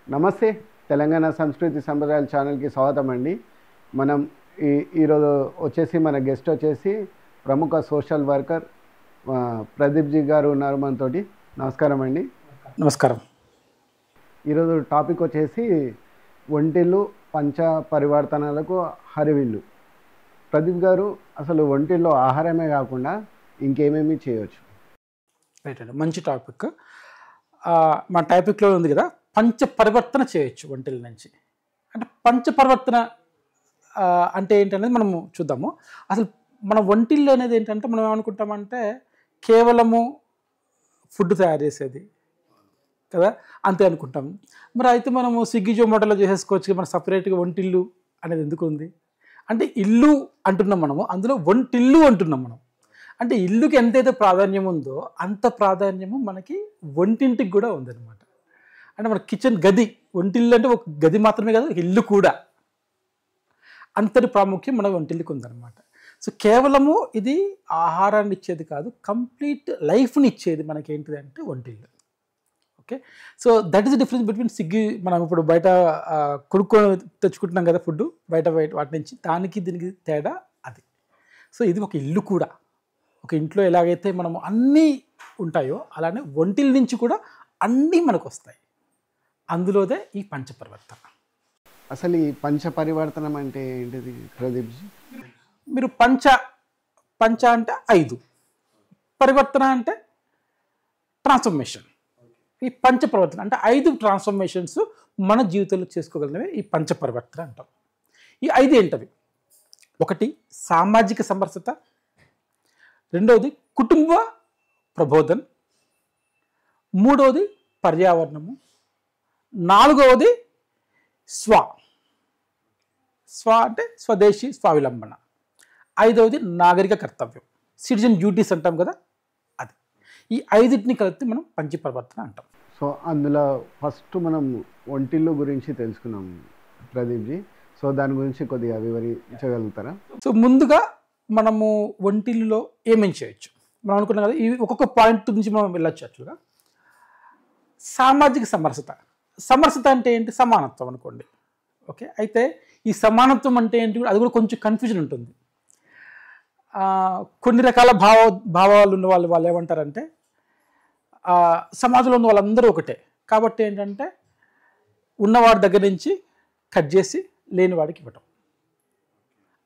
నమస్తే తెలంగాణ సంస్కృతి సంప్రదాయాల ఛానల్కి స్వాగతం అండి. మనం ఈరోజు వచ్చేసి మన గెస్ట్ వచ్చేసి ప్రముఖ సోషల్ వర్కర్ ప్రదీప్ జీ గారు ఉన్నారు మనతోటి. నమస్కారం అండి. నమస్కారం. ఈరోజు టాపిక్ వచ్చేసి ఒంటిల్లు పంచ పరివర్తనాలకు హరివిల్లు. ప్రదీప్ గారు, అసలు ఒంటిల్లో ఆహారమే కాకుండా ఇంకేమేమి చేయవచ్చు? రైట్ అండి, మంచి టాపిక్. మా టాపిక్లో ఉంది కదా, పంచ పరివర్తన చేయొచ్చు ఒంటిల నుంచి. అంటే పంచ పరివర్తన అంటే ఏంటనేది మనము చూద్దాము. అసలు మన ఒంటిల్లు అనేది ఏంటంటే మనం ఏమనుకుంటామంటే కేవలము ఫుడ్ తయారు చేసేది కదా, అంతే అనుకుంటాము. మరి అయితే మనము స్విగ్గీ జొమాటోలో చేసేసుకోవచ్చు, మన సపరేట్గా ఒంటిల్లు అనేది ఎందుకు ఉంది అంటే ఇల్లు అంటున్నాం మనము, అందులో ఒంటిల్లు అంటున్నాం మనం. అంటే ఇల్లుకి ఎంతైతే ప్రాధాన్యం ఉందో అంత ప్రాధాన్యము మనకి ఒంటింటికి కూడా ఉందన్నమాట. అంటే మన కిచెన్ గది, ఒంటిల్లు అంటే ఒక గది మాత్రమే కాదు, ఇల్లు కూడా. అంతటి ప్రాముఖ్యం మన ఒంటిల్లుకి ఉందన్నమాట. సో కేవలము ఇది ఆహారాన్ని ఇచ్చేది కాదు, కంప్లీట్ లైఫ్ని ఇచ్చేది మనకి ఏంటిది అంటే ఒంటిల్లు. Okay, so that is the difference between Swiggy. మనం ఇప్పుడు బయట కొనుక్కొని తెచ్చుకుంటున్నాం కదా ఫుడ్, బయట వాటి నుంచి, దానికి దీనికి తేడా అది. సో ఇది ఒక ఇల్లు కూడా. ఒక ఇంట్లో ఎలాగైతే మనము అన్నీ ఉంటాయో అలానే ఒంటిల నుంచి కూడా అన్నీ మనకు వస్తాయి. అందులోదే ఈ పంచపరివర్తన. అసలు ఈ పంచ పరివర్తనం అంటే ఏంటిది ప్రదీప్ జీ? మీరు పంచ అంటే 5, పరివర్తన అంటే ట్రాన్స్ఫర్మేషన్. ఈ పంచ పరివర్తన అంటే 5 ట్రాన్స్ఫర్మేషన్స్ మన జీవితంలో చేసుకోగలిగినవి ఈ పంచ పరివర్తన అంటాం. ఈ 5 ఏంటవి? 1 సామాజిక సమరసత, 2వది కుటుంబ ప్రబోధన్, 3వది పర్యావరణము, 4వది స్వ అంటే స్వదేశీ స్వావలంబన, 5వది నాగరిక కర్తవ్యం, సిటిజన్ డ్యూటీస్ అంటాం కదా అది. ఈ 5టిని కలిపి మనం పంచ పరివర్తన అంటాం. సో అందులో ఫస్ట్ మనం ఒంటిల్లు గురించి తెలుసుకున్నాం ప్రదీప్ జీ. సో దాని గురించి కొద్దిగా వివరించగలుగుతారా? సో ముందుగా మనము ఒంటిల్లులో ఏమేమి చేయొచ్చు మనం అనుకున్నాం కదా, ఇవి ఒక్కొక్క పాయింట్ నుంచి మనం వెళ్ళొచ్చు. యాక్చువల్గా సామాజిక సమరసత అంటే ఏంటి? సమానత్వం అనుకోండి. ఓకే, అయితే ఈ సమానత్వం అంటే ఏంటి, అది కూడా కొంచెం కన్ఫ్యూజన్ ఉంటుంది. కొన్ని రకాల భావాలు ఉన్న వాళ్ళు ఏమంటారంటే సమాజంలో ఉన్న వాళ్ళందరూ ఒకటే కాబట్టి ఏంటంటే ఉన్నవాడి దగ్గర నుంచి కట్ చేసి లేని వాడికి ఇవ్వటం,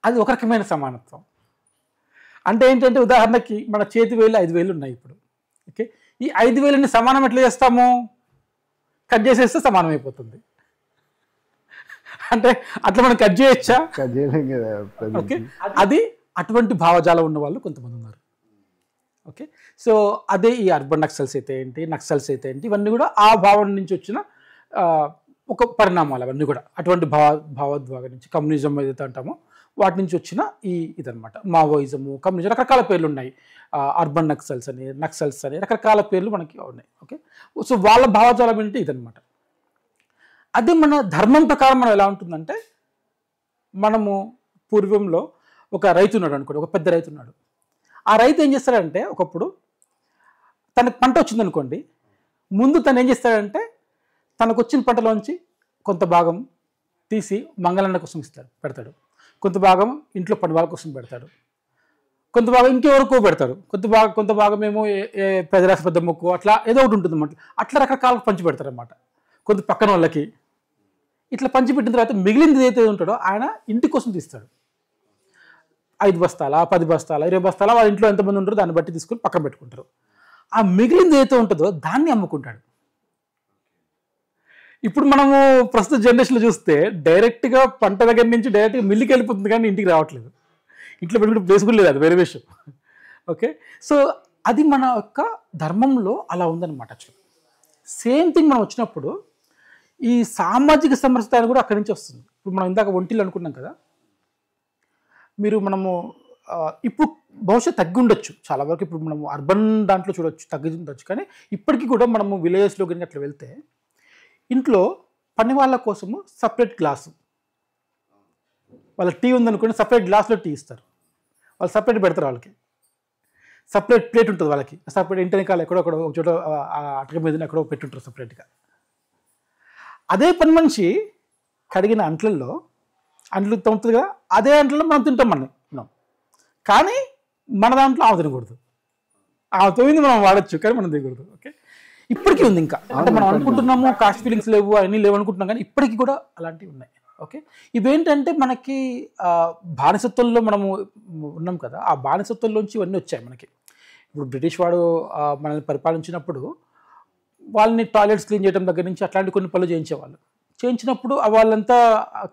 అది ఒక రకమైన సమానత్వం. అంటే ఏంటంటే ఉదాహరణకి మన చేతి వేలు 5 వేలు ఉన్నాయి ఇప్పుడు. ఓకే, ఈ 5 వేలని సమానం ఎట్లా చేస్తాము? కట్ చేసేస్తే సమానం అయిపోతుంది. అంటే అట్లా మనం కట్ చేయొచ్చా? ఓకే, అది అటువంటి భావజాలం ఉన్న వాళ్ళు కొంతమంది ఉన్నారు. ఓకే, సో అదే ఈ అర్బన్ నక్సల్స్ అయితే ఏంటి, నక్సల్స్ అయితే ఏంటి, ఇవన్నీ కూడా ఆ భావం నుంచి వచ్చిన ఒక పరిణామాలు. అవన్నీ కూడా అటువంటి భావోద్వేగం నుంచి, కమ్యూనిజం ఏదైతే అంటామో వాటి నుంచి వచ్చిన ఇదనమాట. మావోయిజము, కమ్యూనిజం, రకరకాల పేర్లు ఉన్నాయి. అర్బన్ నక్సల్స్ అని రకరకాల పేర్లు మనకి ఉన్నాయి. ఓకే, సో వాళ్ళ భావజాలం ఏంటి ఇదనమాట. అదే మన ధర్మం ప్రకారం మనం ఎలా ఉంటుందంటే, మనము పూర్వంలో ఒక రైతు ఉన్నాడు అనుకోండి, ఒక పెద్ద రైతు ఉన్నాడు. ఆ రైతు ఏం చేస్తాడంటే, ఒకప్పుడు తనకు పంట వచ్చిందనుకోండి, ముందు తను ఏం చేస్తాడంటే తనకు వచ్చిన పంటలోంచి కొంత భాగం తీసి మంగళన్న కోసం పెడతాడు, కొంత భాగం ఇంట్లో పనివాళ్ళ కోసం పెడతాడు, కొంత భాగం ఇంకెవరికో పెడతాడు, కొంత భాగం ఏమో ప్రజరాశి పెద్దమ్మకు, అట్లా ఏదో ఒకటి ఉంటుంది అన్నమాట. అట్లా రకరకాల పంచి పెడతారు అన్నమాట, కొంత పక్కన వాళ్ళకి. ఇట్లా పంచి పెట్టిన తర్వాత మిగిలింది ఏదైతే ఉంటాడో ఆయన ఇంటి కోసం తీస్తాడు. 5 బస్తాలా, 10 బస్తాలా, 20 బస్తాలా, వాళ్ళ ఇంట్లో ఎంతమంది ఉంటారో దాన్ని బట్టి తీసుకొని పక్కన పెట్టుకుంటారు. ఆ మిగిలింది ఏదైతే ఉంటుందో దాన్ని అమ్ముకుంటాడు. ఇప్పుడు మనము ప్రస్తుత జనరేషన్లో చూస్తే డైరెక్ట్గా పంట దగ్గర నుంచి డైరెక్ట్గా మిల్లుకి వెళ్ళిపోతుంది, కానీ ఇంటికి రావట్లేదు. ఇంట్లో పెట్టుకుంటే ప్లేస్ కూడా లేదు, అది వేరే విషయం. ఓకే, సో అది మన యొక్క ధర్మంలో అలా ఉందన్నమాట. యాక్చువల్లీ సేమ్ థింగ్ మనం వచ్చినప్పుడు ఈ సామాజిక సమరసత కూడా అక్కడి నుంచి వస్తుంది. ఇప్పుడు మనం ఇందాక ఒంటిల్లు అనుకున్నాం కదా, మనము ఇప్పుడు బహుశా తగ్గి ఉండొచ్చు చాలా వరకు. ఇప్పుడు మనము అర్బన్ దాంట్లో చూడొచ్చు, తగ్గి ఉండొచ్చు. కానీ ఇప్పటికీ కూడా మనము విలేజెస్లో కానీ అట్లా వెళ్తే ఇంట్లో పని వాళ్ళ కోసము సపరేట్ గ్లాసు, వాళ్ళ టీ ఉందనుకోండి సపరేట్ గ్లాస్లో టీ ఇస్తారు, వాళ్ళు సపరేట్ పెడతారు. వాళ్ళకి సపరేట్ ప్లేట్ ఉంటుంది, వాళ్ళకి సపరేట్ ఇంటి వెనకాల ఎక్కడో ఒక చోట అటక మీద ఎక్కడో పెట్టుంటారు సపరేట్గా. అదే పని మనిషి కడిగిన అంట్లు తోముతుంది కదా, అదే అంట్లలో మనం తింటాం మనం. కానీ మన దాంట్లో ఆమె తినకూడదు, ఆమె తోమింది మనం వాడచ్చు కానీ మనం తినకూడదు. ఓకే, ఇప్పటికీ ఉంది. ఇంకా అంటే మనం అనుకుంటున్నాము కాస్ట్ ఫీలింగ్స్ లేవు అవన్నీ లేవు అనుకుంటున్నాం, కానీ ఇప్పటికీ కూడా అలాంటివి ఉన్నాయి. ఓకే, ఇవేంటంటే మనకి బానిసత్వంలో మనము ఉన్నాం కదా, ఆ బానిసత్వంలోంచి ఇవన్నీ వచ్చాయి మనకి. ఇప్పుడు బ్రిటిష్ వాడు మనల్ని పరిపాలించినప్పుడు వాళ్ళని టాయిలెట్స్ క్లీన్ చేయడం దగ్గర నుంచి అట్లాంటి కొన్ని పనులు చేయించినప్పుడు వాళ్ళంతా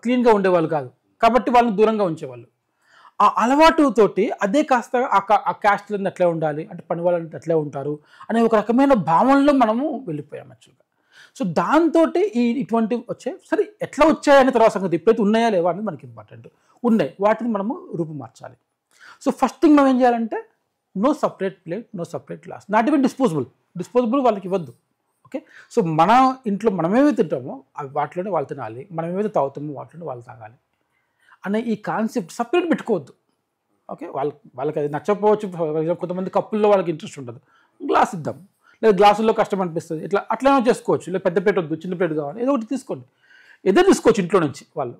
క్లీన్గా ఉండేవాళ్ళు కాదు, కాబట్టి వాళ్ళని దూరంగా ఉంచేవాళ్ళు. ఆ అలవాటుతోటి అదే కాస్త ఆ క్యాస్ట్లన్నీ అట్లే ఉండాలి, అంటే పని వాళ్ళంటే అట్లే ఉంటారు అనే ఒక రకమైన భావనలో మనము వెళ్ళిపోయాం యాక్చువల్గా. సో దాంతో ఇటువంటివి వచ్చాయి. సరే, ఎట్లా వచ్చాయనే తర్వాత సంగతి, ఇప్పుడైతే ఉన్నాయా లేవా అనేది మనకి ఇంపార్టెంట్. ఉన్నాయి, వాటిని మనము రూపుమార్చాలి. సో ఫస్ట్ థింగ్ మనం ఏం చేయాలంటే no separate plate, no separate glass, not even disposable వాళ్ళకి ఇవ్వద్దు. ఓకే, సో మన ఇంట్లో మనమేమి తింటామో అవి వాటిలోనే వాళ్ళు తినాలి, మనం ఏమైతే తాగుతామో వాటిలోనే వాళ్ళు తాగాలి అనే ఈ కాన్సెప్ట్ సపరేట్ పెట్టుకోవద్దు. ఓకే, వాళ్ళకి అది నచ్చకపోవచ్చు, కొంతమంది కప్పుల్లో వాళ్ళకి ఇంట్రెస్ట్ ఉండదు, గ్లాస్ ఇద్దాం, లేదా గ్లాసుల్లో కష్టం అనిపిస్తుంది, అట్లనే చేసుకోవచ్చు. లేదా పెద్ద ప్లేట్ వద్దు, చిన్న ప్లేట్ కావాలి, ఏదో ఒకటి తీసుకోండి, ఏదో తీసుకోవచ్చు ఇంట్లో నుంచి వాళ్ళు,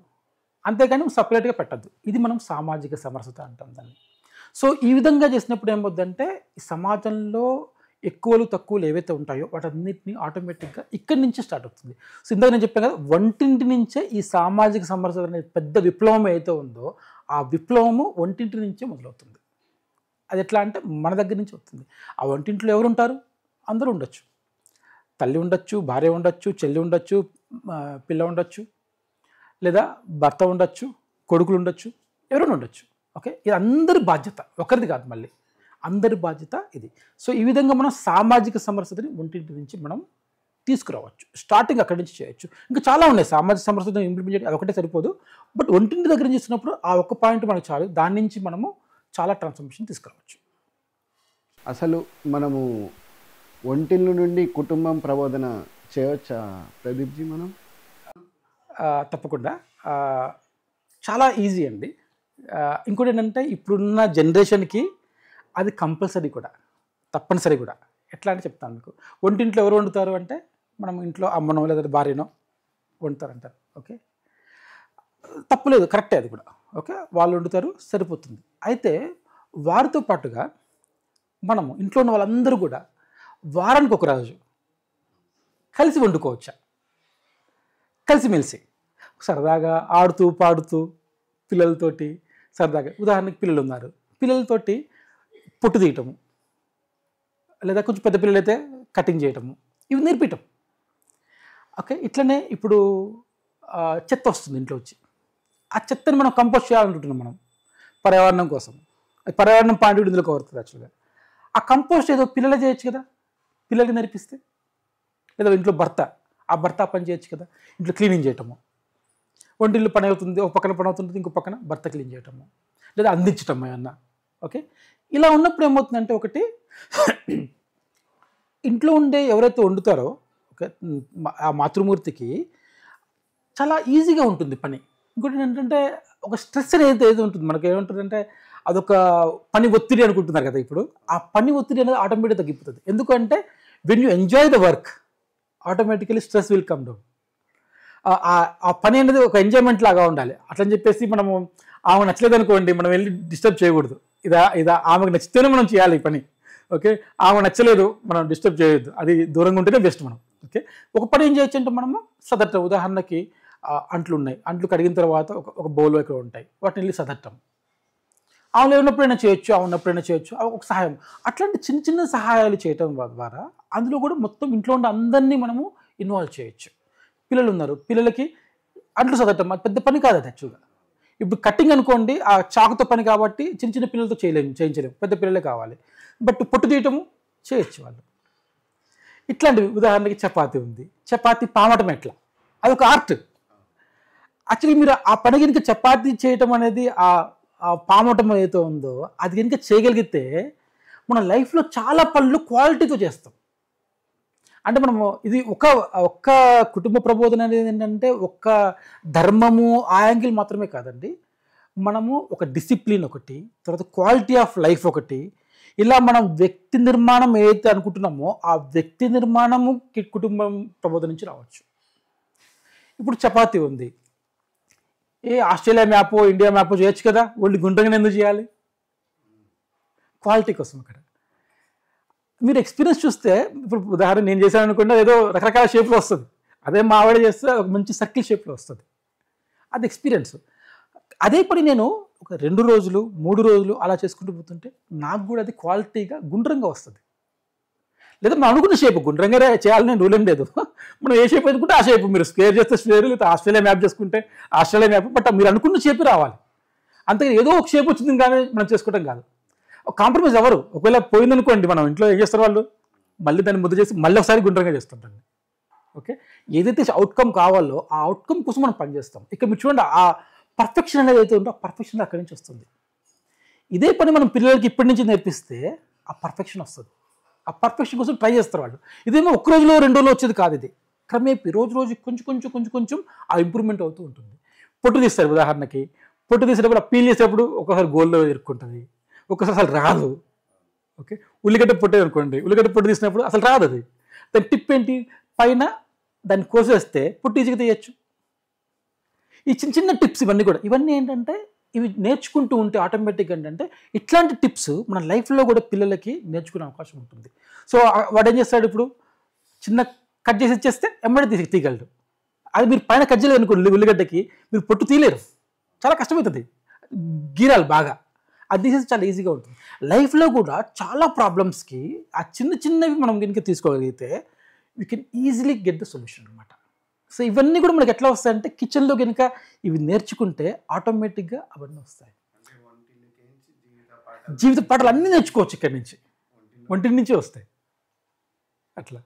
అంతేకాని సపరేట్గా పెట్టద్దు. ఇది మనం సామాజిక సమరసత అంటాం దాన్ని. సో ఈ విధంగా చేసినప్పుడు ఏమవుద్దంటే ఈ సమాజంలో ఎక్కువలు తక్కువలు ఏవైతే ఉంటాయో వాటన్నిటిని ఆటోమేటిక్గా ఇక్కడి నుంచి స్టార్ట్ అవుతుంది. సో ఇందాక నేను చెప్పాను కదా, వంటింటి నుంచే ఈ సామాజిక సమరసత అనే పెద్ద విప్లవం ఏదైతే ఉందో ఆ విప్లవము వంటింటి నుంచే మొదలవుతుంది. అది ఎట్లా అంటే మన దగ్గర నుంచి వస్తుంది. ఆ వంటింట్లో ఎవరు ఉంటారు? అందరూ ఉండొచ్చు, తల్లి ఉండొచ్చు, భార్య ఉండొచ్చు, చెల్లి ఉండొచ్చు, పిల్ల ఉండొచ్చు, లేదా భర్త ఉండొచ్చు, కొడుకులు ఉండొచ్చు, ఎవరైనా ఉండొచ్చు. ఓకే, ఇది అందరి బాధ్యత, ఒకరిది కాదు, మళ్ళీ అందరి బాధ్యత ఇది. సో ఈ విధంగా మనం సామాజిక సమరసతని వంటింటి నుంచి మనం తీసుకురావచ్చు. స్టార్టింగ్ అక్కడి నుంచి చేయొచ్చు. ఇంకా చాలా ఉన్నాయి సామాజిక సమరసతని ఇంప్లిమెంట్ చేయడం, అది ఒకటే సరిపోదు. బట్ వంటింటి దగ్గర నుంచి చేస్తున్నప్పుడు ఆ ఒక్క పాయింట్ మనకు చాలు, దాని నుంచి మనము చాలా ట్రాన్స్ఫర్మేషన్ తీసుకురావచ్చు. అసలు మనము వంటిల్లు నుండి కుటుంబం ప్రబోధన చేయవచ్చా ప్రదీప్జీ? మనం తప్పకుండా, చాలా ఈజీ అండి. ఇంకోటి ఏంటంటే ఇప్పుడున్న జనరేషన్కి అది కంపల్సరీ కూడా, తప్పనిసరి కూడా. ఎట్లా అంటే చెప్తాను మీకు. వంటింట్లో ఎవరు వండుతారు అంటే మనం ఇంట్లో అమ్మనో లేదా భార్యనో వండుతారంటారు. ఓకే, తప్పులేదు, కరెక్టే అది కూడా. ఓకే, వాళ్ళు వండుతారు, సరిపోతుంది. అయితే వారితో పాటుగా మనము ఇంట్లో ఉన్న వాళ్ళందరూ కూడా వారానికి ఒక రోజు కలిసి వండుకోవచ్చా? కలిసిమెలిసి సరదాగా ఆడుతూ పాడుతూ పిల్లలతోటి సరదాగా, ఉదాహరణకి పిల్లలు ఉన్నారు, పిల్లలతోటి పొట్టు తీయటము, లేదా కొంచెం పెద్ద పిల్లలైతే కటింగ్ చేయటము, ఇవి నేర్పించటం. ఓకే, ఇట్లనే ఇప్పుడు చెత్త వస్తుంది ఇంట్లో వచ్చి, ఆ చెత్తని మనం కంపోస్ట్ చేయాలనుకుంటున్నాం మనం పర్యావరణం కోసం. పర్యావరణం పాయింట్ ఇందులో కోరుతుంది యాక్చువల్గా. ఆ కంపోస్ట్ ఏదో పిల్లలే చేయొచ్చు కదా, పిల్లలకి నేర్పిస్తే. లేదా ఇంట్లో భర్త పని చేయొచ్చు కదా, ఇంట్లో క్లీనింగ్ చేయటము, వంటిల్లు పని అవుతుంది, ఒక పక్కన పని అవుతుంది, ఇంకో పక్కన భర్త క్లీన్ చేయటము, లేదా అందించటం ఏమన్నా. ఓకే, ఇలా ఉన్నప్పుడు ఏమవుతుందంటే ఒకటి ఇంట్లో ఉండే ఎవరైతే వండుతారో ఓకే ఆ మాతృమూర్తికి చాలా ఈజీగా ఉంటుంది పని. ఇంకోటి ఏంటంటే ఒక స్ట్రెస్ అనేది ఏది ఉంటుంది మనకి, ఏముంటుందంటే అదొక పని ఒత్తిడి అనుకుంటున్నారు కదా. ఇప్పుడు ఆ పని ఒత్తిడి అనేది ఆటోమేటిక్గా తగ్గిపోతుంది. ఎందుకంటే when you enjoy the work automatically stress will come down. ఆ పని అనేది ఒక ఎంజాయ్మెంట్ లాగా ఉండాలి. అట్లని చెప్పేసి మనము ఆమె నచ్చలేదు అనుకోండి, మనం వెళ్ళి డిస్టర్బ్ చేయకూడదు. ఇదా ఆమెకు నచ్చితేనే మనం చేయాలి ఈ పని. ఓకే, ఆమె నచ్చలేదు మనం డిస్టర్బ్ చేయొద్దు, అది దూరంగా ఉంటేనే బెస్ట్ మనం. ఓకే, ఒక పని ఏం చేయొచ్చు అంటే మనము సదట్టం, ఉదాహరణకి అంట్లు ఉన్నాయి, అంట్లు కడిగిన తర్వాత ఒక బౌల్ ఇక్కడ ఉంటాయి, వాటిని వెళ్ళి సదట్టం. ఆమె ఉన్నప్పుడైనా చేయొచ్చు, ఉన్నప్పుడైనా చేయొచ్చు, ఒక సహాయం. అట్లాంటి చిన్న చిన్న సహాయాలు చేయటం ద్వారా అందులో కూడా మొత్తం ఇంట్లో ఉండే అందరినీ మనము ఇన్వాల్వ్ చేయొచ్చు. పిల్లలు ఉన్నారు, పిల్లలకి అంట్లు సదట్టం అది పెద్ద పని కాదు అది యాక్చువల్గా. ఇప్పుడు కటింగ్ అనుకోండి, ఆ చాకుతో పని కాబట్టి చిన్న చిన్న పిల్లలతో చేయించలేము, పెద్ద పిల్లలే కావాలి. బట్ పొట్టు తీయటము చేయొచ్చు వాళ్ళు. ఇట్లాంటివి ఉదాహరణకి చపాతీ ఉంది, చపాతీ పామటం ఎట్లా, అదొక ఆర్ట్. యాక్చువల్లీ మీరు ఆ పని కనుక చపాతీ చేయటం అనేది ఆ పామటం ఏదైతే ఉందో అది కనుక చేయగలిగితే మన లైఫ్లో చాలా పనులు క్వాలిటీతో చేస్తాం. అంటే మనము ఇది ఒక్క కుటుంబ ప్రబోధన అనేది ఏంటంటే ఒక్క ధర్మము ఆ యాంగిల్ మాత్రమే కాదండి. మనము ఒక డిసిప్లిన్ ఒకటి, తర్వాత క్వాలిటీ ఆఫ్ లైఫ్ ఒకటి, ఇలా మనం వ్యక్తి నిర్మాణం ఏదైతే అనుకుంటున్నామో ఆ వ్యక్తి నిర్మాణము కుటుంబం ప్రబోధన నుంచి రావచ్చు. ఇప్పుడు చపాతీ ఉంది, ఆస్ట్రేలియా మ్యాపో ఇండియా మ్యాపో చేయొచ్చు కదా, ఓన్లీ గుండ్రంగానే ఎందుకు చేయాలి? క్వాలిటీ కోసం. అక్కడ మీరు ఎక్స్పీరియన్స్ చూస్తే, ఇప్పుడు ఉదాహరణ నేను చేశాను అనుకుంటే ఏదో రకరకాల షేప్లో వస్తుంది, అదే మా ఆవిడ చేస్తే ఒక మంచి సర్కిల్ షేప్లో వస్తుంది. అది ఎక్స్పీరియన్స్. అదే పని నేను ఒక 2 రోజులు 3 రోజులు అలా చేసుకుంటూ పోతుంటే నాకు కూడా అది క్వాలిటీగా గుండ్రంగా వస్తుంది. లేదా మనం అనుకున్న షేప్ గుండ్రంగా చేయాలని రూల్ ఏం లేదు. మనం ఏ షేప్ అనుకుంటే ఆ షేప్, మీరు స్క్వేర్ చేస్తే స్క్వేర్, లేదా ఆస్ట్రేలియా మ్యాప్ చేసుకుంటే ఆస్ట్రేలియా మ్యాప్, బట్ మీరు అనుకున్న షేప్ రావాలి. అంతే, ఏదో ఒక షేప్ వచ్చింది కానీ మనం చేసుకోవడం కాదు. కాంప్రమైజ్ ఎవరు? ఒకవేళ పోయిందనుకోండి, మనం ఇంట్లో ఏం చేస్తారు వాళ్ళు, మళ్ళీ దాన్ని ముద్ద చేసి మళ్ళీ ఒకసారి గుండ్రంగా చేస్తుంటారు. ఓకే, ఏదైతే అవుట్కమ్ కావాలో ఆ అవుట్కమ్ కోసం మనం పనిచేస్తాం. ఇక్కడ మీరు చూడండి, ఆ పర్ఫెక్షన్ అనేది అయితే ఉందో ఆ పర్ఫెక్షన్ అక్కడి నుంచి వస్తుంది. ఇదే పని మనం పిల్లలకి ఇప్పటి నుంచి నేర్పిస్తే ఆ పర్ఫెక్షన్ వస్తుంది. ఆ పర్ఫెక్షన్ కోసం ట్రై చేస్తారు వాళ్ళు. ఇదేమో ఒక్క రోజులో 2 రోజులు వచ్చేది కాదు. ఇది క్రమేపీ రోజు కొంచెం ఆ ఇంప్రూవ్మెంట్ అవుతూ ఉంటుంది. పొట్టు తీస్తారు ఉదాహరణకి, పొట్టు తీసేటప్పుడు ఆ పీల్ చేసేటప్పుడు ఒకసారి గోల్లో ఇరుక్కుంటుంది, ఒక్కసారి అసలు రాదు. ఓకే, ఉల్లిగడ్డ పొట్టు అనుకోండి, ఉల్లిగడ్డ పొట్టు తీసినప్పుడు అసలు రాదు. అది దాని టిప్ ఏంటి, పైన దాన్ని కోసేస్తే పొట్టు ఈజీగా తీయచ్చు. ఈ చిన్న టిప్స్ ఇవన్నీ ఏంటంటే, ఇవి నేర్చుకుంటూ ఉంటే ఆటోమేటిక్గా ఏంటంటే ఇట్లాంటి టిప్స్ మన లైఫ్లో కూడా పిల్లలకి నేర్చుకునే అవకాశం ఉంటుంది. సో వాడు ఏం చేస్తాడు, ఇప్పుడు చిన్న కట్ చేసి ఇచ్చేస్తే ఎమ్మడే తీయగలడు. అది మీరు పైన కట్ చేయలేదు అనుకోండి, ఉల్లిగడ్డకి మీరు పొట్టు తీయలేరు, చాలా కష్టమవుతుంది, గీరాలు బాగా. అది తీసేసి చాలా ఈజీగా ఉంటుంది. లైఫ్లో కూడా చాలా ప్రాబ్లమ్స్కి ఆ చిన్నవి మనం కనుక తీసుకోగలిగితే we can easily get the solution అనమాట. సో ఇవన్నీ కూడా మనకి ఎట్లా వస్తాయంటే, కిచెన్లో కనుక ఇవి నేర్చుకుంటే ఆటోమేటిక్గా అవన్నీ వస్తాయి. జీవిత పాఠాలు అన్నీ నేర్చుకోవచ్చు ఇక్కడి నుంచి, వంటి నుంచి వస్తాయి. అట్లా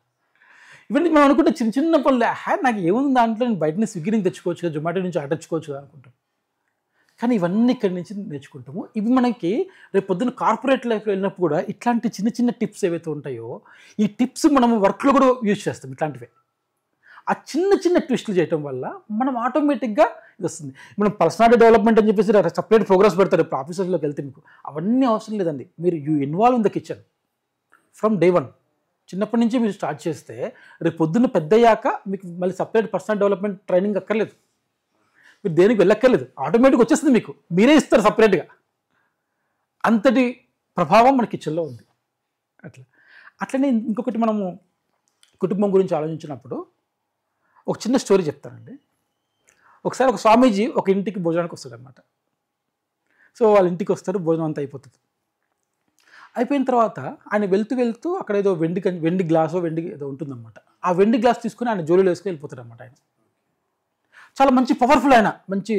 ఇవన్నీ మనం అనుకుంటే చిన్న పనులు, నాకు ఏముంది దాంట్లో, నేను బయట నుంచి స్విగ్గీ నుంచి తెచ్చుకోవచ్చు కదా, జొమాటో నుంచి ఆర్డర్ తెచ్చుకోవచ్చు కదా అనుకుంటాం. కానీ ఇవన్నీ ఇక్కడి నుంచి నేర్చుకుంటాము. ఇవి మనకి రేపు పొద్దున్న కార్పొరేట్ లైఫ్లో వెళ్ళినప్పుడు కూడా ఇట్లాంటి చిన్న టిప్స్ ఏవైతే ఉంటాయో, ఈ టిప్స్ మనం వర్క్లో కూడా యూజ్ చేస్తాం. ఇట్లాంటివే ఆ చిన్న ట్విస్టులు చేయడం వల్ల మనం ఆటోమేటిక్గా ఇది వస్తుంది. మనం పర్సనాలిటీ డెవలప్మెంట్ అని చెప్పేసి సపరేట్ ప్రోగ్రామ్స్ పెడతారు. ఇప్పుడు ఆఫీసర్స్లోకి వెళ్తే మీకు అవన్నీ అవసరం లేదండి. మీరు involve in the kitchen from day 1. చిన్నప్పటి నుంచి మీరు స్టార్ట్ చేస్తే రేపు పొద్దున్న పెద్దయ్యాక మీకు మళ్ళీ సపరేట్ పర్సనల్ డెవలప్మెంట్ ట్రైనింగ్ అక్కర్లేదు, మీరు దేనికి వెళ్ళక్కర్లేదు, ఆటోమేటిక్గా వచ్చేస్తుంది మీకు, మీరే ఇస్తారు సపరేట్గా. అంతటి ప్రభావం మన కిచెన్లో ఉంది. అట్లనే ఇంకొకటి, మనము కుటుంబం గురించి ఆలోచించినప్పుడు ఒక చిన్న స్టోరీ చెప్తానండి. ఒకసారి ఒక స్వామీజీ ఒక ఇంటికి భోజనానికి వస్తాడు అనమాట. సో వాళ్ళ ఇంటికి వస్తారు, భోజనం అంతా అయిపోతుంది. అయిపోయిన తర్వాత ఆయన వెళ్తూ అక్కడ ఏదో వెండి గ్లాసో ఏదో ఉంటుందన్నమాట. ఆ వెండి గ్లాస్ తీసుకుని ఆయన జోలిలో వేసుకొని వెళ్ళిపోతాడు అనమాట. ఆయన చాలా మంచి పవర్ఫుల్, ఆయన మంచి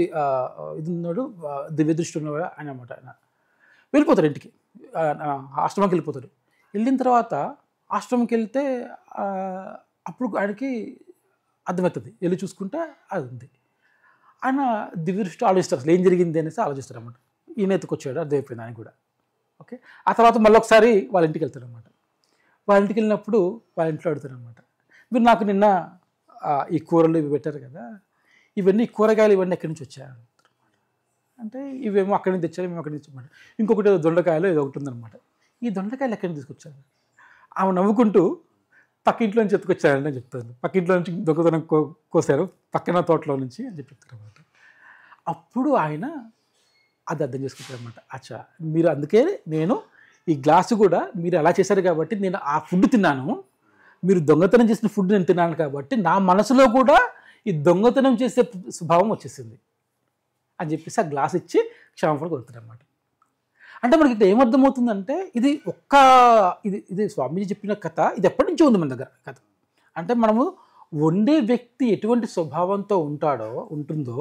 ఇది ఉన్నాడు, దివ్య దృష్టి ఉన్నవాడు ఆయన అనమాట. ఆయన వెళ్ళిపోతాడు ఇంటికి, ఆశ్రమంకి వెళ్ళిపోతాడు. వెళ్ళిన తర్వాత ఆశ్రమంకి వెళ్తే అప్పుడు ఆయనకి అర్థమవుతుంది, వెళ్ళి చూసుకుంటే అది ఉంది. ఆయన దివ్య దృష్టి ఆలోచిస్తారు, అసలు ఏం జరిగింది అనేసి ఆలోచిస్తారు అన్నమాట. ఈయన ఎత్తుకొచ్చాడు, అర్థమైపోయింది ఆయన కూడా. ఓకే, ఆ తర్వాత మళ్ళీ ఒకసారి వాళ్ళ ఇంటికి వెళ్తాడు అనమాట. వాళ్ళ ఇంటికి వెళ్ళినప్పుడు వాళ్ళ ఇంట్లో అడుగుతారు అనమాట, మీరు నాకు నిన్న ఈ కూరలు ఇవి పెట్టారు కదా, ఇవన్నీ కూరగాయలు ఇవన్నీ ఎక్కడి నుంచి వచ్చాయని అడుగుతారు. అంటే ఇవేమో అక్కడి నుంచి తెచ్చారు, మేము అక్కడి నుంచి అనమాట. ఇంకొకటి దొండకాయలు ఏదో ఒకటి ఉందన్నమాట. ఈ దొండకాయలు ఎక్కడి నుంచి తీసుకొచ్చారు? ఆమె నవ్వుకుంటూ పక్కింట్లో నుంచి ఎత్తుకొచ్చారని అని చెప్తాను. పక్కింట్లో నుంచి దొంగతనం కోసారు, పక్కన తోటలో నుంచి అని చెప్తారు అనమాట. అప్పుడు ఆయన అది అర్థం చేసుకుంటారు అనమాట. అచ్చా, మీరు అందుకే నేను ఈ గ్లాసు కూడా మీరు అలా చేశారు కాబట్టి నేను ఆ ఫుడ్ తిన్నాను, మీరు దొంగతనం చేసిన ఫుడ్ నేను తిన్నాను కాబట్టి నా మనసులో కూడా ఈ దొంగతనం చేసే స్వభావం వచ్చేసింది అని చెప్పేసి ఆ గ్లాస్ ఇచ్చి క్షమాపణ కోరుతారు అనమాట. అంటే మనకి ఇక్కడ ఏమర్థమవుతుందంటే, ఇది స్వామీజీ చెప్పిన కథ, ఇది ఎప్పటి నుంచో ఉంది మన దగ్గర కథ. అంటే మనము వండే వ్యక్తి ఎటువంటి స్వభావంతో ఉంటుందో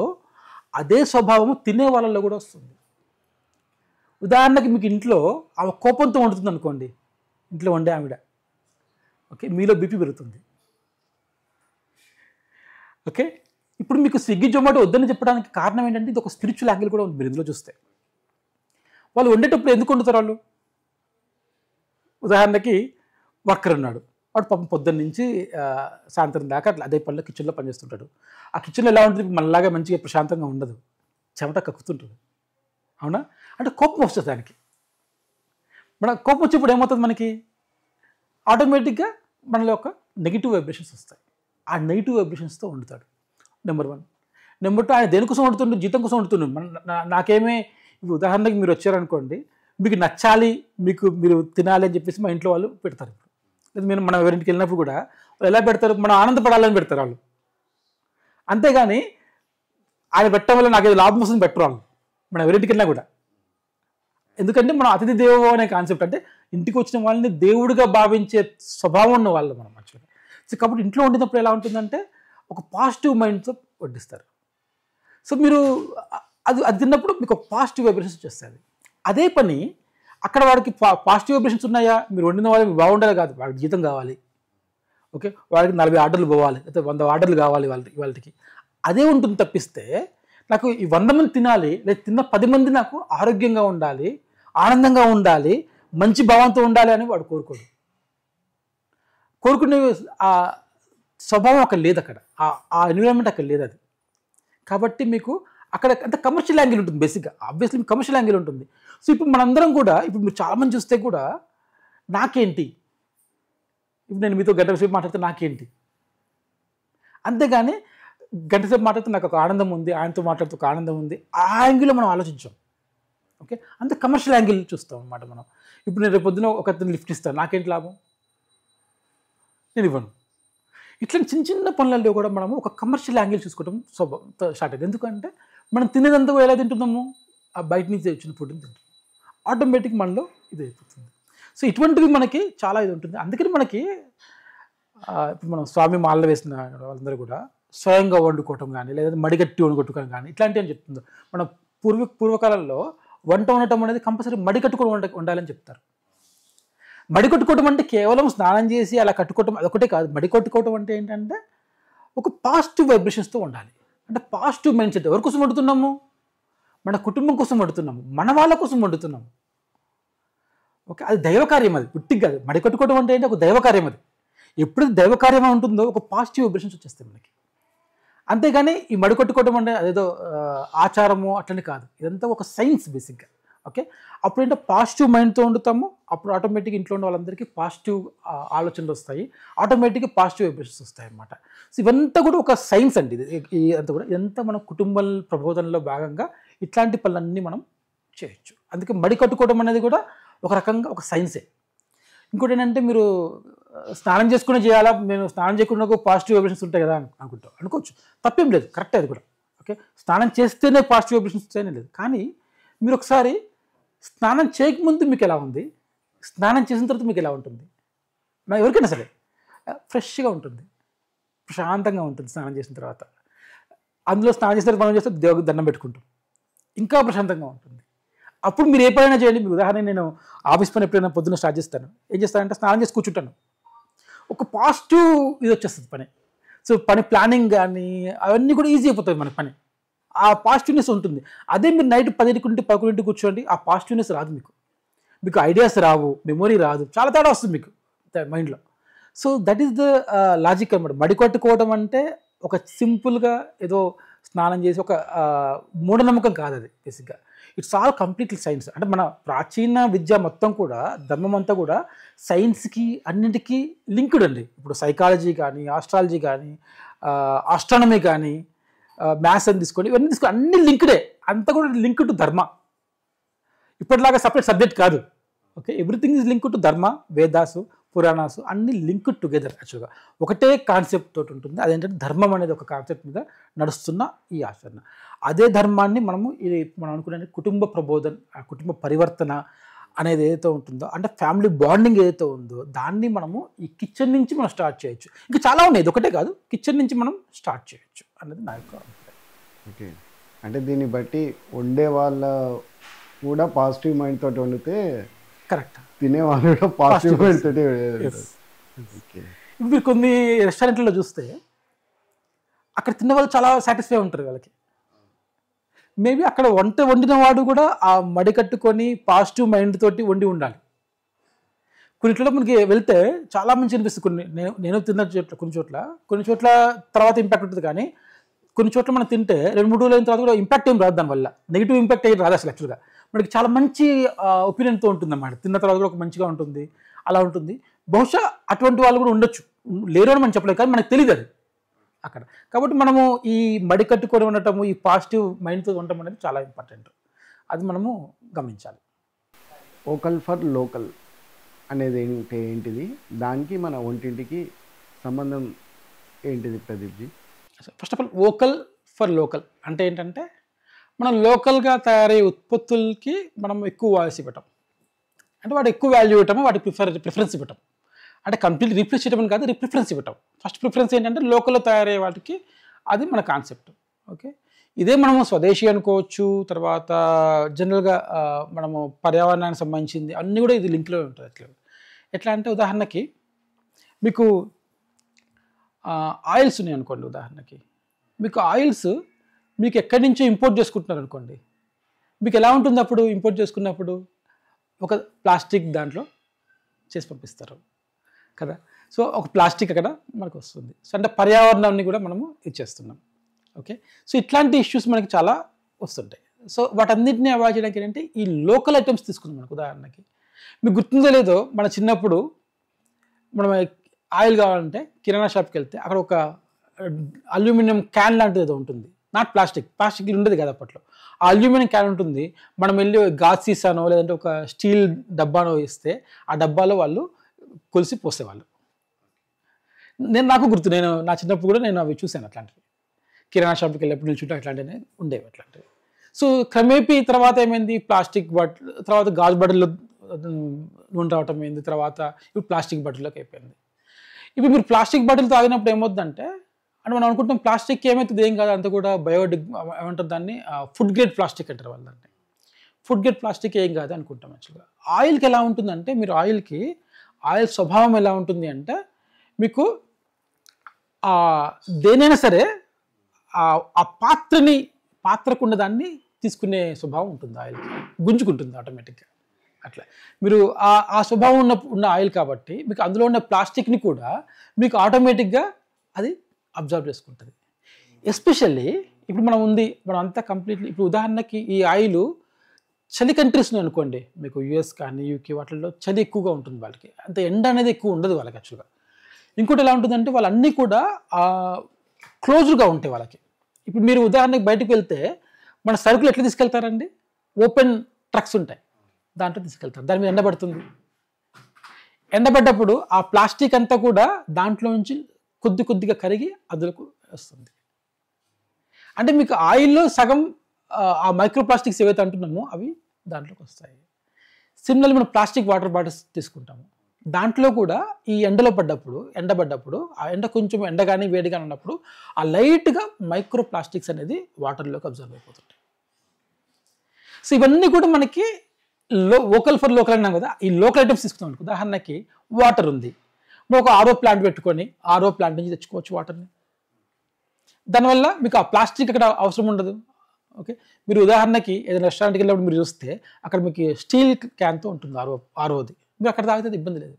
అదే స్వభావము తినే వాళ్ళలో కూడా వస్తుంది. ఉదాహరణకి మీకు ఇంట్లో ఆమె కోపంతో వండుతుంది అనుకోండి, ఇంట్లో వండే ఆవిడ, ఓకే, మీలో బీపీ పెరుగుతుంది. ఓకే, ఇప్పుడు మీకు స్విగ్గీ జొమాటో వద్దని చెప్పడానికి కారణం ఏంటంటే, ఇది ఒక స్పిరిచువల్ యాంగిల్ కూడా ఉంది. మీరు ఇందులో చూస్తే వాళ్ళు వండేటప్పుడు ఎందుకు వండుతారు వాళ్ళు? ఉదాహరణకి వర్కర్ ఉన్నాడు, వాడు పాపం పొద్దున్న నుంచి సాయంత్రం దాకా అట్లా అదే పనిలో కిచెన్లో పనిచేస్తుంటాడు. ఆ కిచెన్లో ఎలా ఉంటుంది, మనలాగా మంచిగా ప్రశాంతంగా ఉండదు, చెమట కక్కుతుంటుంది. అవునా? అంటే కోపం వస్తుంది దానికి. మన కోపం వచ్చేప్పుడు ఏమవుతుంది, మనకి ఆటోమేటిక్గా మనలో ఒక నెగిటివ్ వైబ్రేషన్స్ వస్తాయి. ఆ నెగిటివ్ వైబ్రేషన్స్తో వండుతాడు. నెంబర్ 1. నెంబర్ 2, ఆయన దేనికోసం వండుతుండే? జీతం కోసం వండుతున్నాడు. నాకేమీ ఉదాహరణకి మీరు వచ్చారనుకోండి, మీకు నచ్చాలి, మీరు తినాలి అని చెప్పేసి మా ఇంట్లో వాళ్ళు పెడతారు. లేదా మనం ఎవరింటికి వెళ్ళినప్పుడు కూడా వాళ్ళు ఎలా పెడతారు? మనం ఆనందపడాలని పెడతారు వాళ్ళు. అంతేగాని ఆయన పెట్టడం వల్ల నాకు ఏదో లాభం వస్తుంది పెట్టరు వాళ్ళు, మనం ఎవరింటికి వెళ్ళినా కూడా. ఎందుకంటే మనం అతిథి దేవో అనే కాన్సెప్ట్, అంటే ఇంటికి వచ్చిన వాళ్ళని దేవుడిగా భావించే స్వభావం ఉన్న వాళ్ళు మనం యాక్చువల్గా. సో కాబట్టి ఇంట్లో వండినప్పుడు ఎలా ఉంటుందంటే ఒక పాజిటివ్ మైండ్తో వడ్డిస్తారు. సో మీరు అది తిన్నప్పుడు మీకు ఒక పాజిటివ్ వైబ్రేషన్స్ వచ్చేస్తుంది. అదే పని అక్కడ వాడికి పాజిటివ్ వైబ్రేషన్స్ ఉన్నాయా? మీరు వండిన వాళ్ళకి బాగుండాలి కాదు, వాడికి జీతం కావాలి. ఓకే, వాడికి 40 ఆర్డర్లు పోవాలి, లేకపోతే 100 ఆర్డర్లు కావాలి వాళ్ళకి. అదే ఉంటుంది తప్పిస్తే నాకు ఈ 100 మంది తినాలి, లేదా తిన్న 10 మంది నాకు ఆరోగ్యంగా ఉండాలి, ఆనందంగా ఉండాలి, మంచి భావంతో ఉండాలి అని వాడు కోరుకునే ఆ స్వభావం అక్కడ లేదు, అక్కడ ఆ ఎన్విరాన్మెంట్ అక్కడ లేదు అది. కాబట్టి మీకు అక్కడ అంత కమర్షియల్ యాంగిల్ ఉంటుంది బేసిక్గా. ఆబ్వియస్లీ కమర్షియల్ యాంగిల్ ఉంటుంది. సో ఇప్పుడు మనందరం కూడా, ఇప్పుడు మీరు చాలామంది చూస్తే కూడా నాకేంటి, ఇప్పుడు నేను మీతో గంట సేపు మాట్లాడితే నాకేంటి, అంతేగాని గంట సేపు మాట్లాడితే నాకు ఒక ఆనందం ఉంది, ఆయనతో మాట్లాడితే ఒక ఆనందం ఉంది, ఆ యాంగిల్లో మనం ఆలోచించాం. ఓకే, అంత కమర్షియల్ యాంగిల్ చూస్తాం అన్నమాట మనం. ఇప్పుడు నేను రేపు పొద్దున ఒకరిని లిఫ్ట్ ఇస్తాను, నాకేంటి లాభం? నేను ఇవ్వను. ఇట్లా చిన్న చిన్న పనులలో కూడా మనము ఒక కమర్షియల్ యాంగిల్ చూసుకోవడం స్టార్ట్ అయింది. ఎందుకంటే మనం తినేదంతా ఎలా తింటున్నాము? ఆ బయట నుంచి వచ్చిన ఫుడ్ని తింటున్నాం. ఆటోమేటిక్ మనలో ఇది అయిపోతుంది. సో ఇటువంటివి మనకి చాలా ఇది ఉంటుంది. అందుకని మనకి ఇప్పుడు మనం స్వామి మాల వేసిన వాళ్ళందరూ కూడా స్వయంగా వండుకోవటం కానీ, లేదా మడిగట్టి వండుకోవటం కానీ ఇట్లాంటివి అని చెప్తుంది. మన పూర్వకాలంలో వంట వండటం అనేది కంపల్సరీ మడి కట్టుకొని వండాలని చెప్తారు. మడి కట్టుకోవటం అంటే కేవలం స్నానం చేసి అలా కట్టుకోవటం అదొకటే కాదు. మడి కట్టుకోవటం అంటే ఏంటంటే ఒక పాజిటివ్ వైబ్రేషన్స్తో ఉండాలి. అంటే పాజిటివ్ మైండ్ సెట్. ఎవరి కోసం వండుతున్నాము? మన కుటుంబం కోసం వండుతున్నాము, మన వాళ్ళ కోసం వండుతున్నాము. ఓకే, అది దైవకార్యం, అది పుట్టికి కాదు. మడి కట్టుకోవడం అంటే ఏంటి? ఒక దైవకార్యం. అది ఎప్పుడైతే దైవకార్యం ఉంటుందో ఒక పాజిటివ్ వైబ్రేషన్స్ వచ్చేస్తాయి మనకి. అంతేగాని ఈ మడి కట్టుకోవడం అంటే అదేదో ఆచారము అట్లనే కాదు. ఇదంతా ఒక సైన్స్ బేసిక్గా. ఓకే, అప్పుడు ఏంటో పాజిటివ్ మైండ్తో వండుతాము, అప్పుడు ఆటోమేటిక్గా ఇంట్లో ఉన్న వాళ్ళందరికీ పాజిటివ్ ఆలోచనలు వస్తాయి, ఆటోమేటిక్గా పాజిటివ్ వైబ్రేషన్స్ వస్తాయి అన్నమాట. సో ఇవంతా కూడా ఒక సైన్స్ అండి. ఇదంతా కూడా ఇదంతా మన కుటుంబ ప్రబోధనలో భాగంగా ఇట్లాంటి పనులన్నీ మనం చేయొచ్చు. అందుకే మడి కట్టుకోవడం అనేది కూడా ఒక రకంగా ఒక సైన్సే. ఇంకోటి ఏంటంటే మీరు స్నానం చేసుకునే చేయాలా, నేను స్నానం చేయకుండా పాజిటివ్ వైబ్రేషన్స్ ఉంటాయి కదా అనుకోవచ్చు. తప్పేం లేదు, కరెక్టే అది కూడా. ఓకే, స్నానం చేస్తేనే పాజిటివ్ వైబ్రేషన్స్ వస్తాయనే లేదు. కానీ మీరు ఒకసారి స్నానం చేయకముందు మీకు ఎలా ఉంది, స్నానం చేసిన తర్వాత మీకు ఎలా ఉంటుంది? ఎవరికైనా సరే ఫ్రెష్గా ఉంటుంది, ప్రశాంతంగా ఉంటుంది స్నానం చేసిన తర్వాత. అందులో స్నానం చేసిన తర్వాత మనం చేస్తే దేవుడికి దండం పెట్టుకుంటాం, ఇంకా ప్రశాంతంగా ఉంటుంది. అప్పుడు మీరు ఏ పనైనా చేయండి. మీ ఉదాహరణ, నేను ఆఫీస్ పని ఎప్పుడైనా పొద్దున్న స్టార్ట్ చేస్తాను, ఏం చేస్తానంటే స్నానం చేసి కూర్చుంటాను, ఒక పాజిటివ్ ఇది వచ్చేస్తుంది పని. సో పని ప్లానింగ్ కానీ అవన్నీ కూడా ఈజీ అయిపోతుంది మన పని, ఆ పాజిటివ్నెస్ ఉంటుంది. అదే మీరు నైట్ 10-11 కూర్చోండి, ఆ పాజిటివ్నెస్ రాదు, మీకు ఐడియాస్ రావు, మెమొరీ రాదు, చాలా తేడా వస్తుంది మీకు మైండ్లో. So that is the logic అన్నమాట. మడి కట్టుకోవడం అంటే ఒక సింపుల్గా ఏదో స్నానం చేసి ఒక మూఢనమ్మకం కాదు అది. బేసిక్గా ఇట్స్ ఆల్ కంప్లీట్లీ సైన్స్. అంటే మన ప్రాచీన విద్య మొత్తం కూడా, ధర్మం అంతా కూడా సైన్స్కి అన్నింటికీ లింక్డ్ అండి. ఇప్పుడు సైకాలజీ కానీ, ఆస్ట్రాలజీ కానీ, ఆస్ట్రానమీ కానీ, మ్యాథ్స్ అని తీసుకోండి, ఇవన్నీ తీసుకోండి, అన్ని లింక్డే. అంతా కూడా లింక్ టు ధర్మ. ఇప్పటిలాగా సపరేట్ సబ్జెక్ట్ కాదు. Okay, everything is link to ధర్మ, వేదాసు, పురాణాసు అన్ని లింక్డ్ టుగెదర్. యాక్చువల్గా ఒకటే కాన్సెప్ట్ తోటి ఉంటుంది. అదేంటంటే ధర్మం అనేది ఒక కాన్సెప్ట్ మీద నడుస్తున్న ఈ ఆచరణ. అదే ధర్మాన్ని మనం అనుకునే కుటుంబ ప్రబోధన, కుటుంబ పరివర్తన అనేది ఏదైతే ఉంటుందో, అంటే ఫ్యామిలీ బాండింగ్ ఏదైతే ఉందో దాన్ని మనము ఈ కిచెన్ నుంచి మనం స్టార్ట్ చేయొచ్చు. ఇంకా చాలా ఉన్నాయి, ఇది ఒకటే కాదు, కిచెన్ నుంచి మనం స్టార్ట్ చేయొచ్చు అనేది నా యొక్క అభిప్రాయం. ఓకే, అంటే దీన్ని బట్టి వండే వాళ్ళ కూడా పాజిటివ్ మైండ్ తోటి వండితే కరెక్ట్, తినేవాళ్ళు కూడా పాజిటివ్ మైండ్ తోటి. ఇప్పుడు కొన్ని రెస్టారెంట్లలో చూస్తే అక్కడ తిన్న వాళ్ళు చాలా సాటిస్ఫై ఉంటారు. వాళ్ళకి మేబీ అక్కడ వండిన వాడు కూడా ఆ మడి కట్టుకొని పాజిటివ్ మైండ్ తోటి వండి ఉండాలి. కొన్నిట్లో మనకి వెళ్తే చాలా మంచి అనిపిస్తుంది. నేను తిన్న చోట్ల కొన్ని చోట్ల తర్వాత ఇంపాక్ట్ ఉంటుంది, కానీ కొన్ని చోట్ల మనం తింటే 2-3 రోజులు అయిన తర్వాత కూడా ఇంపాక్ట్ ఏం రాదు, దానివల్ల నెగిటివ్ ఇంపాక్ట్ ఏం రాదు అసలు. యాక్చువల్గా మనకి చాలా మంచి ఒపీనియన్తో ఉంటుంది అన్నమాట. తిన్న తర్వాత కూడా ఒక మంచిగా ఉంటుంది, అలా ఉంటుంది. బహుశా అటువంటి వాళ్ళు కూడా ఉండొచ్చు, లేరు అని మనం చెప్పలేదు, కానీ మనకు తెలియదు అది. అక్కడ. కాబట్టి మనము ఈ మడి కట్టుకొని ఉండటము, ఈ పాజిటివ్ మైండ్తో ఉండటం అనేది చాలా ఇంపార్టెంట్. అది మనము గమనించాలి. వోకల్ ఫర్ లోకల్ అనేది ఏంటిది, దానికి మన ఒంటింటికి సంబంధం ఏంటిది Pradeepji? First of all vocal for local అంటే ఏంటంటే మనం లోకల్గా తయారయ్యే ఉత్పత్తులకి మనం ఎక్కువ వాయిస్ ఇవ్వటం, అంటే వాడు ఎక్కువ వాల్యూ ఇవ్వటము, వాటికి ప్రిఫరెన్స్ ఇవ్వటం. అంటే కంప్లీట్ రీప్లేస్ చేయడం కాదు, ప్రిఫరెన్స్ ఇవ్వటం. ఫస్ట్ ప్రిఫరెన్స్ ఏంటంటే లోకల్లో తయారయ్యే వాటికి, అది మన కాన్సెప్ట్. ఓకే, ఇదే మనము స్వదేశీ అనుకోవచ్చు. తర్వాత జనరల్గా మనము పర్యావరణానికి సంబంధించింది అన్నీ కూడా ఇది లింక్లో ఉంటుంది. ఎట్లా అంటే ఉదాహరణకి మీకు ఆయిల్స్ ఉన్నాయి అనుకోండి. ఉదాహరణకి మీకు ఆయిల్స్ మీకు ఎక్కడి నుంచో ఇంపోర్ట్ చేసుకుంటున్నారు అనుకోండి. మీకు ఎలా ఉంటుంది అప్పుడు ఇంపోర్ట్ చేసుకున్నప్పుడు? ఒక ప్లాస్టిక్ దాంట్లో చేసి పంపిస్తారు కదా. సో ఒక ప్లాస్టిక్ అక్కడ మనకు వస్తుంది. సో అంటే పర్యావరణాన్ని కూడా మనము ఇచ్చేస్తున్నాం. ఓకే, సో ఇట్లాంటి ఇష్యూస్ మనకి చాలా వస్తుంటాయి. సో వాటన్నిటిని అవాయిడ్ చేయడానికి ఏంటంటే ఈ లోకల్ ఐటమ్స్ తీసుకుందాం. మనకు ఉదాహరణకి మీకు గుర్తుందో లేదో, మన చిన్నప్పుడు మనం ఆయిల్ కావాలంటే కిరాణా షాప్కి వెళ్తే అక్కడ ఒక అల్యూమినియం క్యాన్ లాంటిది ఏదో ఉంటుంది, నాట్ ప్లాస్టిక్ ఉండేది కదా అప్పట్లో. ఆ అల్యూమినియం క్యాన్ ఉంటుంది. మనం వెళ్ళి గాజు సీసానో లేదంటే ఒక స్టీల్ డబ్బానో ఇస్తే ఆ డబ్బాలో వాళ్ళు కొలిసి పోసేవాళ్ళు. నాకు గుర్తు, నేను నా చిన్నప్పుడు కూడా నేను అవి చూశాను. అట్లాంటివి కిరాణా షాప్కి వెళ్ళినప్పుడు నిల్చుంటే అట్లాంటివి ఉండేవి అట్లాంటివి. సో క్రమేపీ తర్వాత ఏమైంది, ప్లాస్టిక్ బాటిల్, తర్వాత గాజు బాటిల్లో నూనె రావటం అయింది, తర్వాత ఇప్పుడు ప్లాస్టిక్ బాటిల్లోకి అయిపోయింది. ఇప్పుడు మీరు ప్లాస్టిక్ బాటిల్ తాగినప్పుడు ఏమవుతుందంటే, అంటే మనం అనుకుంటాం ప్లాస్టిక్ ఏమవుతుంది, ఏం కాదు, అంత కూడా ఏమంటారు దాన్ని, ఫుడ్ గ్రేడ్ ప్లాస్టిక్ అంటారు వాళ్ళు దాన్ని. ఫుడ్ గ్రేడ్ ప్లాస్టిక్ ఏం కాదు అనుకుంటాం. యాక్చువల్గా ఆయిల్కి ఎలా ఉంటుందంటే, మీరు ఆయిల్ స్వభావం ఎలా ఉంటుంది అంటే, మీకు దేనైనా సరే ఆ పాత్రకున్న దాన్ని తీసుకునే స్వభావం ఉంటుంది. ఆయిల్కి గుంజుకుంటుంది ఆటోమేటిక్గా. అట్లా మీరు ఆ స్వభావం ఉన్న ఆయిల్ కాబట్టి మీకు అందులో ఉన్న ప్లాస్టిక్ని కూడా మీకు ఆటోమేటిక్గా అది అబ్జర్వ్ చేసుకుంటుంది. ఎస్పెషల్లీ ఇప్పుడు మనం అంతా కంప్లీట్లీ, ఇప్పుడు ఉదాహరణకి ఈ ఆయిల్ చలి కంట్రీస్ అనుకోండి, మీకు యుఎస్ కానీ యూకే వాటిల్లో చలి ఎక్కువగా ఉంటుంది వాళ్ళకి, అంత ఎండ అనేది ఎక్కువ ఉండదు వాళ్ళకి యాక్చువల్గా. ఇంకోటి ఎలా ఉంటుందంటే వాళ్ళన్నీ కూడా క్లోజ్డ్గా ఉంటాయి వాళ్ళకి. ఇప్పుడు మీరు ఉదాహరణకి బయటకు వెళ్తే మన సరుకులు ఎట్లా తీసుకెళ్తారండి, ఓపెన్ ట్రక్స్ ఉంటాయి, దాంట్లో తీసుకెళ్తారు. దాని మీద ఎండబడుతుంది. ఎండబడ్డప్పుడు ఆ ప్లాస్టిక్ అంతా కూడా దాంట్లో నుంచి కొద్దిగా కరిగి అదులకు వస్తుంది. అంటే మీకు ఆయిల్లో సగం ఆ మైక్రో ప్లాస్టిక్స్ ఏవైతే అంటున్నామో అవి దాంట్లోకి వస్తాయి. సిమిలర్లీ మనం ప్లాస్టిక్ వాటర్ బాటిల్స్ తీసుకుంటాము, దాంట్లో కూడా ఈ ఎండబడ్డప్పుడు ఆ ఎండ కొంచెం ఎండ కానీ వేడి కానీ ఉన్నప్పుడు ఆ లైట్గా మైక్రో ప్లాస్టిక్స్ అనేది వాటర్లోకి అబ్జర్వ్ అయిపోతుంటాయి. సో ఇవన్నీ కూడా మనకి వోకల్ ఫర్ లోకల్ అన్నాం కదా, ఈ లోకల్ ఐటమ్స్ తీసుకుంటాం. ఉదాహరణకి వాటర్ ఉంది, మనం ఒక ఆర్ఓ ప్లాంట్ పెట్టుకొని ఆర్ఓ ప్లాంట్ నుంచి తెచ్చుకోవచ్చు వాటర్ని. దానివల్ల మీకు ఆ ప్లాస్టిక్ అక్కడ అవసరం ఉండదు. ఓకే, మీరు ఉదాహరణకి ఏదైనా రెస్టారెంట్కి వెళ్ళినప్పుడు మీరు చూస్తే అక్కడ మీకు స్టీల్ క్యాన్తో ఉంటుంది ఆర్ఓది, మీరు అక్కడ తాగితే ఇబ్బంది లేదు.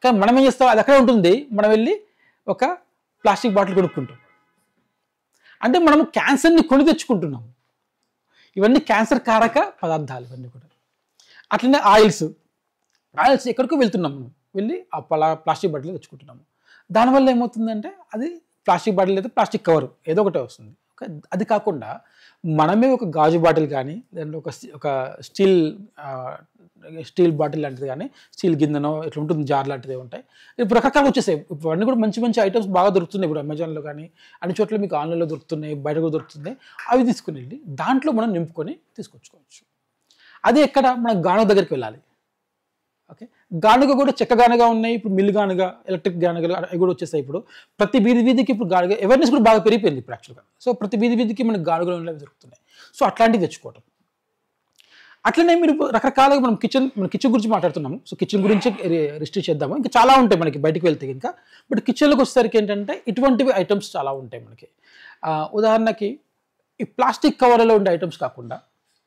కానీ మనం ఏం చేస్తాం, అది అక్కడే ఉంటుంది, మనం వెళ్ళి ఒక ప్లాస్టిక్ బాటిల్ కొనుక్కుంటాం. అంటే మనం క్యాన్సర్ని కొని తెచ్చుకుంటున్నాం. ఇవన్నీ క్యాన్సర్ కారక పదార్థాలు ఇవన్నీ కూడా. అట్లనే ఆయిల్స్ ఎక్కడికో వెళ్తున్నాం, మనం వెళ్ళి ఆ ప్లాస్టిక్ బాటిల్ తెచ్చుకుంటున్నాము. దానివల్ల ఏమవుతుందంటే అది ప్లాస్టిక్ బాటిల్ అయితే ప్లాస్టిక్ కవర్ ఏదో ఒకటే వస్తుంది. అది కాకుండా మనమే ఒక గాజు బాటిల్ కానీ లేదంటే ఒక స్టీల్ బాటిల్ లాంటిది కానీ, స్టీల్ గిన్నెనో ఇట్లా ఉంటుంది, జార్ లాంటివి ఉంటాయి. ఇప్పుడు రకరకాలు వచ్చేసాయి. ఇప్పుడు అన్నీ కూడా మంచి ఐటమ్స్ బాగా దొరుకుతున్నాయి. ఇప్పుడు అమెజాన్లో కానీ అన్ని చోట్ల మీకు ఆన్లైన్లో దొరుకుతున్నాయి, బయట కూడా దొరుకుతున్నాయి. అవి తీసుకుని వెళ్ళి దాంట్లో మనం నింపుకొని తీసుకొచ్చుకోవచ్చు. అదే ఎక్కడ మనం గానుగ దగ్గరికి వెళ్ళాలి. ఓకే, గానుగ కూడా చెక్క గానుగ ఉన్నాయి, ఇప్పుడు మిల్లు గానుగ, ఎలక్ట్రిక్ గానుగలు అవి కూడా వచ్చేసాయి. ఇప్పుడు ప్రతి వీధికి ఇప్పుడు గానుగ అవేర్నెస్ కూడా బాగా పెరిగిపోయింది ఇప్పుడు యాక్చువల్గా. సో ప్రతి వీధికి మనకి గానుగలు అనేవి దొరుకుతున్నాయి. సో అట్లాంటివి తెచ్చుకోవటం. అట్లనే మీరు రకరకాలుగా మన కిచెన్ గురించి మాట్లాడుతున్నాము. సో కిచెన్ గురించి రిస్ట్రిక్ట్ చేద్దాము. ఇంకా చాలా ఉంటాయి మనకి బయటకు వెళ్తే ఇంకా. బట్ కిచెన్లోకి వచ్చేసరికి ఏంటంటే ఇటువంటివి ఐటమ్స్ చాలా ఉంటాయి మనకి. ఉదాహరణకి ఈ ప్లాస్టిక్ కవర్లలో ఉండే ఐటమ్స్ కాకుండా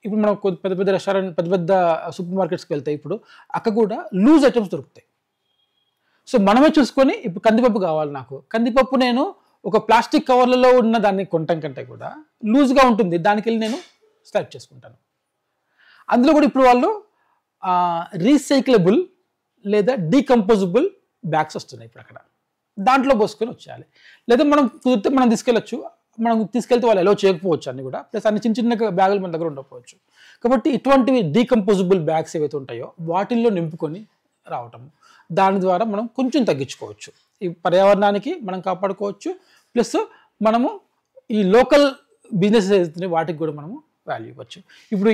ఇప్పుడు మనం పెద్ద రెస్టారెంట్, పెద్ద సూపర్ మార్కెట్స్కి వెళ్తే ఇప్పుడు అక్కడ కూడా లూజ్ ఐటమ్స్ దొరుకుతాయి. సో మనమే చూసుకొని, ఇప్పుడు కందిపప్పు కావాలి నాకు, కందిపప్పు నేను ఒక ప్లాస్టిక్ కవర్లలో ఉన్న దాన్ని కొనటం కంటే కూడా లూజ్గా ఉంటుంది, దానికి వెళ్ళి నేను సెలెక్ట్ చేసుకుంటాను. అందులో కూడా ఇప్పుడు వాళ్ళు రీసైక్లబుల్ లేదా డీకంపోజబుల్ బ్యాగ్స్ వస్తున్నాయి ఇప్పుడు అక్కడ. దాంట్లో పోసుకొని వచ్చేయాలి. లేదా మనం కుదిరితే మనం తీసుకెళ్ళచ్చు, మనం తీసుకెళ్తే వాళ్ళు ఎలా చేయకపోవచ్చు అన్ని కూడా, ప్లస్ అన్ని చిన్న చిన్న బ్యాగులు మన దగ్గర ఉండకపోవచ్చు. కాబట్టి ఇటువంటివి డీకంపోజబుల్ బ్యాగ్స్ ఏవైతే ఉంటాయో వాటిల్లో నింపుకొని రావటం, దాని ద్వారా మనం కొంచెం తగ్గించుకోవచ్చు. ఈ పర్యావరణానికి మనం కాపాడుకోవచ్చు, ప్లస్ మనము ఈ లోకల్ బిజినెస్ ఏదైతే వాటికి కూడా మనము వాల్యూ ఇవ్వచ్చు. ఇప్పుడు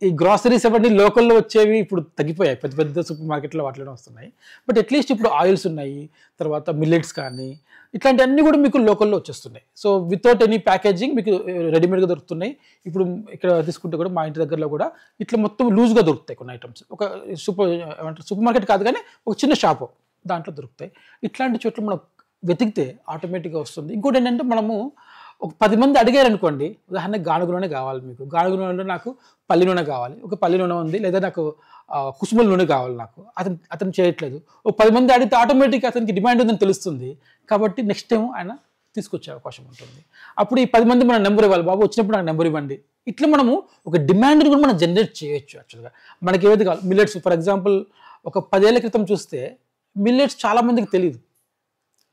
ఈ గ్రాసరీస్ అవన్నీ లోకల్లో వచ్చేవి ఇప్పుడు తగ్గిపోయాయి, పెద్ద పెద్ద సూపర్ మార్కెట్లో వాటిలోనే వస్తున్నాయి. బట్ అట్లీస్ట్ ఇప్పుడు ఆయిల్స్ ఉన్నాయి, తర్వాత మిల్లెట్స్ కానీ ఇట్లాంటివన్నీ కూడా మీకు లోకల్లో వచ్చేస్తున్నాయి. సో వితౌట్ ఎనీ ప్యాకేజింగ్ మీకు రెడీమేడ్గా దొరుకుతున్నాయి. ఇప్పుడు ఇక్కడ తీసుకుంటే కూడా మా ఇంటి దగ్గరలో కూడా ఇట్లా మొత్తం లూజ్గా దొరుకుతాయి కొన్ని ఐటమ్స్. ఒక సూపర్ మార్కెట్ కాదు కానీ ఒక చిన్న షాపు దాంట్లో దొరుకుతాయి. ఇట్లాంటి చోట్ల మనం వెతికితే ఆటోమేటిక్గా వస్తుంది. ఇంకోటి ఏంటంటే మనము ఒక 10 మంది అడిగారు అనుకోండి, ఉదాహరణకు గానుగ నూనె కావాలి, మీకు గానుగ నూనెలో నాకు పల్లి నూనె కావాలి, ఒక పల్లి నూనె ఉంది, లేదా నాకు కుసుమల నూనె కావాలి, నాకు అతను చేయట్లేదు. ఒక 10 మంది అడిగితే ఆటోమేటిక్గా అతనికి డిమాండ్ ఉందని తెలుస్తుంది. కాబట్టి నెక్స్ట్ టైం ఆయన తీసుకొచ్చే అవకాశం ఉంటుంది. అప్పుడు ఈ 10 మంది మన నెంబర్ ఇవ్వాలి, బాబు వచ్చినప్పుడు నాకు నెంబర్ ఇవ్వండి. ఇట్లా మనము ఒక డిమాండ్ని కూడా మనం జనరేట్ చేయొచ్చు. యాక్చువల్గా మనకి ఏదైతే కావాలి, మిల్లెట్స్ ఫర్ ఎగ్జాంపుల్ ఒక 10 ఏళ్ల క్రితం చూస్తే మిల్లెట్స్ చాలామందికి తెలియదు.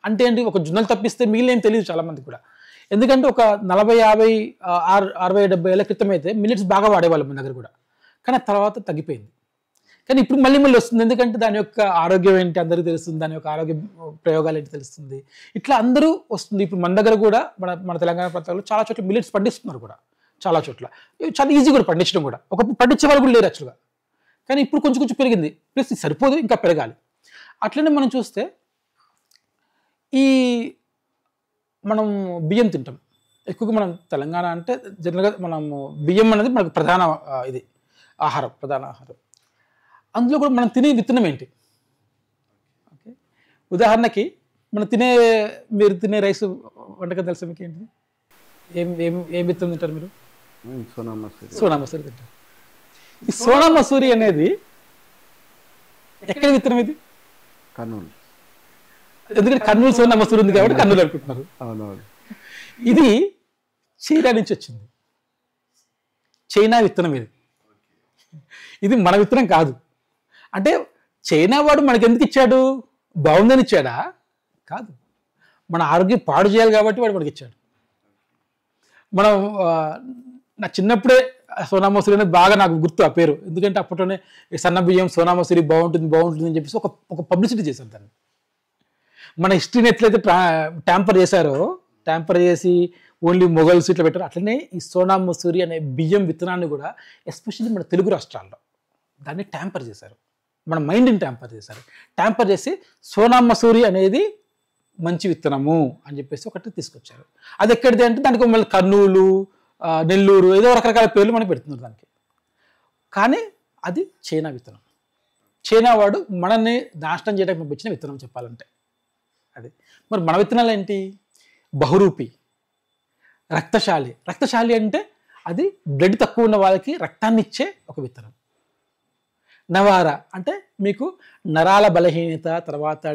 అంటే ఏంటి, ఒక జొన్నలు తప్పిస్తే మిగిలిన ఏం తెలియదు చాలామందికి కూడా. ఎందుకంటే ఒక 40, 50, 60, 70 ఏళ్ల క్రితం అయితే మిల్లెట్స్ బాగా వాడేవాళ్ళు మన దగ్గర కూడా, కానీ తర్వాత తగ్గిపోయింది. కానీ ఇప్పుడు మళ్ళీ వస్తుంది, ఎందుకంటే దాని యొక్క ఆరోగ్యం ఏంటి అందరికీ తెలుస్తుంది, దాని యొక్క ఆరోగ్య ప్రయోగాలు ఏంటి తెలుస్తుంది. ఇట్లా అందరూ వస్తుంది. ఇప్పుడు మన దగ్గర కూడా మన తెలంగాణ ప్రాంతాల్లో చాలా చోట్ల మిల్లెట్స్ పండిస్తున్నారు కూడా, చాలా చోట్ల చాలా ఈజీ కూడా పండించడం కూడా. ఒకప్పుడు పండించే వాళ్ళు కూడా లేరు యాక్చువల్గా, కానీ ఇప్పుడు కొంచెం కొంచెం పెరిగింది. ప్లస్ సరిపోదు, ఇంకా పెరగాలి. అట్లనే మనం చూస్తే ఈ మనం బియ్యం తింటాం ఎక్కువగా. మనం తెలంగాణ అంటే జనరల్గా మనం బియ్యం అనేది మనకు ప్రధాన ఇది ఆహారం, ప్రధాన ఆహారం. అందులో కూడా మనం తినే విత్తనం ఏంటి? ఓకే, ఉదాహరణకి మీరు తినే రైస్ వంటకం తెలుసా మీకు ఏంటి? ఏం విత్తనం తింటారు మీరు? సోనా మసూరి తింటారు. ఈ సోనా మసూరి అనేది ఎక్కడ విత్తనం ఇది? కర్నూలు. ఎందుకంటే కర్నూలు సోనా మసూరి ఉంది కాబట్టి కర్నూలు అనుకుంటున్నారు. ఇది చైనా నుంచి వచ్చింది, చైనా విత్తనం ఇది. ఇది మన విత్తనం కాదు. అంటే చైనా వాడు మనకి ఎందుకు ఇచ్చాడు? బాగుందని ఇచ్చాడా? కాదు, మన ఆరోగ్యం పాడు చేయాలి కాబట్టి వాడు మనకి ఇచ్చాడు. మనం నా చిన్నప్పుడే సోనా మసూరి అనేది బాగా నాకు గుర్తు ఆ పేరు, ఎందుకంటే అప్పట్లోనే సన్న బియ్యం సోనా మసూరి బాగుంటుంది అని చెప్పేసి ఒక పబ్లిసిటీ చేశారు దాన్ని. మన హిస్టరీని ఎట్లయితే ట్యాంపర్ చేశారో, ట్యాంపర్ చేసి ఓన్లీ మొగల్స్ ఇట్లా పెట్టారు, అట్లనే ఈ సోనా మసూరి అనే బియ్యం విత్తనాన్ని కూడా ఎస్పెషల్లీ మన తెలుగు రాష్ట్రాల్లో దాన్ని ట్యాంపర్ చేశారు, మన మైండ్ని ట్యాంపర్ చేశారు. ట్యాంపర్ చేసి సోనా మసూరి అనేది మంచి విత్తనము అని చెప్పేసి ఒకటి తీసుకొచ్చారు. అది ఎక్కడిది అంటే దానికి మళ్ళీ కర్నూలు, నెల్లూరు ఏదో రకరకాల పేర్లు మనకి పెడుతున్నారు దానికి. కానీ అది చైనా విత్తనం. చైనా వాడు మనల్ని నాశనం చేయడానికి పంపించిన విత్తనం చెప్పాలంటే అది. మరి మన విత్తనాలు ఏంటి? బహురూపి, రక్తశాలి. రక్తశాలి అంటే అది బ్లడ్ తక్కువ ఉన్న వాళ్ళకి రక్తాన్ని ఇచ్చే ఒక విత్తనం. నవార అంటే మీకు నరాల బలహీనత, తర్వాత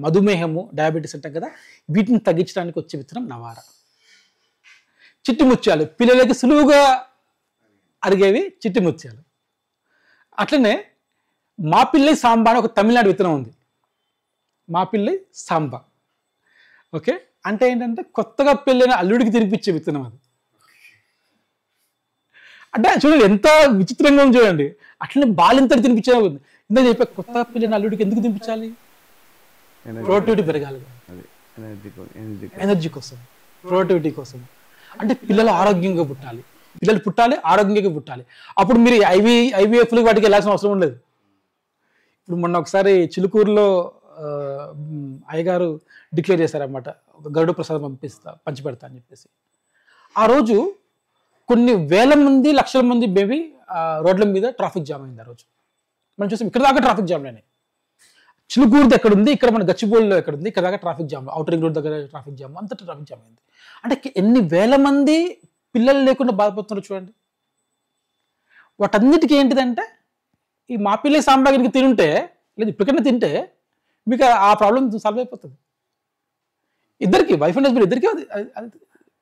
మధుమేహము, డయాబెటీస్ అంటాం కదా, వీటిని తగ్గించడానికి వచ్చే విత్తనం నవార. చిట్టి ముత్యాలు, పిల్లలకి సులువుగా అరిగేవి చిట్టి ముత్యాలు. అట్లనే మాపిల్లై సాంబా అని ఒక తమిళనాడు విత్తనం ఉంది, మాపిల్లై సాంబా. ఓకే, అంటే ఏంటంటే కొత్తగా పెళ్ళైన అల్లుడికి తినిపించే విత్తనం అది. అంటే చూడండి ఎంత విచిత్రంగా ఉంది చూడండి. అట్లనే బాలింతకి తినిపించే ఉంది. ఇందాక చెప్పే కొత్త పెళ్ళైన అల్లుడికి ఎందుకు తినిపించాలి? ప్రొడక్టివిటీ పెరగాలి, ఎనర్జీ కోసం, ప్రొడక్టివిటీ కోసం. అంటే పిల్లలు ఆరోగ్యంగా పుట్టాలి, పిల్లలు పుట్టాలి ఆరోగ్యంగా పుట్టాలి. అప్పుడు మీరు ఐవీఎఫ్లు వాటికి వెళ్ళాల్సిన అవసరం ఉండలేదు. ఇప్పుడు మొన్న ఒకసారి చిలుకూరులో అయ్యగారు డిక్లేర్ చేశారన్నమాట, ఒక గరుడ ప్రసాదం పంచిపెడతా అని చెప్పేసి. ఆ రోజు కొన్ని వేల మంది, లక్షల మంది బేబీ రోడ్ల మీద ట్రాఫిక్ జామ్ అయింది. ఆ రోజు మనం చూసాం, ఇక్కడ దాకా ట్రాఫిక్ జామ్ అయినాయి. చిలుకూరుది ఎక్కడ ఉంది, ఇక్కడ మన గచ్చిబౌలిలో ఎక్కడ ఉంది, ఇక్కడ దాకా traffic jam, outer ring road దగ్గర ట్రాఫిక్ జామ్, అంతటా ట్రాఫిక్ జామ్ అయింది. అంటే ఎన్ని వేల మంది పిల్లలు లేకుండా బాధపడుతున్నారు చూడండి. వాటన్నిటికీ ఏంటిదంటే ఈ మా పిల్లకి సాంబాగిరికి తింటే, లేదు ఇప్పటికైనా తింటే మీకు ఆ ప్రాబ్లం సాల్వ్ అయిపోతుంది. ఇద్దరికి, వైఫ్ అండ్ హస్బెండ్ ఇద్దరికి అది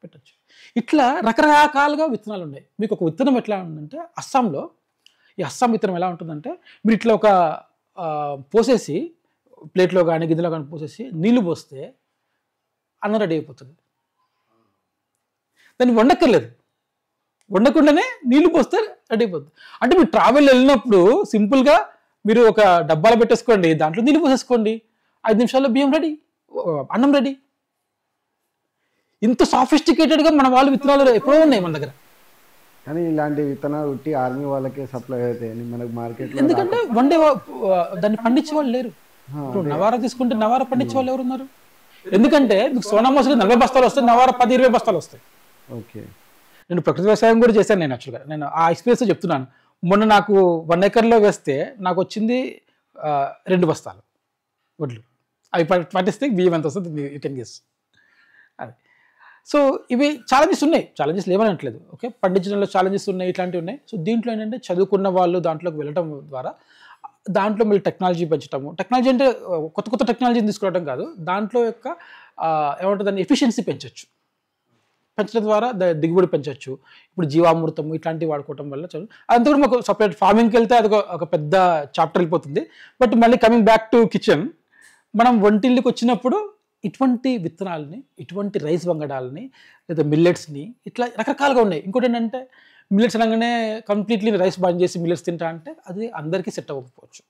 పెట్టచ్చు. ఇట్లా రకరకాలుగా విత్తనాలు ఉన్నాయి. మీకు ఒక విత్తనం ఎట్లా ఉందంటే అస్సాంలో, ఈ అస్సాం విత్తనం ఎలా ఉంటుందంటే మీరు ఇట్లా ఒక పోసేసి ప్లేట్లో కానీ గిన్నెలో కానీ పోసేసి నీళ్లు పోస్తే అన్నం రెడీ అయిపోతుంది. దాన్ని వండక్కర్లేదు, వండకుండానే నీళ్లు పోస్తే రెడీ అయిపోతుంది. అంటే మీరు ట్రావెల్ వెళ్ళినప్పుడు సింపుల్గా మీరు ఒక డబ్బాలో పెట్టేసుకోండి, దాంట్లో నీళ్లు పోసేసుకోండి, 5 నిమిషాల్లో బియ్యం రెడీ, అన్నం రెడీ. ఇంత సాఫిస్టికేటెడ్గా మన వాళ్ళు విత్తనాలు ఎప్పుడో ఉన్నాయి మన దగ్గర. కానీ ఇలాంటి విత్తనాలు ఉట్టి ఆర్మీ వాళ్ళకే సప్లై అవుతాయి మనకు మార్కెట్లో. ఎందుకంటే దాన్ని పండించే వాళ్ళు లేరు. ఇప్పుడు నవారా తీసుకుంటే నవారా పండించే వాళ్ళు ఎవరు ఉన్నారు? ఎందుకంటే మీకు సోనా మసూరి 40 బస్తాలు వస్తాయి, నవారా 10-20 బస్తాలు వస్తాయి. ఓకే. నేను ప్రకృతి వ్యవసాయం కూడా చేశాను. నేను యాక్చువల్గా నేను ఆ ఎక్స్పీరియన్స్ చెప్తున్నాను. మొన్న నాకు 1 ఎకర్లో వేస్తే నాకు వచ్చింది 2 బస్తాలు వడ్లు. అవి పట్టిస్తే బియ్యం ఎంత వస్తుంది 10 గెస్. అది. సో ఇవి ఛాలెంజెస్ ఉన్నాయి, ఛాలెంజెస్ లేవనట్లేదు. ఓకే, పండించడంలో ఛాలెంజెస్ ఉన్నాయి, ఇట్లాంటివి ఉన్నాయి. సో దీంట్లో ఏంటంటే చదువుకున్న వాళ్ళు దాంట్లోకి వెళ్ళటం ద్వారా దాంట్లో మళ్ళీ టెక్నాలజీ పెంచడము. టెక్నాలజీ అంటే కొత్త టెక్నాలజీని తీసుకురావడం కాదు, దాంట్లో యొక్క ఏమంటుంది దాన్ని ఎఫిషియన్సీ పెంచడం ద్వారా దిగుబడి పెంచవచ్చు. ఇప్పుడు జీవామృతము ఇట్లాంటివి వాడుకోవటం వల్ల అదంతా కూడా మాకు సపరేట్. ఫార్మింగ్కి వెళ్తే అది ఒక పెద్ద చాప్టర్ వెళ్ళిపోతుంది. బట్ మళ్ళీ కమింగ్ బ్యాక్ టు కిచెన్, మనం వంటిల్లికి వచ్చినప్పుడు ఇటువంటి విత్తనాలని, ఇటువంటి రైస్ వంగడాలని, లేదా మిల్లెట్స్ని ఇట్లా రకరకాలుగా ఉన్నాయి. ఇంకోటి ఏంటంటే మిల్లెట్స్ అనగానే కంప్లీట్లీ రైస్ బంద్ చేసి మిల్లెట్స్ తింటా అంటే అది అందరికీ సెట్ అవ్వకపోవచ్చు.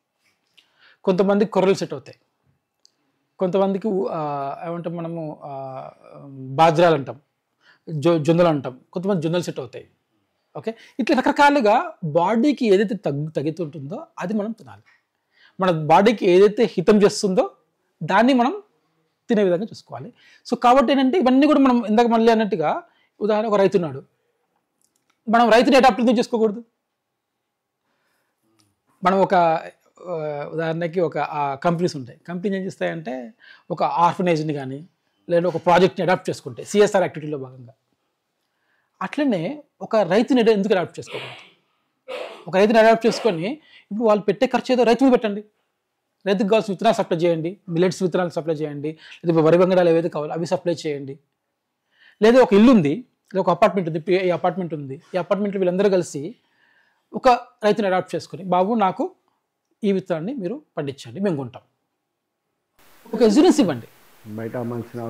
కొంతమందికి కొర్రలు సెట్ అవుతాయి, కొంతమందికి ఏమంటాం మనము బాజ్రాలు అంటాం, జొన్నలు అంటాం, కొంతమంది జొన్నలు సెట్ అవుతాయి. ఓకే, ఇట్లా రకరకాలుగా బాడీకి ఏదైతే తగ్గుతుంటుందో అది మనం తినాలి. మన బాడీకి ఏదైతే హితం చేస్తుందో దాన్ని మనం తినే విధంగా చూసుకోవాలి. సో కాబట్టి ఏంటంటే ఇవన్నీ కూడా మనం ఇందాక మళ్ళీ అన్నట్టుగా, ఉదాహరణ ఒక రైతున్నాడు, మనం రైతుని అడాప్ట్ ఎందుకు చేసుకోకూడదు? మనం ఒక ఉదాహరణకి ఒక కంపెనీస్ ఉంటాయి, కంపెనీస్ ఏం చేస్తాయంటే ఒక ఆర్ఫనైజ్ని కానీ లేదా ఒక ప్రాజెక్ట్ని అడాప్ట్ చేసుకుంటే సిఎస్ఆర్ యాక్టివిటీలో భాగంగా, అట్లనే ఒక రైతుని ఎందుకు అడాప్ట్ చేసుకోకూడదు? ఒక రైతుని అడాప్ట్ చేసుకొని ఇప్పుడు వాళ్ళు పెట్టే ఖర్చు ఏదో రైతు మీద పెట్టండి, రైతుకు కావాల్సిన విత్తనాలు సప్లై చేయండి, మిల్లెట్స్ విత్తనాలు సప్లై చేయండి, లేదా వరి వంగడాలు ఏవైతే కావాలో అవి సప్లై చేయండి. లేదా ఒక ఇల్లు ఉంది, లేదా ఒక అపార్ట్మెంట్ ఉంది, ఈ అపార్ట్మెంట్ ఉంది, ఈ అపార్ట్మెంట్లో వీళ్ళందరూ కలిసి ఒక రైతుని అడాప్ట్ చేసుకొని, బాబు నాకు ఈ విత్తనాన్ని మీరు పండించండి, మేము కొంటాం. ఒక ఇన్సూరెన్స్ ఇవ్వండి, బయట అమ్మాల్సిన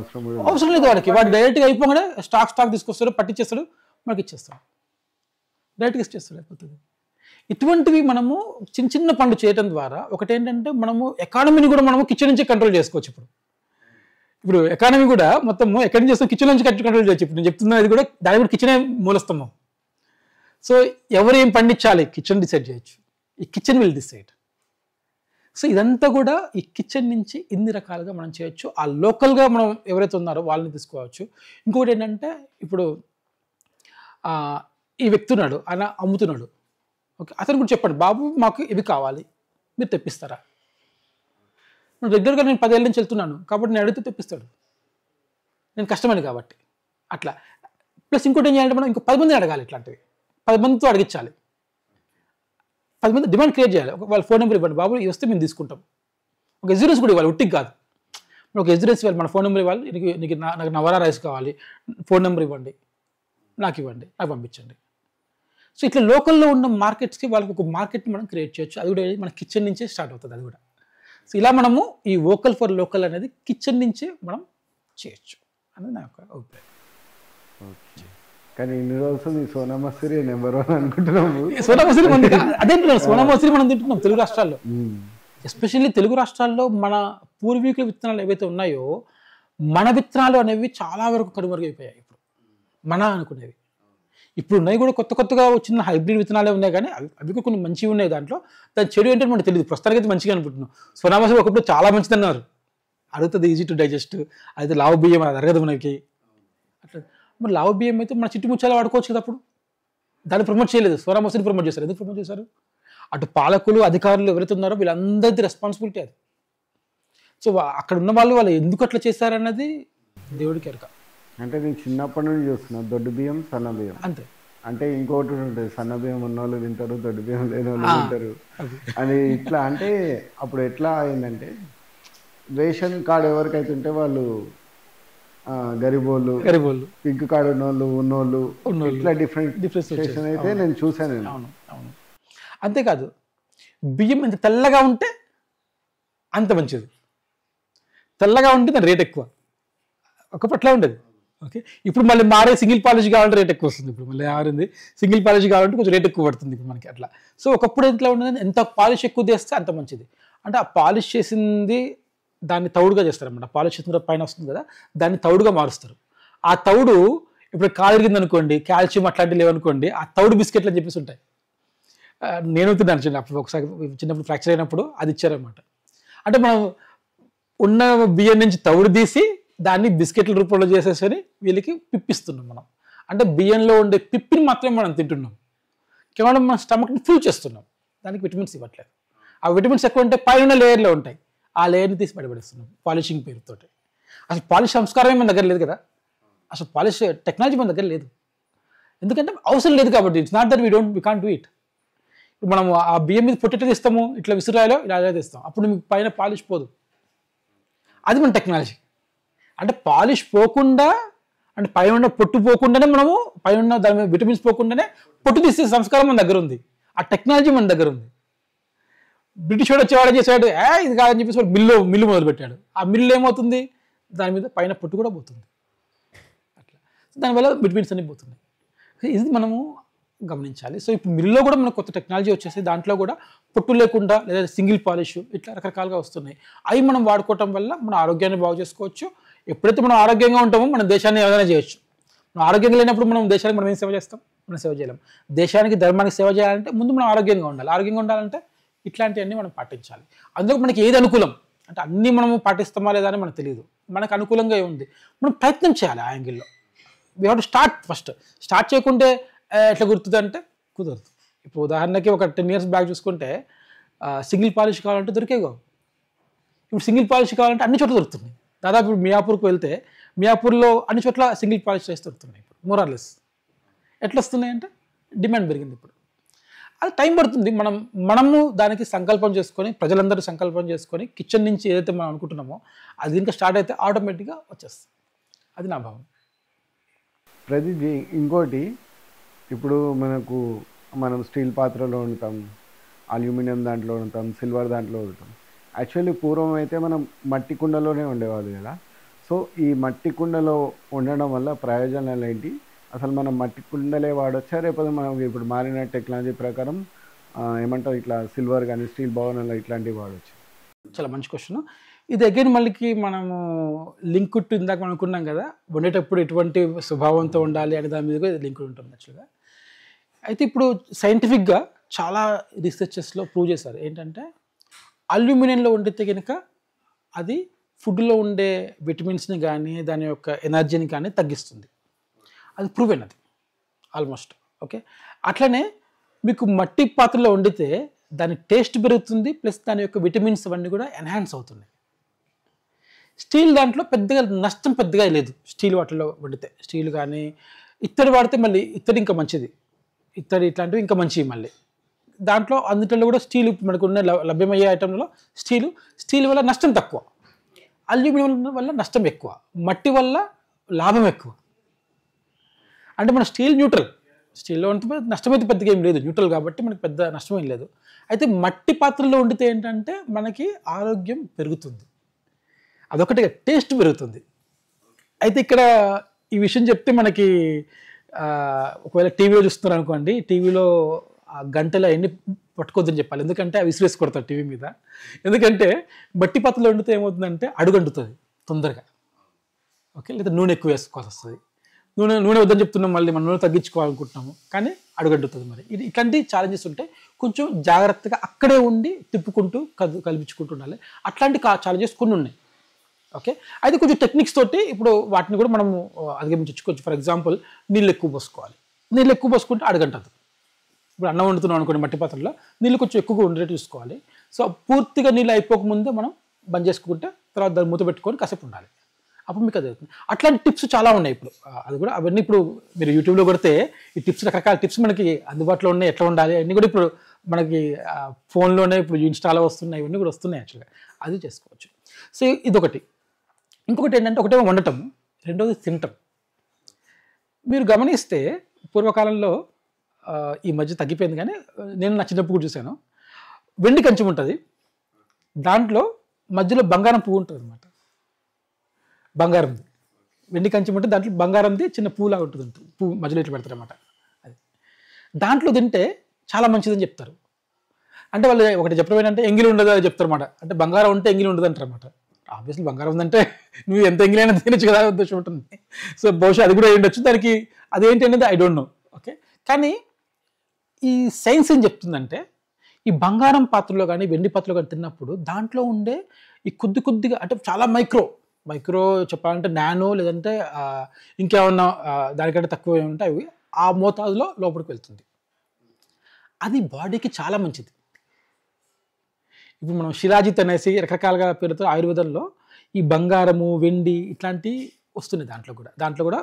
అవసరం లేదు వాడికి. వాడు డైరెక్ట్గా అయిపోగానే స్టాక్ తీసుకొస్తాడు, పట్టించేస్తాడు, మనకి ఇచ్చేస్తాడు, డైరెక్ట్గా ఇచ్చేస్తాడు, అయిపోతుంది. ఇటువంటివి మనము చిన్న పనులు చేయడం ద్వారా ఒకటేంటంటే మనము ఎకానమీని కూడా మనము కిచెన్ నుంచి కంట్రోల్ చేసుకోవచ్చు. ఇప్పుడు ఎకానమీ కూడా మొత్తము ఎక్కడి నుంచి చేస్తాం, కిచెన్ నుంచి కంట్రోల్ చేయొచ్చు. ఇప్పుడు నేను చెప్తున్నా అది కూడా దాని కూడా కిచెనే మూలస్తాము. సో ఎవరు ఏం పండించాలి కిచెన్ డిసైడ్ చేయొచ్చు, ఈ కిచెన్ విల్ డిసైడ్. సో ఇదంతా కూడా ఈ కిచెన్ నుంచి ఇన్ని రకాలుగా మనం చేయొచ్చు. ఆ లోకల్గా మనం ఎవరైతే ఉన్నారో వాళ్ళని తీసుకోవచ్చు. ఇంకొకటి ఏంటంటే ఇప్పుడు ఈ వ్యక్తి ఉన్నాడు, ఆయన అమ్ముతున్నాడు. ఓకే, అతను కూడా చెప్పండి, బాబు మాకు ఇవి కావాలి, మీరు తెప్పిస్తారా? రెగ్యులర్గా నేను 10 ఏళ్ళ నుంచి వెళ్తున్నాను కాబట్టి నేను అడిగితే తెప్పిస్తాడు, నేను కష్టమని కాబట్టి. అట్లా ప్లస్ ఇంకోటి ఏం చేయాలంటే మనం ఇంకో 10 మందిని అడగాలి. ఇట్లాంటివి 10 మందితో అడిగించాలి, 10 మంది డిమాండ్ క్రియేట్ చేయాలి. వాళ్ళ ఫోన్ నెంబర్ ఇవ్వండి, బాబు వస్తే మేము తీసుకుంటాం. ఒక ఎగ్జిరెన్స్ కూడా ఇవ్వాలి, ఉట్టికి కాదు. మనం ఒక ఎగ్జిరెన్స్ ఇవ్వాలి, మన ఫోన్ నెంబర్ ఇవ్వాలి, నీకు నాకు నవారా రైస్ కావాలి, ఫోన్ నెంబర్ ఇవ్వండి, నాకు ఇవ్వండి, నాకు పంపించండి. సో ఇట్లా లోకల్లో ఉన్న మార్కెట్స్కి వాళ్ళకి ఒక మార్కెట్ని మనం క్రియేట్ చేయొచ్చు. అది కూడా మన కిచెన్ నుంచే స్టార్ట్ అవుతుంది. అది కూడా సో ఇలా మనము ఈ వోకల్ ఫర్ లోకల్ అనేది కిచెన్ నుంచే మనం చేయొచ్చు అనేది నా యొక్క అభిప్రాయం. కానీ ఇన్ని రోజులు సోనా మసూరి నెంబర్ 1 అనుకుంటున్నాము. సోనా మసూరి అదే సోనా మసూరి మనం తింటున్నాం తెలుగు రాష్ట్రాల్లో. ఎస్పెషల్లీ తెలుగు రాష్ట్రాల్లో మన పూర్వీకుల విత్తనాలు ఏవైతే ఉన్నాయో మన విత్తనాలు అనేవి చాలా వరకు కనుమరుగైపోయాయి. ఇప్పుడు మన అనుకునేవి ఇప్పుడు ఉన్నాయి కూడా, కొత్తగా వచ్చిన హైబ్రిడ్ విత్తనాలే ఉన్నాయి, కానీ అవి కూడా కొన్ని మంచివి ఉన్నాయి. దాంట్లో దాని చెడు ఏంటంటే మనకు తెలియదు. ప్రస్తుతానికి అయితే మంచిగా అనుకుంటున్నాం. సోనా మసూరి ఒకప్పుడు చాలా మంచిది అన్నారు, అడుగుతుంది, ఈజీ టు డైజెస్ట్, అయితే లావు బియ్యం అది అరగదు మనకి. అట్లా మరి లావు బియ్యం అయితే మన చిట్టుముచ్చాలు వాడుకోవచ్చు కదా. అప్పుడు దాన్ని ప్రమోట్ చేయలేదు, సోనా మసూరి ప్రమోట్ చేశారు. ఎందుకు ప్రమోట్ చేశారు? అటు పాలకులు అధికారులు ఎవరైతే ఉన్నారో వీళ్ళందరిది రెస్పాన్సిబిలిటీ అది. సో అక్కడ ఉన్న వాళ్ళు ఎందుకు అట్లా చేశారన్నది దేవుడికి ఎరక. అంటే నేను చిన్నప్పటి నుంచి చూస్తున్నా దొడ్డు బియ్యం, సన్న బియ్యం అంతే. అంటే ఇంకోటి ఉంటుంది, సన్న బియ్యం ఉన్నోళ్ళు తింటారు, దొడ్డు బియ్యం లేని వాళ్ళు తింటారు అని. ఇట్లా అంటే అప్పుడు ఎట్లా అయిందంటే రేషన్ కార్డు ఎవరికైతే ఉంటే వాళ్ళు గరీబోళ్ళు, పింక్ కార్డు ఉన్నోళ్ళు ఇట్లా డిఫరెన్షియేషన్ అయితే నేను చూసాను. అవును. అంతేకాదు, బియ్యం ఎంత తెల్లగా ఉంటే అంత మంచిది. తెల్లగా ఉంటే దాని రేట్ ఎక్కువ, ఒకప్పట్లో ఉండేది. ఓకే, ఇప్పుడు మళ్ళీ మారే సింగిల్ పాలిష్ కావాలంటే రేట్ ఎక్కువ వస్తుంది. ఇప్పుడు మళ్ళీ మారింది సింగిల్ పాలిష్ కావాలంటే కొంచెం రేట్ ఎక్కువ పడుతుంది ఇప్పుడు మనకి అట్లా. సో ఒకప్పుడు ఎట్లా ఉండేది, ఎంత పాలిష్ ఎక్కువ చేస్తే అంత మంచిది. అంటే ఆ పాలిష్ చేసింది దాన్ని తౌడుగా చేస్తారన్నమాట. పాలిష్ చేసిన పైన వస్తుంది కదా, దాన్ని తౌడుగా మారుస్తారు. ఆ తౌడు ఇప్పుడు కాలిరిగింది అనుకోండి, కాల్షియం అట్లాంటివి లేవనుకోండి, ఆ తౌడు బిస్కెట్లు అని చెప్పేసి ఉంటాయి. నేను తిన్నాను చిన్నప్పుడు, ఒకసారి చిన్నప్పుడు ఫ్రాక్చర్ అయినప్పుడు అది ఇచ్చారనమాట. అంటే మనం ఉన్న బియ్యం నుంచి తౌడు తీసి దాన్ని బిస్కెట్ల రూపంలో చేసేసుకొని వీళ్ళకి పిప్పిస్తున్నాం మనం. అంటే బియ్యంలో ఉండే పిప్పిని మాత్రమే మనం తింటున్నాం, కేవలం మన స్టమక్ని ఫుల్ చేస్తున్నాం, దానికి విటమిన్స్ ఇవ్వట్లేదు. ఆ విటమిన్స్ ఎక్కువ ఉంటే పైన లేయర్లో ఉంటాయి, ఆ లేయర్ని తీసి బయటపడేస్తున్నాం పాలిషింగ్ పేరుతో. అసలు పాలిష్ సంస్కారమే మన దగ్గర లేదు కదా, అసలు పాలిష్ టెక్నాలజీ మన దగ్గర లేదు. ఎందుకంటే అవసరం లేదు కాబట్టి. It's not that we can't do it. ఇప్పుడు మనం ఆ బియ్యం మీద పొట్టెట్టు తీస్తాము, ఇట్లా విసురాయలో ఇలా తీస్తాం, అప్పుడు మీకు పైన పాలిష్ పోదు. అది మన టెక్నాలజీ. అంటే పాలిష్ పోకుండా, అంటే పైన పొట్టు పోకుండానే మనము పైన దాని మీద విటమిన్స్ పోకుండానే పొట్టు తీసే సంస్కారం మన దగ్గర ఉంది, ఆ టెక్నాలజీ మన దగ్గర ఉంది. బ్రిటిష్ వాడు వచ్చేవాడు చేసాడు, ఇది కాదని చెప్పేసి వాడు మిల్లు మొదలు పెట్టాడు. ఆ మిల్లు ఏమవుతుంది, దాని మీద పైన పొట్టు కూడా పోతుంది. అట్లా దానివల్ల విటమిన్స్ అన్ని పోతున్నాయి. ఇది మనము గమనించాలి. సో ఇప్పుడు మిల్లో కూడా మనకు కొత్త టెక్నాలజీ వచ్చేసి దాంట్లో కూడా పొట్టు లేకుండా లేదా సింగిల్ పాలిష్ ఇట్లా రకరకాలుగా వస్తున్నాయి. అవి మనం వాడుకోవటం వల్ల మన ఆరోగ్యాన్ని బాగు చేసుకోవచ్చు. ఎప్పుడైతే మనం ఆరోగ్యంగా ఉంటామో మన దేశాన్ని ఏదైనా చేయొచ్చు. మనం ఆరోగ్యంగా లేనప్పుడు మనం దేశానికి మనం ఏం సేవ చేస్తాం, మనం సేవ చేయలేం. దేశానికి ధర్మానికి సేవ చేయాలంటే ముందు మనం ఆరోగ్యంగా ఉండాలి. ఆరోగ్యంగా ఉండాలంటే ఇట్లాంటివన్నీ మనం పాటించాలి. అందులో మనకి ఏది అనుకూలం అంటే అన్నీ మనము పాటిస్తామా లేదా అని మనకు తెలియదు. మనకు అనుకూలంగా ఉంది, మనం ప్రయత్నం చేయాలి ఆ యాంగిల్లో. We have to start first. Start చేయకుంటే ఎట్లా గుర్తుంది అంటే కుదరదు. ఇప్పుడు ఉదాహరణకి ఒక 10 years బ్యాక్ చూసుకుంటే సింగిల్ పాలిష్ కావాలంటే దొరికేగా. ఇప్పుడు సింగిల్ పాలిష్ కావాలంటే అన్ని చోట్ల దొరుకుతుంది. దాదాపు ఇప్పుడు మియాపూర్కి వెళ్తే మియాపూర్లో అన్ని చోట్ల సింగిల్ పాలిష్ చేసి దొరుకుతున్నాయి ఇప్పుడు మోరార్లెస్. ఎట్లా వస్తున్నాయి అంటే డిమాండ్ పెరిగింది. ఇప్పుడు అది టైం పడుతుంది. మనము దానికి సంకల్పం చేసుకొని, ప్రజలందరూ సంకల్పం చేసుకొని కిచెన్ నుంచి ఏదైతే మనం అనుకుంటున్నామో అది ఇంకా స్టార్ట్ అయితే ఆటోమేటిక్గా వచ్చేస్తుంది. అది నా భావన. ప్రదీప్ జీ, ఇంకోటి ఇప్పుడు మనం స్టీల్ పాత్రలో వండుతాం, అల్యూమినియం దాంట్లో వండుతాం, సిల్వర్ దాంట్లో వండుతాం. యాక్చువల్లీ పూర్వం అయితే మనం మట్టి కుండలోనే ఉండేవాళ్ళు కదా. సో ఈ మట్టి కుండలో ఉండడం వల్ల ప్రయోజనాలు ఏంటి? అసలు మనం మట్టి కుండలే వాడొచ్చా, లేకపోతే మనం ఇప్పుడు మారిన టెక్నాలజీ ప్రకారం ఏమంటారు ఇట్లా సిల్వర్ కానీ స్టీల్ భవనాలు ఇట్లాంటివి వాడచ్చు? చాలా మంచి క్వశ్చన్ ఇది. అగైన్ మళ్ళీ మనము లింక్ టు ఇందాక మనం అనుకున్నాం కదా, వండేటప్పుడు ఎటువంటి స్వభావంతో ఉండాలి అనే దాని మీద లింక్ ఉంటుంది యాక్చువల్గా. అయితే ఇప్పుడు సైంటిఫిక్గా చాలా రీసెర్చెస్లో ప్రూవ్ చేశారు ఏంటంటే అల్యూమినియంలో వండితే కనుక అది ఫుడ్లో ఉండే విటమిన్స్ని కానీ దాని యొక్క ఎనర్జీని కానీ తగ్గిస్తుంది. అది ప్రూవ్ అయినది ఆల్మోస్ట్. ఓకే, అట్లనే మీకు మట్టి పాత్రలో వండితే దాని టేస్ట్ పెరుగుతుంది, ప్లస్ దాని యొక్క విటమిన్స్ అవన్నీ కూడా ఎన్హాన్స్ అవుతున్నాయి. స్టీల్ దాంట్లో పెద్దగా నష్టం పెద్దగా లేదు. స్టీల్ వాటిలో వండితే, స్టీల్ కానీ ఇత్తడి వాడితే మళ్ళీ ఇత్తడి ఇంకా మంచిది, ఇత్తడి ఇట్లాంటివి ఇంకా మంచివి. మళ్ళీ దాంట్లో అన్నిటిలో కూడా స్టీల్ మనకు ఉన్న లభ్యమయ్యే ఐటెంలలో స్టీల్ వల్ల నష్టం తక్కువ, అల్యూమినియం వల్ల నష్టం ఎక్కువ, మట్టి వల్ల లాభం ఎక్కువ. అంటే మన స్టీల్ న్యూట్రల్, స్టీల్లో ఉంటే నష్టమైతే పెద్దగా ఏం లేదు, న్యూట్రల్ కాబట్టి మనకి పెద్ద నష్టమేం లేదు. అయితే మట్టి పాత్రలో వండితే ఏంటంటే మనకి ఆరోగ్యం పెరుగుతుంది, అదొకటిగా టేస్ట్ పెరుగుతుంది. అయితే ఇక్కడ ఈ విషయం చెప్తే మనకి ఒకవేళ టీవీలో చూస్తున్నారు అనుకోండి, టీవీలో ఆ గంటలో ఎన్ని పట్టుకోవద్దని చెప్పాలి, ఎందుకంటే అవి విసిరేసి కొడతారు టీవీ మీద. ఎందుకంటే మట్టి పాత్రలో వండితే ఏమవుతుందంటే అడుగంటుతుంది తొందరగా. ఓకే, లేదా నూనె ఎక్కువ వేసుకోవాల్సి వస్తుంది. నూనె వద్దని చెప్తున్నాం, మళ్ళీ మనం నూనె తగ్గించుకోవాలనుకుంటున్నాము కానీ అడుగంటుతుంది. మరి ఇది ఇట్లాంటి ఛాలెంజెస్ ఉంటాయి. కొంచెం జాగ్రత్తగా అక్కడే ఉండి తిప్పుకుంటూ కల్పించుకుంటూ ఉండాలి. అట్లాంటి ఛాలెంజెస్ కొన్ని ఉన్నాయి. ఓకే, అయితే కొంచెం టెక్నిక్స్ తోటి ఇప్పుడు వాటిని కూడా మనము అధిగమించవచ్చు. కొంచెం ఫర్ ఎగ్జాంపుల్ నీళ్ళు ఎక్కువ పోసుకోవాలి. నీళ్ళు ఎక్కువ పోసుకుంటే అడగంటదు. ఇప్పుడు అన్నం వండుతున్నాం అనుకోండి మట్టి పాత్రలో, నీళ్ళు కొంచెం ఎక్కువగా ఉండేట్టు చూసుకోవాలి. సో పూర్తిగా నీళ్ళు అయిపోకముందే మనం బంద్ చేసుకుంటే తర్వాత దాన్ని మూత పెట్టుకొని కాసేపు ఉండాలి, అప్పుడు మీకు అది అవుతుంది. అట్లాంటి టిప్స్ చాలా ఉన్నాయి ఇప్పుడు. అది కూడా అవన్నీ ఇప్పుడు మీరు యూట్యూబ్లో కొడితే ఈ టిప్స్, రకరకాల టిప్స్ మనకి అందుబాటులో ఉన్నాయి. ఎట్లా ఉండాలి అన్నీ కూడా ఇప్పుడు మనకి ఫోన్లోనే ఇప్పుడు ఇన్స్టాలో వస్తున్నాయి, ఇవన్నీ కూడా వస్తున్నాయి యాక్చువల్గా. అది చేసుకోవచ్చు. సో ఇదొకటి. ఇంకొకటి ఏంటంటే ఒకటేమో వండటం, రెండోది తినటం. మీరు గమనిస్తే పూర్వకాలంలో ఈ మధ్య తగ్గిపోయింది కానీ నేను నా చిన్నప్పుడు కూడా చూశాను, వెండి కంచం ఉంటుంది, దాంట్లో మధ్యలో బంగారం పువ్వు ఉంటుంది అనమాట. బంగారంది. వెండి కంచం అంటే దాంట్లో బంగారంది చిన్న పూలాగా ఉంటుంది, పువ్వు మధ్యలో ఇట్లా పెడతారన్నమాట. అది దాంట్లో తింటే చాలా మంచిదని చెప్తారు. అంటే వాళ్ళు ఒకటి చెప్పడం ఏంటంటే ఎంగిలి ఉండదు అని చెప్తారన్నమాట. అంటే బంగారం ఉంటే ఎంగిలి ఉండదు అంటారన్నమాట. ఆబ్వియస్లీ బంగారం ఉందంటే నువ్వు ఎంత ఎంగిలైనా తినచ్చు కదా ఉద్దేశం ఉంటుంది. సో బహుశా అది కూడా ఉండొచ్చు. దానికి అదేంటి అనేది ఐ డోంట్ నో. ఓకే, కానీ ఈ సైన్స్ ఏం చెప్తుందంటే ఈ బంగారం పాత్రలో కానీ వెండి పాత్రలో కానీ తిన్నప్పుడు దాంట్లో ఉండే ఈ కొద్దిగా అంటే చాలా మైక్రో చెప్పాలంటే నానో లేదంటే ఇంకేమన్నా దానికంటే తక్కువ ఉంటాయి, అవి ఆ మోతాదులో లోపలికి వెళ్తుంది. అది బాడీకి చాలా మంచిది. ఇప్పుడు మనం షిరాజిత్ అనేసి రకరకాలుగా పేరుతో ఆయుర్వేదంలో ఈ బంగారము వెండి ఇట్లాంటి వస్తున్నాయి, దాంట్లో కూడా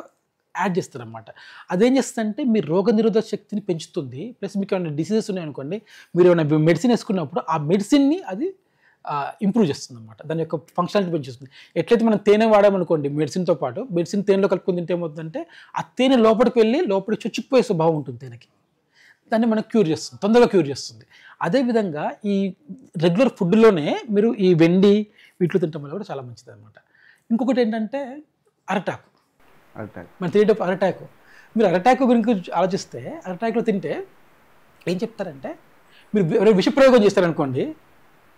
యాడ్ చేస్తారనమాట. అదేం చేస్తుందంటే మీ రోగనిరోధక శక్తిని పెంచుతుంది. ప్లస్ మీకు ఏమైనా డిసీజెస్ ఉన్నాయనుకోండి, మీరు ఏమైనా మెడిసిన్ వేసుకున్నప్పుడు ఆ మెడిసిన్ని అది ఇంప్రూవ్ చేస్తుంది అనమాట. దాని యొక్క ఫంక్షనాలిటీ పెంచుతుంది. ఎట్లయితే మనం తేనె వాడామనుకోండి మెడిసిన్తో పాటు, మెడిసిన్ తేనెలో కలుపుకొని తింటే ఏమవుతుందంటే ఆ తేనె లోపలికి వెళ్ళి లోపలికి చొచ్చుకుపోయే స్వభావం ఉంటుంది తేనెకి. దాన్ని మనకు క్యూర్ చేస్తుంది, తొందరగా క్యూర్ చేస్తుంది. అదేవిధంగా ఈ రెగ్యులర్ ఫుడ్లోనే మీరు ఈ వెండి వీటిలో తినడం వల్ల కూడా చాలా మంచిది అనమాట. ఇంకొకటి ఏంటంటే అరటాకు. మన తినేటప్పుడు అరటాకు, మీరు అరటాకు గురించి ఆలోచిస్తే అరటాకులో తింటే ఏం చెప్తారంటే మీరు ఎవరైనా విషప్రయోగం చేస్తారనుకోండి,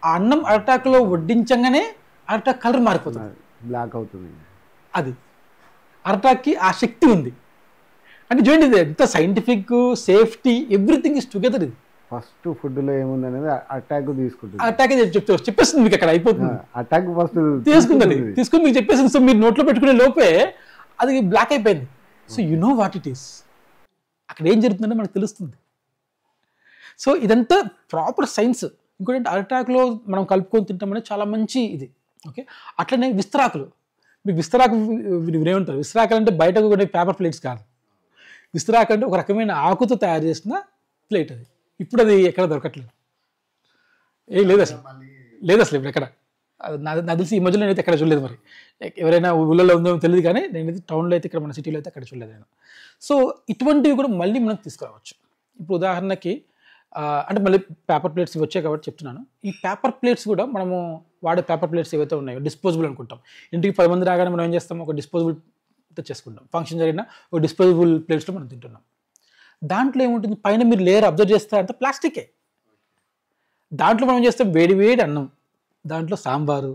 ఆ అన్నం అరటాకులో వడ్డించగానే అరటాకు కలర్ మారిపోతుంది, బ్లాక్ అవుతుంది. అది అరటాక్కి ఆ శక్తి ఉంది. అంటే చూడండి ఇది ఎంత scientific, safety, everything is together. ఇది ఫస్ట్ ఫుడ్లో ఏముంది అనేది అటాక్ తీసుకుంటుంది. అటాక్ చెప్పేస్తుంది మీకు, అక్కడ అయిపోతుంది. అటాక్ ఫస్ట్ తీసుకుని మీకు చెప్పేసింది. సో మీరు నోట్లో పెట్టుకునే లోపే అది బ్లాక్ అయిపోయింది. So you know what it is, అక్కడ ఏం జరుగుతుందంటే మనకు తెలుస్తుంది. సో ఇదంతా ప్రాపర్ సైన్స్. ఇంకోటి అరటాకులో మనం కలుపుకొని తింటామని చాలా మంచి ఇది. ఓకే, అట్లనే విస్తరాకులు. మీకు విస్తరాకు వినే ఉంటారు. విస్తరాకులు అంటే బయటకు కొనే పేపర్ ప్లేట్స్ కాదు. విస్తరాకు అంటే ఒక రకమైన ఆకుతో తయారు చేసిన ప్లేట్. అది ఇప్పుడు అది ఎక్కడ దొరకట్లేదు, ఏం లేదు అసలు ఇప్పుడు ఎక్కడ. నాకు తెలిసి ఈ మధ్యలో నేనైతే ఎక్కడ చూడలేదు. మరి ఎవరైనా ఊళ్ళలో ఉందో తెలియదు, కానీ నేనైతే టౌన్లో అయితే ఇక్కడ మన సిటీలో అయితే అక్కడ చూడలేదు నేను. సో ఇటువంటివి కూడా మళ్ళీ మనం తీసుకురావచ్చు. ఇప్పుడు ఉదాహరణకి అంటే మళ్ళీ పేపర్ ప్లేట్స్ వచ్చాయి కాబట్టి చెప్తున్నాను. ఈ పేపర్ ప్లేట్స్ కూడా మనము వాడే పేపర్ ప్లేట్స్ ఏవైతే ఉన్నాయో డిస్పోజబుల్ అనుకుంటాం. ఇంటికి 10 మంది రాగానే మనం ఏం చేస్తాం, ఒక డిస్పోజబుల్ తెచ్చేసుకుంటాం. ఫంక్షన్ జరిగిన ఒక డిస్పోజబుల్ ప్లేట్స్లో మనం తింటున్నాం. దాంట్లో ఏముంటుంది, పైన మీరు లేయర్ అబ్జర్వ్ చేస్తారంటే ప్లాస్టికే. దాంట్లో మనం చేస్తాం వేడి అన్నం, దాంట్లో సాంబారు,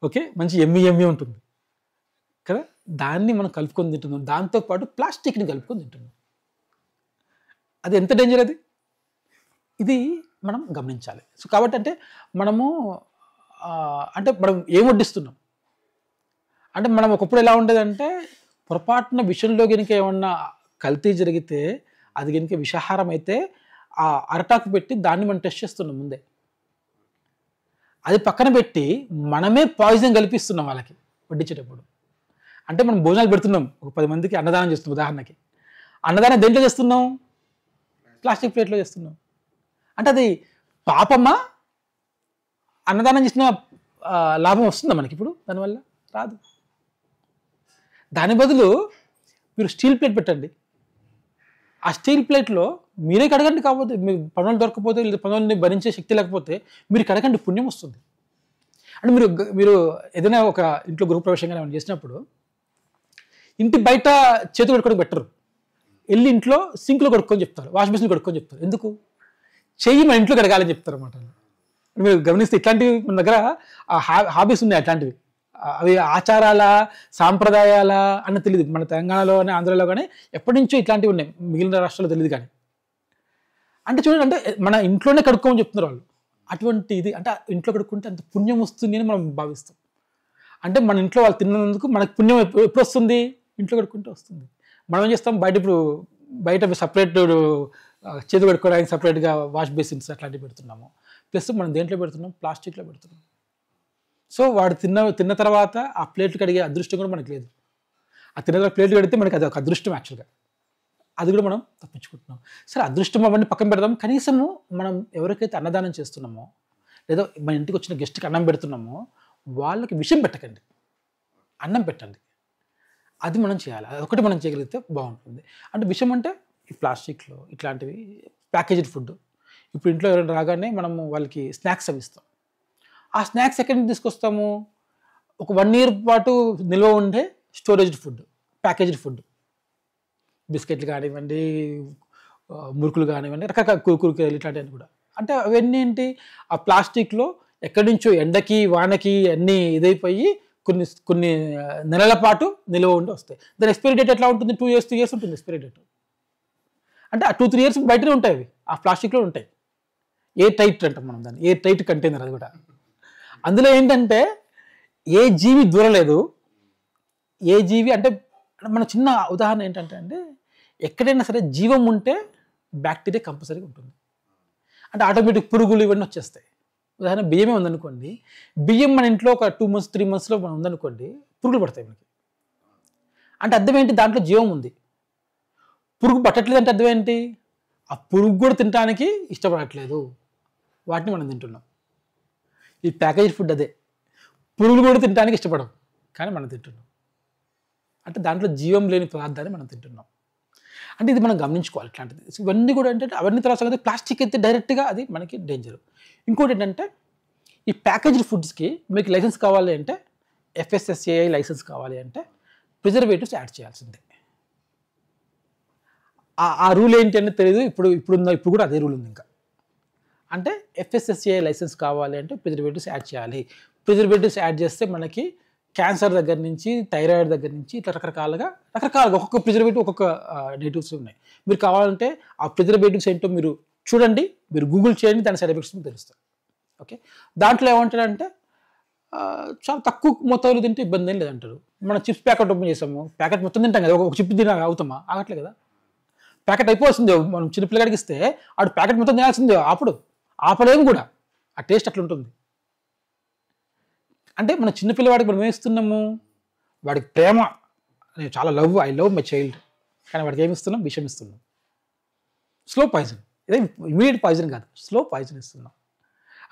ఓకే, మంచి ఎమ్మి ఉంటుంది కదా, దాన్ని మనం కలుపుకొని తింటున్నాం. దాంతోపాటు ప్లాస్టిక్ని కలుపుకొని తింటున్నాం. అది ఎంత డేంజర్ అది, ఇది మనం గమనించాలి. సో కాబట్టి అంటే మనము అంటే మనం ఏం వడ్డిస్తున్నాం అంటే, మనం ఒకప్పుడు ఎలా ఉండేదంటే పొరపాటున విషయంలో కనుక ఏమన్నా కల్తీ జరిగితే, అది కనుక విషాహారం అయితే ఆ అరటాకు పెట్టి దాన్ని మనం టెస్ట్ చేస్తున్నాం ముందే. అది పక్కన పెట్టి మనమే పాయిజన్ కల్పిస్తున్నాం వాళ్ళకి వడ్డించేటప్పుడు. అంటే మనం భోజనాలు పెడుతున్నాం, ఒక 10 మందికి అన్నదానం చేస్తున్నాం. ఉదాహరణకి అన్నదానం దేంట్లో చేస్తున్నాం, ప్లాస్టిక్ ప్లేట్లో చేస్తున్నాం. అంటే అది పాపమా, అన్నదానం చేసిన లాభం వస్తుందా మనకి ఇప్పుడు దానివల్ల? రాదు. దాని బదులు మీరు స్టీల్ ప్లేట్ పెట్టండి. ఆ స్టీల్ ప్లేట్లో మీరే కడగండి. కాకపోతే మీకు పనులు దొరకకపోతే, లేదా పనులని భరించే శక్తి లేకపోతే మీరు కడగండి, పుణ్యం వస్తుంది. అంటే మీరు ఏదైనా ఒక ఇంట్లో గృహప్రవేశంగా ఏమైనా చేసినప్పుడు ఇంటి బయట చేతులు కడుక్కోవడం బెటరు. వెళ్ళి ఇంట్లో సింక్లో కడుక్కొని చెప్తారు, వాష్ బేసిన్లో కడుక్కొని చెప్తారు. ఎందుకు? చెయ్యి మన ఇంట్లో కడగాలని చెప్తారు అన్నమాట. మీరు గమనిస్తే ఇట్లాంటివి మన దగ్గర హాబీస్ ఉన్నాయి. అట్లాంటివి అవి ఆచారాల సాంప్రదాయాల అని తెలియదు. మన తెలంగాణలో కానీ ఆంధ్రాలో కానీ ఎప్పటి నుంచో ఇట్లాంటివి ఉన్నాయి, మిగిలిన రాష్ట్రాల్లో తెలియదు. కానీ అంటే చూడండి, అంటే మన ఇంట్లోనే కడుక్కోమని చెప్తున్నారు వాళ్ళు. అటువంటి ఇది అంటే ఇంట్లో కడుక్కుంటే అంత పుణ్యం వస్తుంది అని మనం భావిస్తాం. అంటే మన ఇంట్లో వాళ్ళు తిన్నందుకు మనకు పుణ్యం ఎప్పుడు వస్తుంది, ఇంట్లో కడుక్కుంటే వస్తుంది. మనం ఏం చేస్తాం, బయట సపరేట్ చేతులు కడుక్కోవడానికి సపరేట్గా వాష్ బేసిన్స్ అట్లాంటివి పెడుతున్నాము. ప్లస్ మనం దేంట్లో పెడుతున్నాం, ప్లాస్టిక్లో పెడుతున్నాం. సో వాడు తిన్న తర్వాత ఆ ప్లేట్లు కడిగే అదృష్టం కూడా మనకు లేదు. ఆ తిన్న తర్వాత ప్లేట్లు కడితే మనకి అది ఒక అదృష్టం యాక్చువల్గా. అది కూడా మనం తప్పించుకుంటున్నాం. సరే, అదృష్టం అవన్నీ పక్కన పెడదాం. కనీసము మనం ఎవరికైతే అన్నదానం చేస్తున్నామో, లేదా మన ఇంటికి వచ్చిన గెస్ట్కి అన్నం పెడుతున్నామో, వాళ్ళకి విషం పెట్టకండి, అన్నం పెట్టండి. అది మనం చేయాలి. అదొకటి మనం చేయగలిగితే బాగుంటుంది. అంటే విషయం అంటే ఈ ప్లాస్టిక్లో ఇట్లాంటివి ప్యాకేజ్డ్ ఫుడ్. ఇప్పుడు ఇంట్లో ఎవరైనా రాగానే మనము వాళ్ళకి స్నాక్స్ అవి ఇస్తాం. ఆ స్నాక్స్ ఎక్కడి నుంచి తీసుకొస్తాము, ఒక 1 year పాటు నిల్వ ఉండే స్టోరేజ్డ్ ఫుడ్, ప్యాకేజ్డ్ ఫుడ్, బిస్కెట్లు కానివ్వండి, మురుకులు కానివ్వండి, రకరకాల కురుకులు ఇట్లాంటివన్నీ కూడా. అంటే అవన్నీ ఏంటి, ఆ ప్లాస్టిక్లో ఎక్కడి నుంచో ఎండకి వానకి అన్నీ ఇదైపోయి కొన్ని కొన్ని నెలల పాటు నిల్వ ఉండి వస్తాయి. దాని ఎక్స్పైరీ డేట్ ఎట్లా ఉంటుంది, 2 years 3 years ఉంటుంది ఎక్స్పైరీ డేట్. అంటే ఆ 2-3 years బయటనే ఉంటాయి, అవి ఆ ప్లాస్టిక్లో ఉంటాయి. ఎయిర్ టైట్ అంటాం మనం దాన్ని, ఎయిర్ టైట్ కంటైనర్ అది కూడా. అందులో ఏంటంటే ఏ జీవి దూరలేదు, ఏ జీవి అంటే మన చిన్న ఉదాహరణ ఏంటంటే అండి, ఎక్కడైనా సరే జీవం ఉంటే బ్యాక్టీరియా కంపల్సరీగా ఉంటుంది. అంటే ఆటోమేటిక్ పురుగులు ఇవన్నీ వచ్చేస్తాయి. ఉదాహరణ బియ్యమే ఉందనుకోండి, బియ్యం మన ఇంట్లో ఒక 2 months 3 monthsలో మనం ఉందనుకోండి, పురుగులు పడతాయి మనకి. అంటే అర్థం ఏంటి, దాంట్లో జీవం ఉంది. పురుగు పట్టట్లేదు అంటే అర్థం ఏంటి, ఆ పురుగు కూడా తినడానికి ఇష్టపడట్లేదు, వాటిని మనం తింటున్నాం. ఈ ప్యాకేజ్ ఫుడ్ అదే, పురుగులు కూడా తినడానికి ఇష్టపడం కానీ మనం తింటున్నాం. అంటే దాంట్లో జీవం లేని పదార్థాన్ని మనం తింటున్నాం. అంటే ఇది మనం గమనించుకోవాలి ఇట్లాంటిది. ఇవన్నీ కూడా ఏంటంటే అవన్నీ తర్వాత సంగతి. ప్లాస్టిక్ అయితే డైరెక్ట్గా అది మనకి డేంజర్. ఇంకోటి ఏంటంటే ఈ ప్యాకేజ్డ్ ఫుడ్స్కి మీకు లైసెన్స్ కావాలి అంటే, FSSAI లైసెన్స్ కావాలి అంటే ప్రిజర్వేటివ్స్ యాడ్ చేయాల్సిందే. ఆ రూల్ ఏంటి అని తెలియదు, ఇప్పుడు కూడా అదే రూల్ ఉంది ఇంకా. అంటే FSSAI లైసెన్స్ కావాలి అంటే ప్రిజర్వేటివ్స్ యాడ్ చేయాలి. ప్రిజర్వేటివ్స్ యాడ్ చేస్తే మనకి క్యాన్సర్ దగ్గర నుంచి, థైరాయిడ్ దగ్గర నుంచి ఇట్లా రకరకాలుగా ఒక్కొక్క ప్రిజర్వేటివ్ ఒక్కొక్క నెగిటివ్స్ ఉన్నాయి. మీరు కావాలంటే ఆ ప్రిజర్వేటివ్స్ ఏంటో మీరు చూడండి, మీరు గూగుల్ చేయండి, దాని సైడ్ ఎఫెక్ట్స్ మీకు తెలుస్తాయి. ఓకే, దాంట్లో ఏమంటారంటే చాలా తక్కువ మొత్తంలో తింటే ఇబ్బంది ఏం లేదంటారు. మనం చిప్స్ ప్యాకెట్ ఓపెన్ చేసాము, ప్యాకెట్ మొత్తం తింటాం కదా, ఒక చిప్ తిన అవుతామా, ఆగట్లే కదా. ప్యాకెట్ అయిపోవాల్సిందే, మనం చిన్నపిల్లగాడికి ఇస్తే ఆడు ప్యాకెట్ మొత్తం తినాల్సిందే, ఆపలేము కూడా, ఆ టేస్ట్ అట్లా ఉంటుంది. అంటే మన చిన్నపిల్లవాడికి మనం ఏమిస్తున్నాము, వాడికి ప్రేమ, నేను చాలా ఐ లవ్ మై చైల్డ్, కానీ వాడికి ఏమి ఇస్తున్నాం, విషం ఇస్తున్నాం, స్లో పాయిజన్. ఇదే ఇమీడియట్ పాయిజన్ కాదు, స్లో పాయిజన్ ఇస్తున్నాం.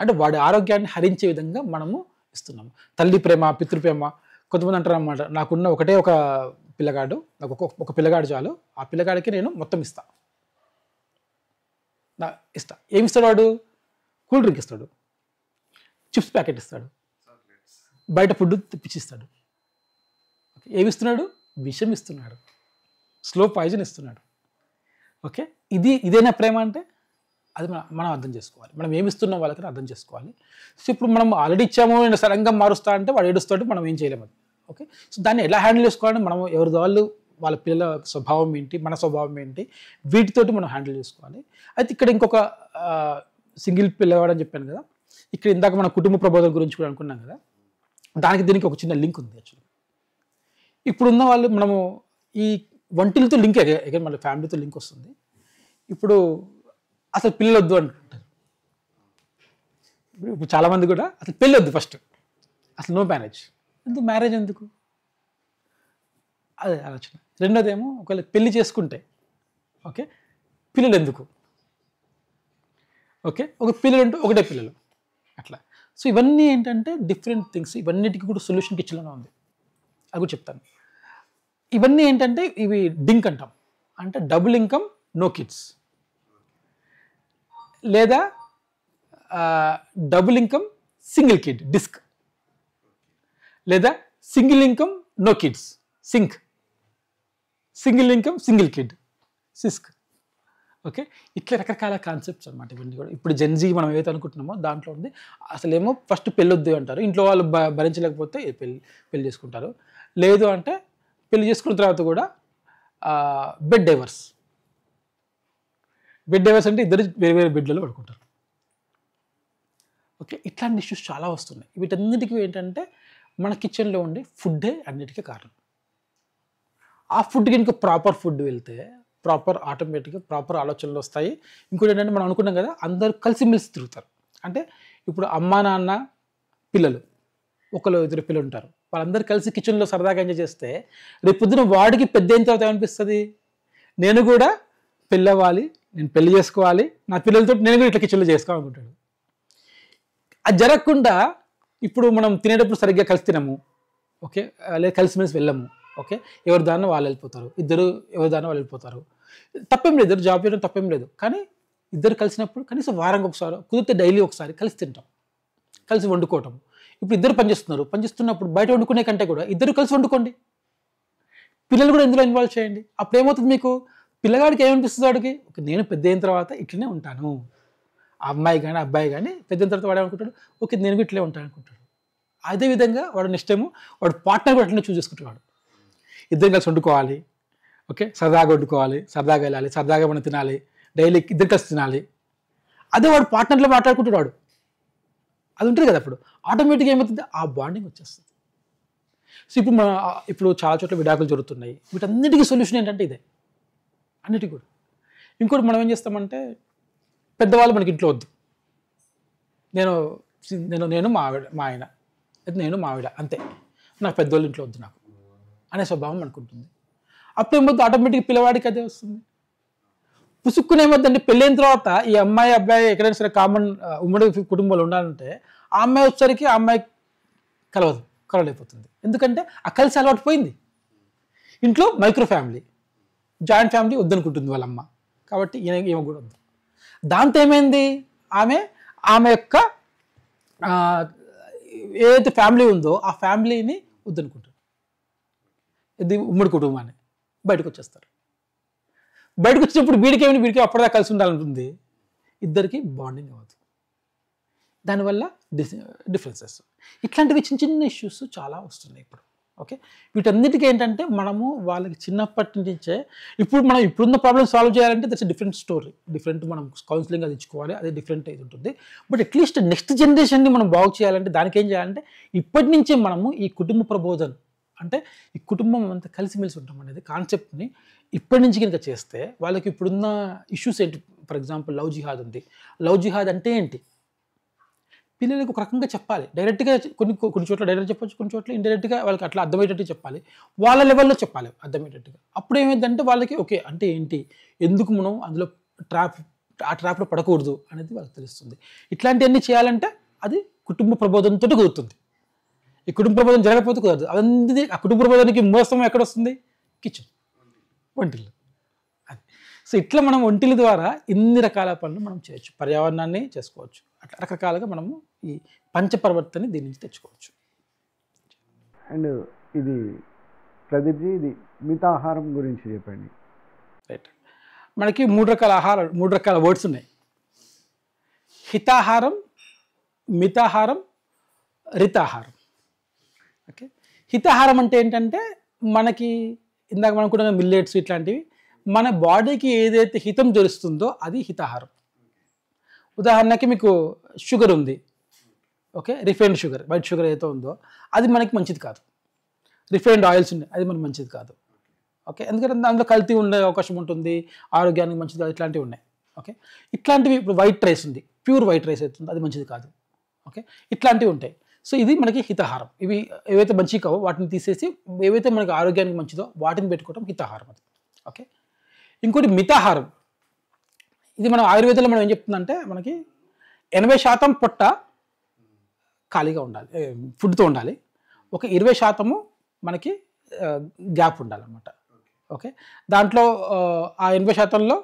అంటే వాడి ఆరోగ్యాన్ని హరించే విధంగా మనము ఇస్తున్నాము. తల్లి ప్రేమ, పితృప్రేమ. కొంతమంది అంటారు అన్నమాట, నాకున్న ఒకటే ఒక పిల్లగాడు, నాకు ఒక పిల్లగాడు చాలు, ఆ పిల్లగాడికి నేను మొత్తం ఇస్తా. ఏమి ఇస్తాడు వాడు, కూల్ డ్రింక్ ఇస్తాడు, చిప్స్ ప్యాకెట్ ఇస్తాడు, బయట ఫుడ్ తెప్పించిస్తాడు. ఏమి ఇస్తున్నాడు, విషం ఇస్తున్నాడు, స్లో పాయిజన్ ఇస్తున్నాడు. ఓకే, ఇదేనా ప్రేమ అంటే, అది మనం అర్థం చేసుకోవాలి. మనం ఏమి ఇస్తున్నాం వాళ్ళకి అర్థం చేసుకోవాలి. సో ఇప్పుడు మనం ఆల్రెడీ ఇచ్చాము, నేను సడన్గా మారుస్తా అంటే వాడు ఏడుస్తాడు, మనం ఏం చేయలేము అది. ఓకే, సో దాన్ని ఎలా హ్యాండిల్ చేసుకోవాలంటే మనం వాళ్ళ పిల్లల స్వభావం ఏంటి, మన స్వభావం ఏంటి, వీటితోటి మనం హ్యాండిల్ చేసుకోవాలి. అయితే ఇక్కడ ఇంకొక సింగిల్ పిల్లవాడు అని చెప్పాను కదా, ఇక్కడ ఇందాక మన కుటుంబ ప్రబోధం గురించి కూడా అనుకున్నాం కదా, దీనికి ఒక చిన్న లింక్ ఉంది యాక్చువల్లీ. ఇప్పుడున్న వాళ్ళు మనము ఈ వంటిలతో లింక్ ఎగర్ మన ఫ్యామిలీతో లింక్ వస్తుంది. ఇప్పుడు అసలు పిల్లలు వద్దు అంటుంటారు. ఇప్పుడు చాలామంది కూడా అసలు పెళ్ళి వద్దు, ఫస్ట్ అసలు నో మ్యారేజ్. మ్యారేజ్ ఎందుకు, అదే ఆలోచన. రెండోది ఏమో ఒకవేళ పెళ్లి చేసుకుంటే ఓకే పిల్లలు ఎందుకు, ఓకే ఒక పిల్లలు అంటే ఒకటే పిల్లలు అట్లా. సో ఇవన్నీ ఏంటంటే డిఫరెంట్ థింగ్స్, ఇవన్నిటికీ కూడా సొల్యూషన్ కిచెన్లోనే ఉంది, అది కూడా చెప్తాను. ఇవన్నీ ఏంటంటే ఇవి డింక్ అంటాం, అంటే డబుల్ ఇన్కమ్ నో కిడ్స్, లేదా double income single kid DISK, లేదా single income no kids SINK, single income single kid SISK. Okay, ఇట్లా రకరకాల కాన్సెప్ట్స్ అనమాట ఇవన్నీ కూడా. ఇప్పుడు జెన్జీ మనం ఏదైతే అనుకుంటున్నామో దాంట్లో ఉంది. అసలేమో ఫస్ట్ పెళ్ళొద్దు అంటారు, ఇంట్లో వాళ్ళు భరించలేకపోతే పెళ్లి చేసుకుంటారు, లేదు అంటే పెళ్లి చేసుకున్న తర్వాత కూడా బెడ్ డైవర్స్ అంటే ఇద్దరు వేరే వేరే బెడ్లలో పడుకుంటారు. ఓకే, ఇట్లాంటి ఇష్యూస్ చాలా వస్తున్నాయి. వీటన్నిటికీ ఏంటంటే మన కిచెన్లో ఉండే ఫుడ్డే అన్నిటికీ కారణం. ఆ ఫుడ్కి ఇంకా ప్రాపర్ ఫుడ్ వెళ్తే ఆటోమేటిక్గా ప్రాపర్ ఆలోచనలు వస్తాయి. ఇంకోటి ఏంటంటే మనం అనుకున్నాం కదా, అందరూ కలిసిమెలిసి తిరుగుతారు. అంటే ఇప్పుడు అమ్మా నాన్న పిల్లలు, ఒకరు ఇద్దరు పిల్లలు ఉంటారు, వాళ్ళందరూ కలిసి కిచెన్లో సరదాగా ఎంజాయ్ చేస్తే రేపు పొద్దున వాడికి పెద్ద అయిన తర్వాత ఏమనిపిస్తుంది, నేను కూడా పెళ్ళి అవ్వాలి, నేను పెళ్లి చేసుకోవాలి, నా పిల్లలతో నేను కూడా ఇట్లా కిచెన్లో చేసుకోవాలనుకుంటాడు. అది జరగకుండా ఇప్పుడు మనం తినేటప్పుడు సరిగ్గా కలిసి తినము, ఓకే, లేదా కలిసిమెలిసి వెళ్ళము, ఓకే, ఎవరి దాన్ని వాళ్ళు వెళ్ళిపోతారు, ఇద్దరు ఎవరి దాన్ని వాళ్ళు వెళ్ళిపోతారు. తప్పేం లేదు, ఇద్దరు జాబ్ చేయడం తప్పేం లేదు, కానీ ఇద్దరు కలిసినప్పుడు కనీసం వారానికి ఒకసారి, కుదిరితే డైలీ ఒకసారి కలిసి తింటాం, కలిసి వండుకోవటం. ఇప్పుడు ఇద్దరు పనిచేస్తున్నప్పుడు బయట వండుకునే కంటే కూడా ఇద్దరు కలిసి వండుకోండి, పిల్లలు కూడా ఇందులో ఇన్వాల్వ్ చేయండి. అప్పుడు ఏమవుతుంది మీకు, పిల్లగాడికి ఏమనిపిస్తుంది, వాడికి నేను పెద్ద అయిన తర్వాత ఇట్లనే ఉంటాను, ఆ అమ్మాయి కానీ అబ్బాయి కానీ పెద్ద అయిన తర్వాత వాడు ఏమనుకుంటాడు, ఓకే నేను కూడా ఇట్లే ఉంటాను అనుకుంటాడు. అదేవిధంగా వాడు నెక్స్ట్ టైము వాడు పార్ట్నర్ కూడా అట్లనే చూస్ చేసుకుంటాడు. ఇద్దరు కలిసి వండుకోవాలి, ఓకే, సరదాగా వండుకోవాలి, సరదాగా వెళ్ళాలి, సరదాగా మనం తినాలి, డైలీ ఇద్దరు కలిసి తినాలి. అదే వాడు పార్ట్నర్లో మాట్లాడుకుంటాడు వాడు, అది ఉంటుంది కదా. అప్పుడు ఆటోమేటిక్గా ఏమవుతుంది, ఆ బాండింగ్ వచ్చేస్తుంది. సో ఇప్పుడు చాలా చోట్ల విడాకులు జరుగుతున్నాయి. వీటన్నిటికీ సొల్యూషన్ ఏంటంటే ఇదే, అన్నిటికీ కూడా. ఇంకోటి మనం ఏం చేస్తామంటే, పెద్దవాళ్ళు మనకి ఇంట్లో వద్దు, నేను మా ఆయన, నేను మా ఆవిడ అంతే, నాకు పెద్దవాళ్ళు ఇంట్లో వద్దు నాకు అనే స్వభావం అనుకుంటుంది. అప్పుడు ఏమవుతుంది, ఆటోమేటిక్గా పిల్లవాడికి అదే వస్తుంది. పుసుక్కుని ఏమవుతుందంటే, పెళ్ళైన తర్వాత ఈ అమ్మాయి అబ్బాయి ఎక్కడైనా సరే కామన్ ఉమ్మడి కుటుంబాలు ఉండాలంటే ఆ అమ్మాయి వచ్చేసరికి ఆ అమ్మాయి కలవలేకపోతుంది. ఎందుకంటే ఆ కలిసి అలవాటు పోయింది. ఇంట్లో మైక్రో ఫ్యామిలీ, జాయింట్ ఫ్యామిలీ వద్దనుకుంటుంది వాళ్ళ అమ్మ, కాబట్టి ఏమో కూడా వద్దు. దాంతో ఏమైంది, ఆమె యొక్క ఏదైతే ఫ్యామిలీ ఉందో ఆ ఫ్యామిలీని వద్దనుకుంటారు, ఇది ఉమ్మడి కుటుంబాన్ని. బయటకు వచ్చేస్తారు. బయటకు వచ్చినప్పుడు వీడికి అప్పటిదా కలిసి ఉండాలంటుంది, ఇద్దరికి బాండింగ్ అవ్వదు. దానివల్ల డిఫరెన్సెస్, ఇట్లాంటివి చిన్న చిన్న ఇష్యూస్ చాలా వస్తున్నాయి ఇప్పుడు. ఓకే, వీటన్నిటికీ ఏంటంటే మనము వాళ్ళకి చిన్నప్పటి నుంచే, ఇప్పుడున్న ప్రాబ్లమ్ సాల్వ్ చేయాలంటే దట్స్ డిఫరెంట్ స్టోరీ, డిఫరెంట్ మనం కౌన్సిలింగ్ అది ఇచ్చుకోవాలి, అదే డిఫరెంట్ ఇది ఉంటుంది. బట్ అట్లీస్ట్ నెక్స్ట్ జనరేషన్ని మనం బాగు చేయాలంటే దానికి ఏం చేయాలంటే, ఇప్పటి నుంచే మనము ఈ కుటుంబ ప్రబోధన, అంటే ఈ కుటుంబం అంతా కలిసిమెలిసి ఉంటాం అనేది కాన్సెప్ట్ని ఇప్పటి నుంచి కనుక చేస్తే, వాళ్ళకి ఇప్పుడున్న ఇష్యూస్ ఏంటి, ఫర్ ఎగ్జాంపుల్ లవ్ జిహాద్ ఉంది. లవ్ జిహాద్ అంటే ఏంటి, పిల్లలకు ఒక రకంగా చెప్పాలి, డైరెక్ట్గా కొన్ని చోట్ల డైరెక్ట్ చెప్పొచ్చు, కొన్ని చోట్ల ఇండైరెక్ట్గా వాళ్ళకి అట్లా అర్థమయ్యేటట్టు చెప్పాలి, వాళ్ళ లెవెల్లో చెప్పాలి అర్థమయ్యేటట్టుగా. అప్పుడు ఏమైందంటే వాళ్ళకి ఓకే అంటే ఏంటి, ఎందుకు మనం అందులో ఆ ట్రాప్లో పడకూడదు అనేది వాళ్ళకి తెలుస్తుంది. ఇట్లాంటివన్నీ చేయాలంటే అది కుటుంబ ప్రబోధనతో కుదురుతుంది. ఈ కుటుంబ ప్రబోధన జరగకపోతే కుదరదు. అవన్నీ ఆ కుటుంబ ప్రబోధనకి మూలస్తంభం ఎక్కడ వస్తుంది, కిచెన్, వంటిల్లు. అది సో ఇట్లా మనం వంటిల ద్వారా ఇన్ని రకాల పనులు మనం చేయొచ్చు, పర్యావరణాన్ని చేసుకోవచ్చు, అట్లా రకరకాలుగా మనము ఈ పంచపరివర్తనని దీని నుంచి తెచ్చుకోవచ్చు. అండ్ ఇది ప్రదీప్జీ, ఇది మితాహారం గురించి చెప్పండి. రైట్, మనకి మూడు రకాల వర్డ్స్ ఉన్నాయి. హితాహారం, మితాహారం, రితాహారం. ఓకే, హితాహారం అంటే ఏంటంటే మనకి ఇందాక మనం కూడా మిల్లెట్స్ ఇట్లాంటివి మన బాడీకి ఏదైతే హితం జరుస్తుందో అది హితాహారం. ఉదాహరణకి మీకు షుగర్ ఉంది, okay, refined sugar, white sugar ఏదైతే ఉందో అది మనకి మంచిది కాదు. రిఫైన్డ్ ఆయిల్స్ ఉన్నాయి, అది మనకి మంచిది కాదు. ఓకే, ఎందుకంటే దాంట్లో కల్తీ ఉండే అవకాశం ఉంటుంది, ఆరోగ్యానికి మంచిది కాదు, ఇట్లాంటివి ఉన్నాయి. ఓకే, ఇట్లాంటివి ఇప్పుడు వైట్ రైస్ ఉంది, ప్యూర్ వైట్ రైస్ అవుతుంది, అది మంచిది కాదు. ఓకే, ఇట్లాంటివి ఉంటాయి. సో ఇది మనకి హితాహారం. ఇవి ఏవైతే మంచివి కావో వాటిని తీసేసి ఏవైతే మనకి ఆరోగ్యానికి మంచిదో వాటిని పెట్టుకోవడం హితాహారం అది. ఓకే, ఇంకోటి మితాహారం. ఇది మనం ఆయుర్వేదంలో మనం ఏం చెప్తుందంటే, మనకి 80% పొట్ట ఖాళీగా ఉండాలి, ఫుడ్తో ఉండాలి, ఒక 20% మనకి గ్యాప్ ఉండాలన్నమాట. ఓకే, దాంట్లో ఆ 80%లో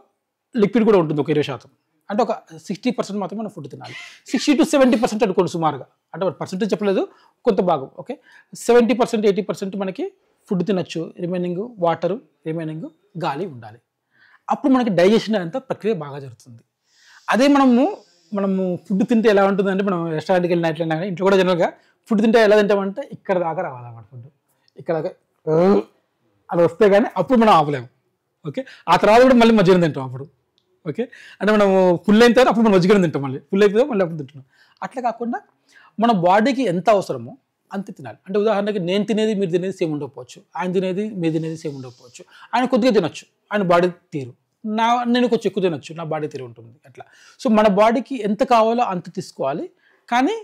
లిక్విడ్ కూడా ఉంటుంది, ఒక 20%. అంటే ఒక 60% మాత్రం మనం ఫుడ్ తినాలి. 60 to 70% అనుకోండి సుమారుగా, అంటే పర్సెంటేజ్ చెప్పలేదు, కొంత భాగం. ఓకే, 70% 80% మనకి ఫుడ్ తినచ్చు, రిమైనింగ్ వాటరు, రిమైనింగ్ గాలి ఉండాలి. అప్పుడు మనకి డైజెషన్ అంతా ప్రక్రియ బాగా జరుగుతుంది. అదే మనము ఫుడ్ తింటే ఎలా ఉంటుందంటే, మనం రెస్టారెంట్కి వెళ్ళినా ఎట్లయినా కానీ ఇంట్లో కూడా జనరల్గా ఫుడ్ తింటే ఎలా తింటామంటే ఇక్కడ దాకా రావాలన్నమాట. ఫుడ్ ఇక్కడ దాకా అలా వస్తే కానీ అప్పుడు మనం ఆపలేము. ఓకే, ఆ తర్వాత కూడా మళ్ళీ మధ్యాహ్నం తింటాం అప్పుడు. ఓకే, అంటే మనము ఫుల్ అయిన తర్వాత అప్పుడు మనం మజ్జిగను తింటాం, మళ్ళీ ఫుల్ అయిపోతే మళ్ళీ అప్పుడు తింటున్నాం. అట్లా కాకుండా మన బాడీకి ఎంత అవసరమో అంత తినాలి. అంటే ఉదాహరణకి నేను తినేది మీరు తినేది సేమ్ ఉండకపోవచ్చు, ఆయన తినేది మీరు తినేది సేమ్ ఉండకపోవచ్చు. ఆయన కొద్దిగా తినొచ్చు, ఆయన బాడీ తీరు, నేను కొంచెం ఎక్కువ తినొచ్చు, నా బాడీ తీరు ఉంటుంది అట్లా. సో మన బాడీకి ఎంత కావాలో అంత తీసుకోవాలి, కానీ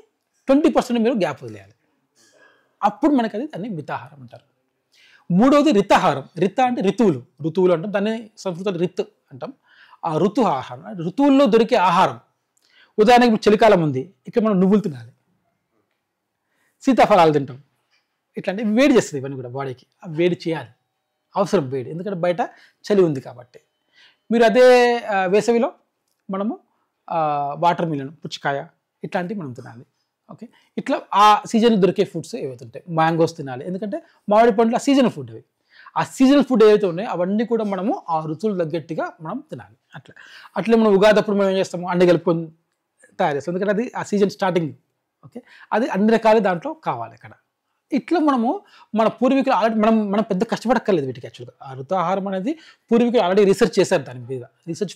20% మీరు గ్యాప్ వదిలేయాలి. అప్పుడు మనకి దాన్ని మితాహారం అంటారు. మూడవది రితాహారం. రిత అంటే ఋతువులు అంటాం, దాన్ని సంస్కృతంలో రిత్ అంటాం. ఆ ఋతు ఆహారం, ఋతువుల్లో దొరికే ఆహారం. ఉదాహరణకి ఇప్పుడు చలికాలం ఉంది, ఇక్కడ మనం నువ్వులు తినాలి, సీతాఫలాలు తింటాం, ఇట్లాంటివి వేడి చేస్తుంది ఇవన్నీ కూడా బాడీకి. వేడి చేయాలి, అవసరం వేడి, ఎందుకంటే బయట చలి ఉంది కాబట్టి. మీరు అదే వేసవిలో మనము వాటర్ మిలన్, పుచ్చకాయ ఇట్లాంటివి మనం తినాలి. ఓకే, ఇట్లా ఆ సీజన్ దొరికే ఫుడ్స్ ఏవైతే ఉంటాయి, మ్యాంగోస్ తినాలి, ఎందుకంటే మామిడి పండ్లు ఆ సీజనల్ ఫుడ్ అవి. ఆ సీజనల్ ఫుడ్ ఏవైతే ఉన్నాయో అవన్నీ కూడా మనము ఆ రుచులు తగ్గట్టుగా మనం తినాలి. అట్లే మనం ఉగాది అప్పుడు మనం ఏం చేస్తాము, అన్ని కలుపుకొని తయారు చేస్తాం, ఎందుకంటే అది ఆ సీజన్ స్టార్టింగ్. ఓకే, అది అన్ని రకాలు దాంట్లో కావాలి అక్కడ. ఇట్లా మనము మన పూర్వీకులు ఆల్రెడీ మనం పెద్ద కష్టపడక్కర్లేదు వీటికి. యాక్చువల్గా ఆ ఋతుఆహారం అనేది పూర్వీకులు ఆల్రెడీ రీసెర్చ్ చేశారు, దాని మీద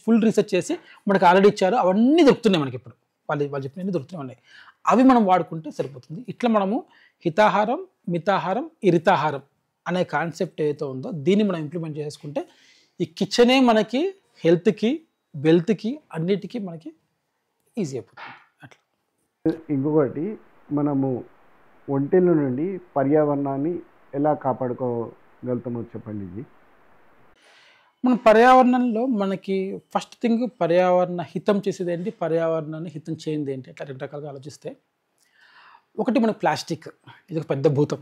ఫుల్ రీసెర్చ్ చేసి మనకు ఆల్రెడీ ఇచ్చారు. అవన్నీ దొరుకుతున్నాయి మనకి ఇప్పుడు, వాళ్ళు చెప్పినవి దొరుకుతున్నాయి ఉన్నాయి. అవి మనం వాడుకుంటే సరిపోతుంది. ఇట్లా మనము హితాహారం, మితాహారం, ఇరితాహారం అనే కాన్సెప్ట్ ఏదైతే ఉందో దీన్ని మనం ఇంప్లిమెంట్ చేసుకుంటే ఈ కిచెనే మనకి హెల్త్కి, వెల్త్కి, అన్నిటికీ మనకి ఈజీ అయిపోతుంది. అట్లా ఇంకొకటి, మనము ఒంటెల నుండి పర్యావరణాన్ని ఎలా కాపాడుకోగలుగుతామో చెప్పండి. ఇది మన పర్యావరణంలో మనకి ఫస్ట్ థింగ్ పర్యావరణ హితం చేసేది ఏంటి, పర్యావరణాన్ని హితం చేయండి ఏంటి, అట్లా రెండు రకాలుగా ఆలోచిస్తే, ఒకటి మనకి ప్లాస్టిక్, ఇది ఒక పెద్ద భూతం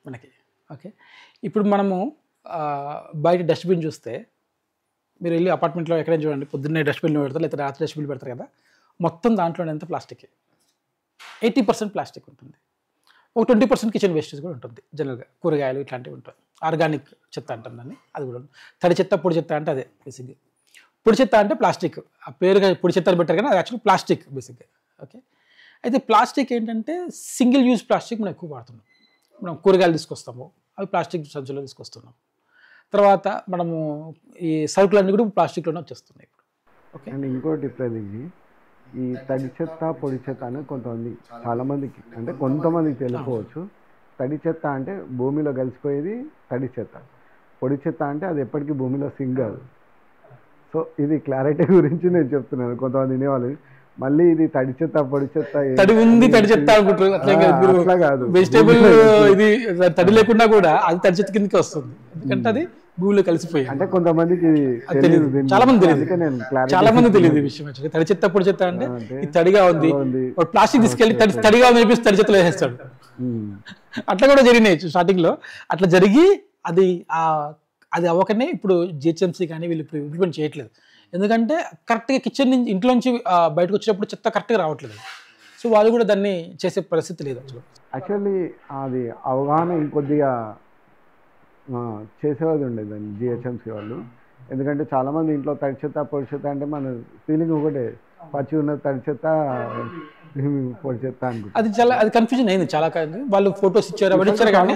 మనకి. ఓకే, ఇప్పుడు మనము బయట డస్ట్బిన్ చూస్తే, మీరు వెళ్ళి అపార్ట్మెంట్లో ఎక్కడైనా చూడండి, పొద్దున్నే డస్ట్బిన్లో పెడతారు, లేకపోతే రాత్రి డస్ట్బిన్ పెడతారు కదా, మొత్తం దాంట్లోనే ఎంత ప్లాస్టిక్, 80% ప్లాస్టిక్ ఉంటుంది. ఒక 20% కిచెన్ వేస్టేజ్ కూడా ఉంటుంది. జనరల్గా కూరగాయలు ఇట్లాంటివి ఉంటాయి. ఆర్గానిక్ చెత్త అంటాం దాన్ని, అది కూడా తడి చెత్త, పొడి చెత్త అంటే అదే బేసిక్గా. పొడి చెత్త అంటే ప్లాస్టిక్, ఆ పేరుగా పొడి చెత్త అని పెట్టారు కానీ అది యాక్చువల్ ప్లాస్టిక్ బేసిక్గా. ఓకే, అయితే ప్లాస్టిక్ ఏంటంటే సింగిల్ యూజ్ ప్లాస్టిక్ మనం ఎక్కువ వాడుతున్నాం. మనం కూరగాయలు తీసుకొస్తాము, అవి ప్లాస్టిక్ సంచులో తీసుకొస్తున్నాం. తర్వాత మనము ఈ సరుకులన్నీ కూడా ప్లాస్టిక్లోనే వచ్చేస్తున్నాయి ఇప్పుడు. ఓకే, అండ్ ఇంకోటి ప్రదీప్, ఈ తడి చెత్త, పొడి చెత్త అనేది కొంతమంది, చాలామందికి అంటే కొంతమందికి తెలియకపోవచ్చు. తడి చెత్త అంటే భూమిలో కలిసిపోయేది తడి చెత్త, పొడి చెత్త అంటే అది ఎప్పటికీ భూమిలో సింగదు. సో ఇది క్లారిటీ గురించి నేను చెప్తున్నాను. కొంతమంది వినేవాళ్ళు మళ్ళీ ఇది తడి చెత్త, పొడి చెత్త, తడి ఉంది తడి చెత్త అనుకుంటారు. అట్లా కాదు, వెజిటేబుల్ ఇది తడి లేకుండా కూడా అది తడి చెత్త కిందకి వస్తుంది, ఎందుకంటే అది భూమిలో కలిసిపోయి. అంటే కొంతమందికి తెలియదు, చాలా మంది తెలియదు, చాలా మంది తెలియదు ఈ విషయం. తడి చెత్త, పొడి చెత్త అంటే ఇది తడిగా ఉంది, ప్లాస్టిక్ తీసుకెళ్ళి తడిగా ఉంది అనిపిస్తే తడి చెత్తలో వేసేస్తాడు. అట్లా కూడా జరిగినాయి స్టార్టింగ్ లో. అట్లా జరిగి అది అవ్వకనే ఇప్పుడు జిహెచ్ఎంసీ కానీ వీళ్ళు ఇప్పుడు ఇంప్లిమెంట్ చేయట్లేదు. ఎందుకంటే కరెక్ట్గా కిచెన్ నుంచి, ఇంట్లో నుంచి బయటకు వచ్చినప్పుడు చెత్త కరెక్ట్గా రావట్లేదు. సో వాళ్ళు కూడా దాన్ని చేసే పరిస్థితి లేదు యాక్చువల్లీ. అది అవగాహన ఇంకొద్దిగా చేసేవాది ఉండేది దాన్ని జిహెచ్ఎంసీ వాళ్ళు. ఎందుకంటే చాలామంది ఇంట్లో తడి చెత్త, పొడి చెత్త అంటే మన ఫీలింగ్ ఒకటే, పచ్చి ఉన్న తడి చెత్త, పొడి చెత్త అనుకుంటా. అది కన్ఫ్యూజన్ అయింది చాలా. వాళ్ళు ఫోటోస్ ఇచ్చారు, అవన్నీ ఇచ్చారు, కానీ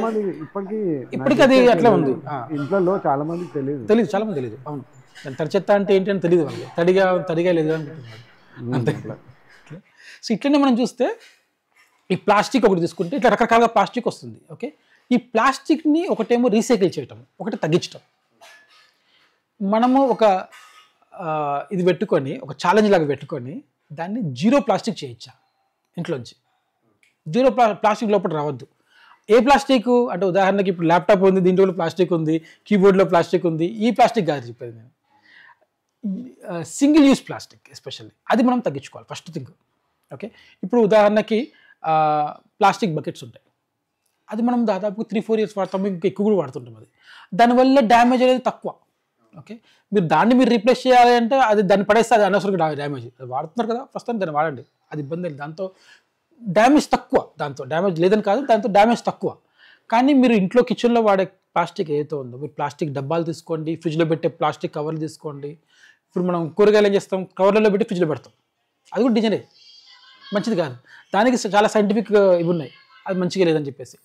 ఇప్పటికీ అది అట్లా ఉంది. ఇంట్లో చాలా మందికి తెలియదు, చాలా మంది తెలియదు. అవును, తడి చెత్త అంటే ఏంటి అని తెలియదు వాళ్ళకి, తడిగా లేదు అనుకుంటున్నారు అంతే. సో ఇట్లనే మనం చూస్తే ఈ ప్లాస్టిక్ ఒకటి తీసుకుంటే ఇట్లా రకరకాలుగా ప్లాస్టిక్ వస్తుంది. ఓకే, ఈ ప్లాస్టిక్ని ఒకటేమో రీసైకిల్ చేయటం, ఒకటి తగ్గించటం. మనము ఒక ఇది పెట్టుకొని, ఒక ఛాలెంజ్ లాగా పెట్టుకొని దాన్ని జీరో ప్లాస్టిక్ చేయొచ్చా ఇంట్లోంచి. జీరో ప్లాస్టిక్ లోపల రావద్దు. ఏ ప్లాస్టిక్ అంటే ఉదాహరణకి ఇప్పుడు ల్యాప్టాప్ ఉంది, దీంట్లో కూడా ప్లాస్టిక్ ఉంది, కీబోర్డ్లో ప్లాస్టిక్ ఉంది. ఈ ప్లాస్టిక్ కాదు చెప్పేది నేను, సింగిల్ యూజ్ ప్లాస్టిక్ ఎస్పెషల్లీ, అది మనం తగ్గించుకోవాలి ఫస్ట్ థింగ్. ఓకే, ఇప్పుడు ఉదాహరణకి ప్లాస్టిక్ బకెట్స్ ఉంటాయి, అది మనం దాదాపు 3-4 years వాడతాము, ఇంకా ఎక్కువ కూడా వాడుతుంటాం. అది దానివల్ల డ్యామేజ్ అనేది తక్కువ. ఓకే, మీరు రీప్లేస్ చేయాలి అంటే అది దాన్ని పడేస్తే అది అనవసరంగా డ్యామేజ్. అది వాడుతున్నారు కదా ప్రస్తుతం, దాన్ని వాడండి, అది ఇబ్బంది లేదు. దాంతో డ్యామేజ్ తక్కువ, దాంతో డ్యామేజ్ లేదని కాదు, దాంతో డ్యామేజ్ తక్కువ. కానీ మీరు ఇంట్లో కిచెన్లో వాడే ప్లాస్టిక్ ఏదైతే ఉందో, మీరు ప్లాస్టిక్ డబ్బాలు తీసుకోండి, ఫ్రిడ్జ్లో పెట్టే ప్లాస్టిక్ కవర్లు తీసుకోండి. ఇప్పుడు మనం కూరగాయలు ఏం చేస్తాం, కవర్లలో పెట్టి ఫ్రిడ్జ్లో పెడతాం, అది కూడా డిజైనే, మంచిది కాదు. దానికి చాలా సైంటిఫిక్ ఇవి ఉన్నాయి, అది మంచిగా లేదని చెప్పేసి.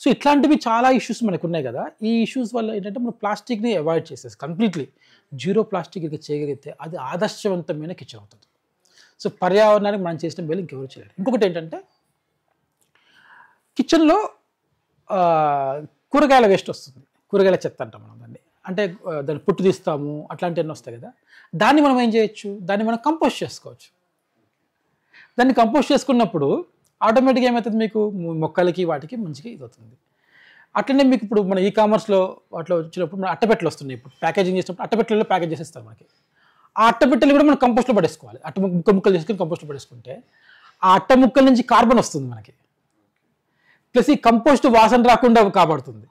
సో ఇట్లాంటివి చాలా ఇష్యూస్ మనకు ఉన్నాయి కదా. ఈ ఇష్యూస్ వల్ల ఏంటంటే మనం ప్లాస్టిక్ని అవాయిడ్ చేసేసి కంప్లీట్లీ జీరో ప్లాస్టిక్ ఇక చేయగలిగితే అది ఆదర్శవంతమైన కిచెన్ అవుతుంది. సో పర్యావరణానికి మనం చేసిన మేలు ఇంకెవరు చేయలేరు. ఇంకొకటి ఏంటంటే కిచెన్లో కూరగాయల వేస్ట్ వస్తుంది, కూరగాయల చెత్త అంటాం మనం దాన్ని. అంటే దాన్ని పుట్టు తీస్తాము, అట్లాంటివన్నీ వస్తాయి కదా. దాన్ని మనం ఏం చేయొచ్చు, దాన్ని మనం కంపోస్ట్ చేసుకోవచ్చు. దాన్ని కంపోస్ట్ చేసుకున్నప్పుడు ఆటోమేటిక్గా ఏమవుతుంది, మీకు మొక్కలకి వాటికి మంచిగా ఇది అవుతుంది. అట్లనే మీకు ఇప్పుడు మన ఈకామర్స్లో అట్లా వచ్చినప్పుడు మన అట్టపెట్టెలు వస్తున్నాయి. ఇప్పుడు ప్యాకేజింగ్ చేసినప్పుడు అట్టపెట్టెల్లో ప్యాకేజ్ చేసేస్తారు మనకి. ఆ అట్టపెట్టెలు కూడా మనం కంపోస్ట్లో పడేసుకోవాలి. ముక్కలు చేసుకుని కంపోస్ట్లో పడేసుకుంటే ఆ అట్ట ముక్కల నుంచి కార్బన్ వస్తుంది మనకి, ప్లస్ ఈ కంపోస్ట్ వాసన రాకుండా కాపాడుతుంది.